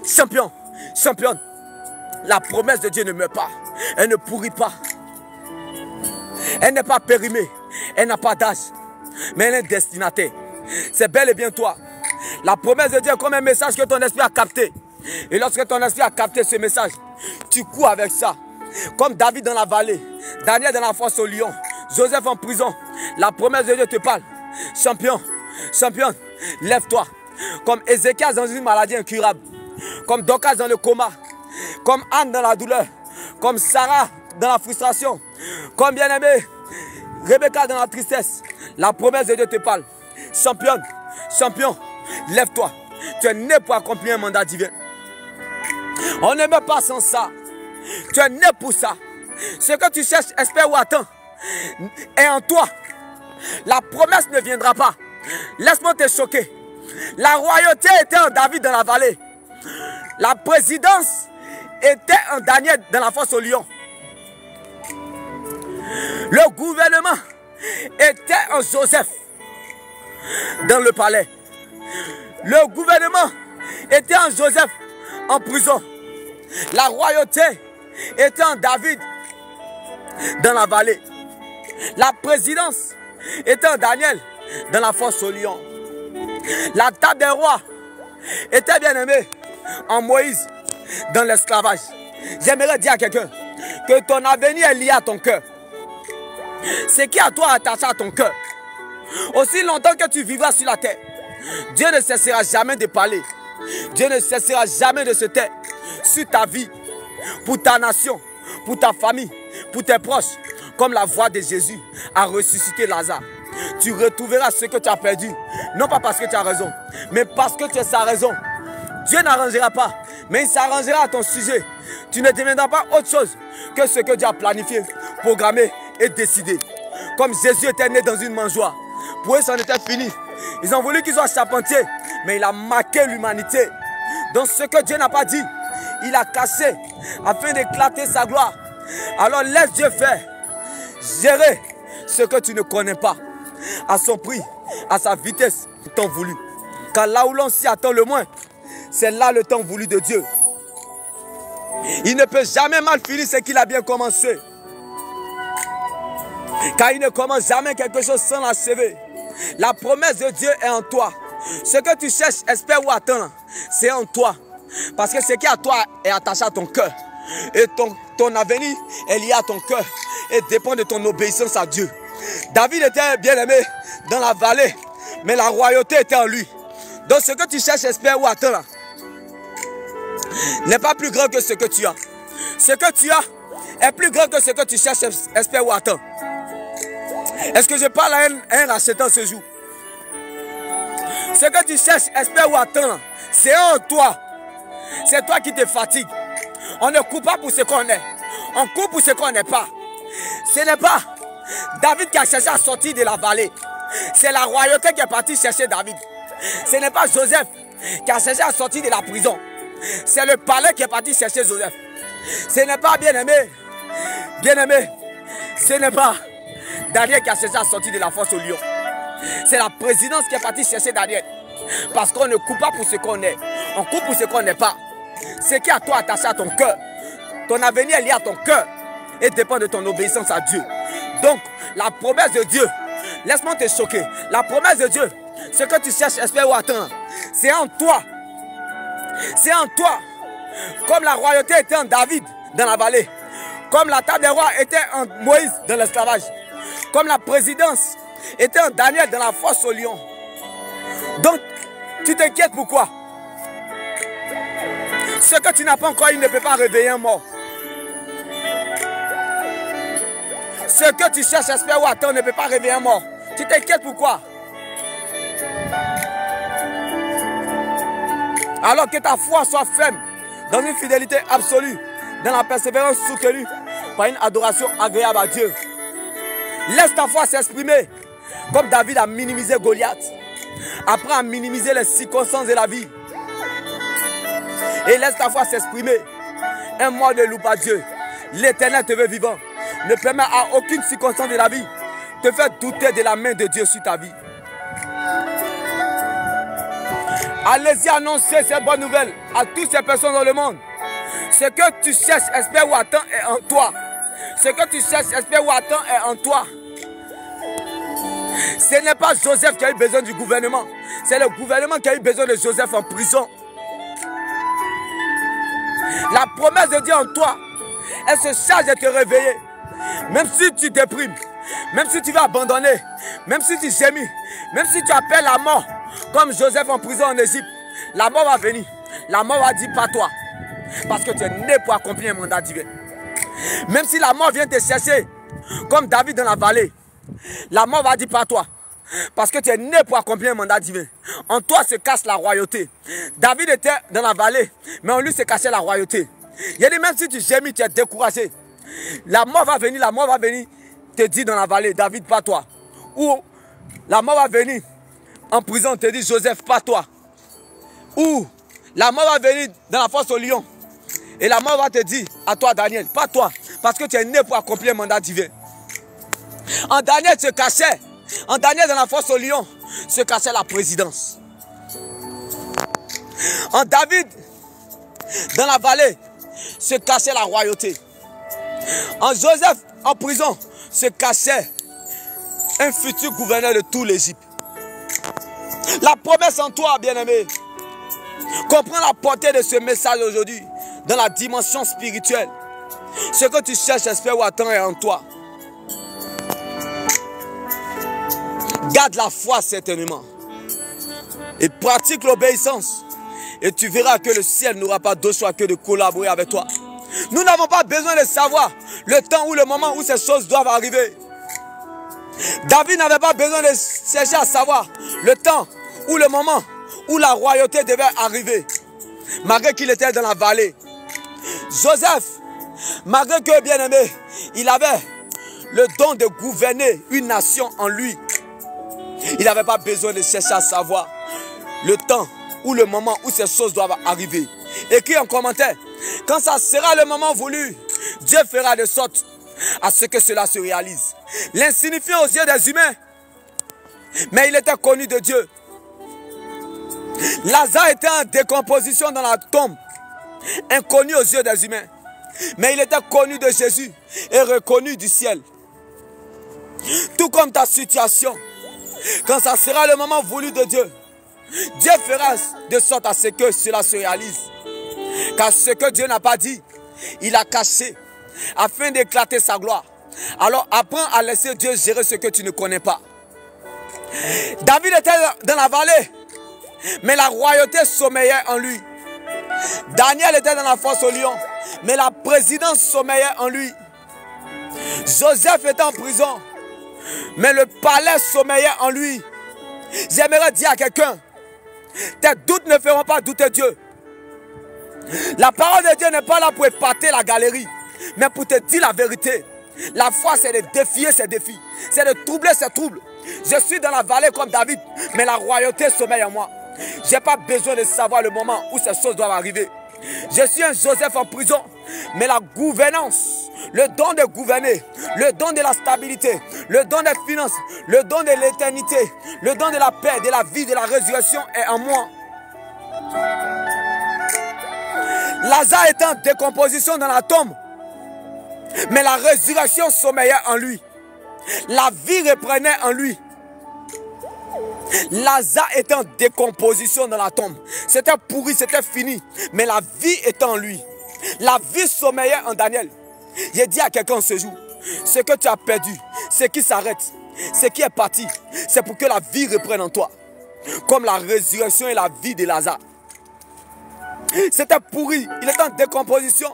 Champion, championne, la promesse de Dieu ne meurt pas. Elle ne pourrit pas. Elle n'est pas périmée. Elle n'a pas d'âge. Mais elle est destinataire. C'est bel et bien toi. La promesse de Dieu est comme un message que ton esprit a capté. Et lorsque ton esprit a capté ce message, tu cours avec ça. Comme David dans la vallée, Daniel dans la fosse au lion, Joseph en prison. La promesse de Dieu te parle. Champion, championne, lève-toi. Comme Ézéchias dans une maladie incurable. Comme Dorcas dans le coma. Comme Anne dans la douleur. Comme Sarah dans la frustration. Comme bien-aimé Rebecca dans la tristesse. La promesse de Dieu te parle. Championne, champion, lève-toi. Tu es né pour accomplir un mandat divin. On ne meurt pas sans ça. Tu es né pour ça. Ce que tu cherches, espères ou attends est en toi. La promesse ne viendra pas. Laisse-moi te choquer. La royauté était en David dans la vallée. La présidence était en Daniel dans la fosse au lion. Le gouvernement était en Joseph dans le palais. Le gouvernement était en Joseph en prison. La royauté était en David dans la vallée. La présidence était en Daniel dans la fosse au lion. La table des rois était bien aimée en Moïse dans l'esclavage. J'aimerais dire à quelqu'un que ton avenir est lié à ton cœur. Ce qui est à toi attaché à ton cœur. Aussi longtemps que tu vivras sur la terre, Dieu ne cessera jamais de parler. Dieu ne cessera jamais de se taire sur ta vie, pour ta nation, pour ta famille, pour tes proches. Comme la voix de Jésus a ressuscité Lazare. Tu retrouveras ce que tu as perdu. Non pas parce que tu as raison, mais parce que tu as sa raison. Dieu n'arrangera pas, mais il s'arrangera à ton sujet. Tu ne deviendras pas autre chose que ce que Dieu a planifié, programmé et décidé. Comme Jésus était né dans une mangeoire. Pour eux, c'en était fini. Ils ont voulu qu'il soit charpentier, mais il a marqué l'humanité. Donc ce que Dieu n'a pas dit, il a caché afin d'éclater sa gloire. Alors laisse Dieu faire. Gérer ce que tu ne connais pas. À son prix, à sa vitesse, le temps voulu. Car là où l'on s'y attend le moins, c'est là le temps voulu de Dieu. Il ne peut jamais mal finir ce qu'il a bien commencé. Car il ne commence jamais quelque chose sans l'achever. La promesse de Dieu est en toi. Ce que tu cherches, espères ou attends, c'est en toi. Parce que ce qui est à toi est attaché à ton cœur. Et ton avenir est lié à ton cœur. Et dépend de ton obéissance à Dieu. David était bien aimé dans la vallée. Mais la royauté était en lui. Donc ce que tu cherches, espères ou attends, n'est pas plus grand que ce que tu as. Ce que tu as est plus grand que ce que tu cherches, espères ou attends. Est-ce que je parle à un rachetant ce jour? Ce que tu cherches, espères ou attends, c'est en toi. C'est toi qui te fatigue. On ne court pas pour ce qu'on est. On court pour ce qu'on n'est pas. Ce n'est pas David qui a cherché à sortir de la vallée. C'est la royauté qui est partie chercher David. Ce n'est pas Joseph qui a cherché à sortir de la prison. C'est le palais qui est parti chercher Joseph. Ce n'est pas bien-aimé. Bien-aimé. Ce n'est pas Daniel qui a cherché à sortir de la fosse au lion. C'est la présidence qui est partie chercher Daniel. Parce qu'on ne court pas pour ce qu'on est. On court pour ce qu'on n'est pas. Ce qui est à toi attaché à ton cœur. Ton avenir est lié à ton cœur. Et dépend de ton obéissance à Dieu. Donc, la promesse de Dieu. Laisse-moi te choquer. La promesse de Dieu. Ce que tu cherches, espères ou attends. C'est en toi. C'est en toi. Comme la royauté était en David dans la vallée. Comme la table des rois était en Moïse dans l'esclavage. Comme la présidence était en Daniel dans la fosse au lion. Donc, tu t'inquiètes pourquoi? Ce que tu n'as pas encore, il ne peut pas réveiller un mort. Ce que tu cherches, espères ou attends, ne peut pas réveiller un mort. Tu t'inquiètes pourquoi? Alors que ta foi soit ferme, dans une fidélité absolue, dans la persévérance soutenue, par une adoration agréable à Dieu. Laisse ta foi s'exprimer, comme David a minimisé Goliath. Apprends à minimiser les circonstances de la vie. Et laisse ta foi s'exprimer. Un mois de loupe à Dieu. L'Éternel te veut vivant. Ne permet à aucune circonstance de la vie de te faire douter de la main de Dieu sur ta vie. Allez-y annoncer ces bonnes nouvelles à toutes ces personnes dans le monde. Ce que tu cherches, espères ou attends est en toi. Ce que tu cherches, espères ou attends est en toi. Ce n'est pas Joseph qui a eu besoin du gouvernement. C'est le gouvernement qui a eu besoin de Joseph en prison. La promesse de Dieu en toi, elle se charge de te réveiller. Même si tu déprimes, même si tu vas abandonner, même si tu gémis, même si tu appelles la mort, comme Joseph en prison en Égypte, la mort va venir. La mort va dire pas toi. Parce que tu es né pour accomplir un mandat divin. Même si la mort vient te chercher, comme David dans la vallée, la mort va dire pas toi. Parce que tu es né pour accomplir un mandat divin. En toi se cache la royauté. David était dans la vallée, mais en lui se cachait la royauté. Il a dit même si tu gémis, tu es découragé. La mort va venir, te dit dans la vallée, David, pas toi. Ou la mort va venir en prison, te dit Joseph, pas toi. Ou la mort va venir dans la fosse au lion. Et la mort va te dire à toi, Daniel, pas toi. Parce que tu es né pour accomplir un mandat divin. En Daniel se cachait. En Daniel dans la fosse au lion se cachait la présidence. En David dans la vallée se cachait la royauté. En Joseph en prison se cachait un futur gouverneur de tout l'Égypte. La promesse en toi, bien-aimé. Comprends la portée de ce message aujourd'hui dans la dimension spirituelle. Ce que tu cherches, espères ou attends est en toi. Garde la foi certainement. Et pratique l'obéissance. Et tu verras que le ciel n'aura pas d'autre choix que de collaborer avec toi. Nous n'avons pas besoin de savoir le temps ou le moment où ces choses doivent arriver. David n'avait pas besoin de chercher à savoir le temps ou le moment où la royauté devait arriver. Malgré qu'il était dans la vallée. Joseph, malgré que bien aimé, il avait le don de gouverner une nation en lui. Il n'avait pas besoin de chercher à savoir le temps ou le moment où ces choses doivent arriver. Écrit en commentaire, quand ça sera le moment voulu, Dieu fera de sorte à ce que cela se réalise. L'insignifiant aux yeux des humains, mais il était connu de Dieu. Lazare était en décomposition dans la tombe, inconnu aux yeux des humains, mais il était connu de Jésus et reconnu du ciel. Tout comme ta situation, quand ça sera le moment voulu de Dieu, Dieu fera de sorte à ce que cela se réalise. Car ce que Dieu n'a pas dit, il a caché afin d'éclater sa gloire. Alors apprends à laisser Dieu gérer ce que tu ne connais pas. David était dans la vallée, mais la royauté sommeillait en lui. Daniel était dans la fosse au lion, mais la présidence sommeillait en lui. Joseph était en prison, mais le palais sommeillait en lui. J'aimerais dire à quelqu'un, tes doutes ne feront pas douter Dieu. La parole de Dieu n'est pas là pour épater la galerie, mais pour te dire la vérité. La foi, c'est de défier ces défis, c'est de troubler ces troubles. Je suis dans la vallée comme David, mais la royauté sommeille en moi. Je n'ai pas besoin de savoir le moment où ces choses doivent arriver. Je suis un Joseph en prison, mais la gouvernance, le don de gouverner, le don de la stabilité, le don des finances, le don de l'éternité, le don de la paix, de la vie, de la résurrection est en moi. Lazare était en décomposition dans la tombe, mais la résurrection sommeillait en lui. La vie reprenait en lui. Lazare était en décomposition dans la tombe. C'était pourri, c'était fini. Mais la vie était en lui. La vie sommeillait en Daniel. J'ai dit à quelqu'un ce jour, ce que tu as perdu, ce qui s'arrête, ce qui est parti, c'est pour que la vie reprenne en toi. Comme la résurrection et la vie de Lazare. C'était pourri, il était en décomposition.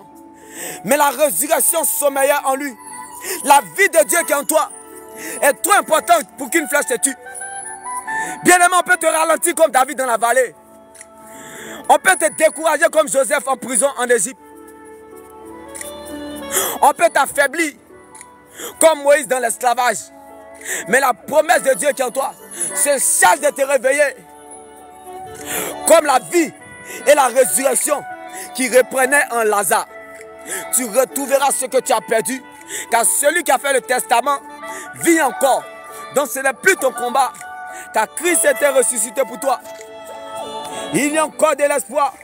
Mais la résurrection sommeillait en lui. La vie de Dieu qui est en toi est trop importante pour qu'une flèche te tue. Bien-aimé, on peut te ralentir comme David dans la vallée. On peut te décourager comme Joseph en prison en Égypte. On peut t'affaiblir comme Moïse dans l'esclavage. Mais la promesse de Dieu qui est en toi se charge de te réveiller. Comme la vie et la résurrection qui reprenaient en Lazare. Tu retrouveras ce que tu as perdu. Car celui qui a fait le testament vit encore. Donc ce n'est plus ton combat. Car Christ était ressuscité pour toi. Il y a encore de l'espoir.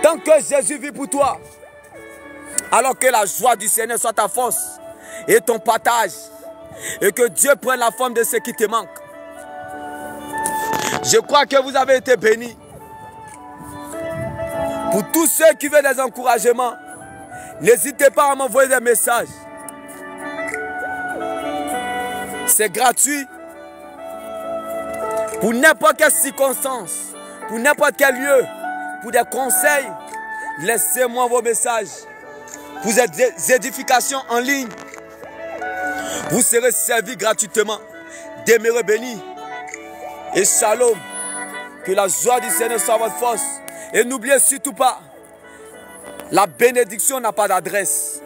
Tant que Jésus vit pour toi. Alors que la joie du Seigneur soit ta force et ton partage. Et que Dieu prenne la forme de ce qui te manque. Je crois que vous avez été bénis. Pour tous ceux qui veulent des encouragements, n'hésitez pas à m'envoyer des messages. C'est gratuit. Pour n'importe quelle circonstance, pour n'importe quel lieu, pour des conseils, laissez-moi vos messages. Pour des édifications en ligne, vous serez servis gratuitement. Demeurez bénis. Et shalom. Que la joie du Seigneur soit votre force. Et n'oubliez surtout pas, la bénédiction n'a pas d'adresse.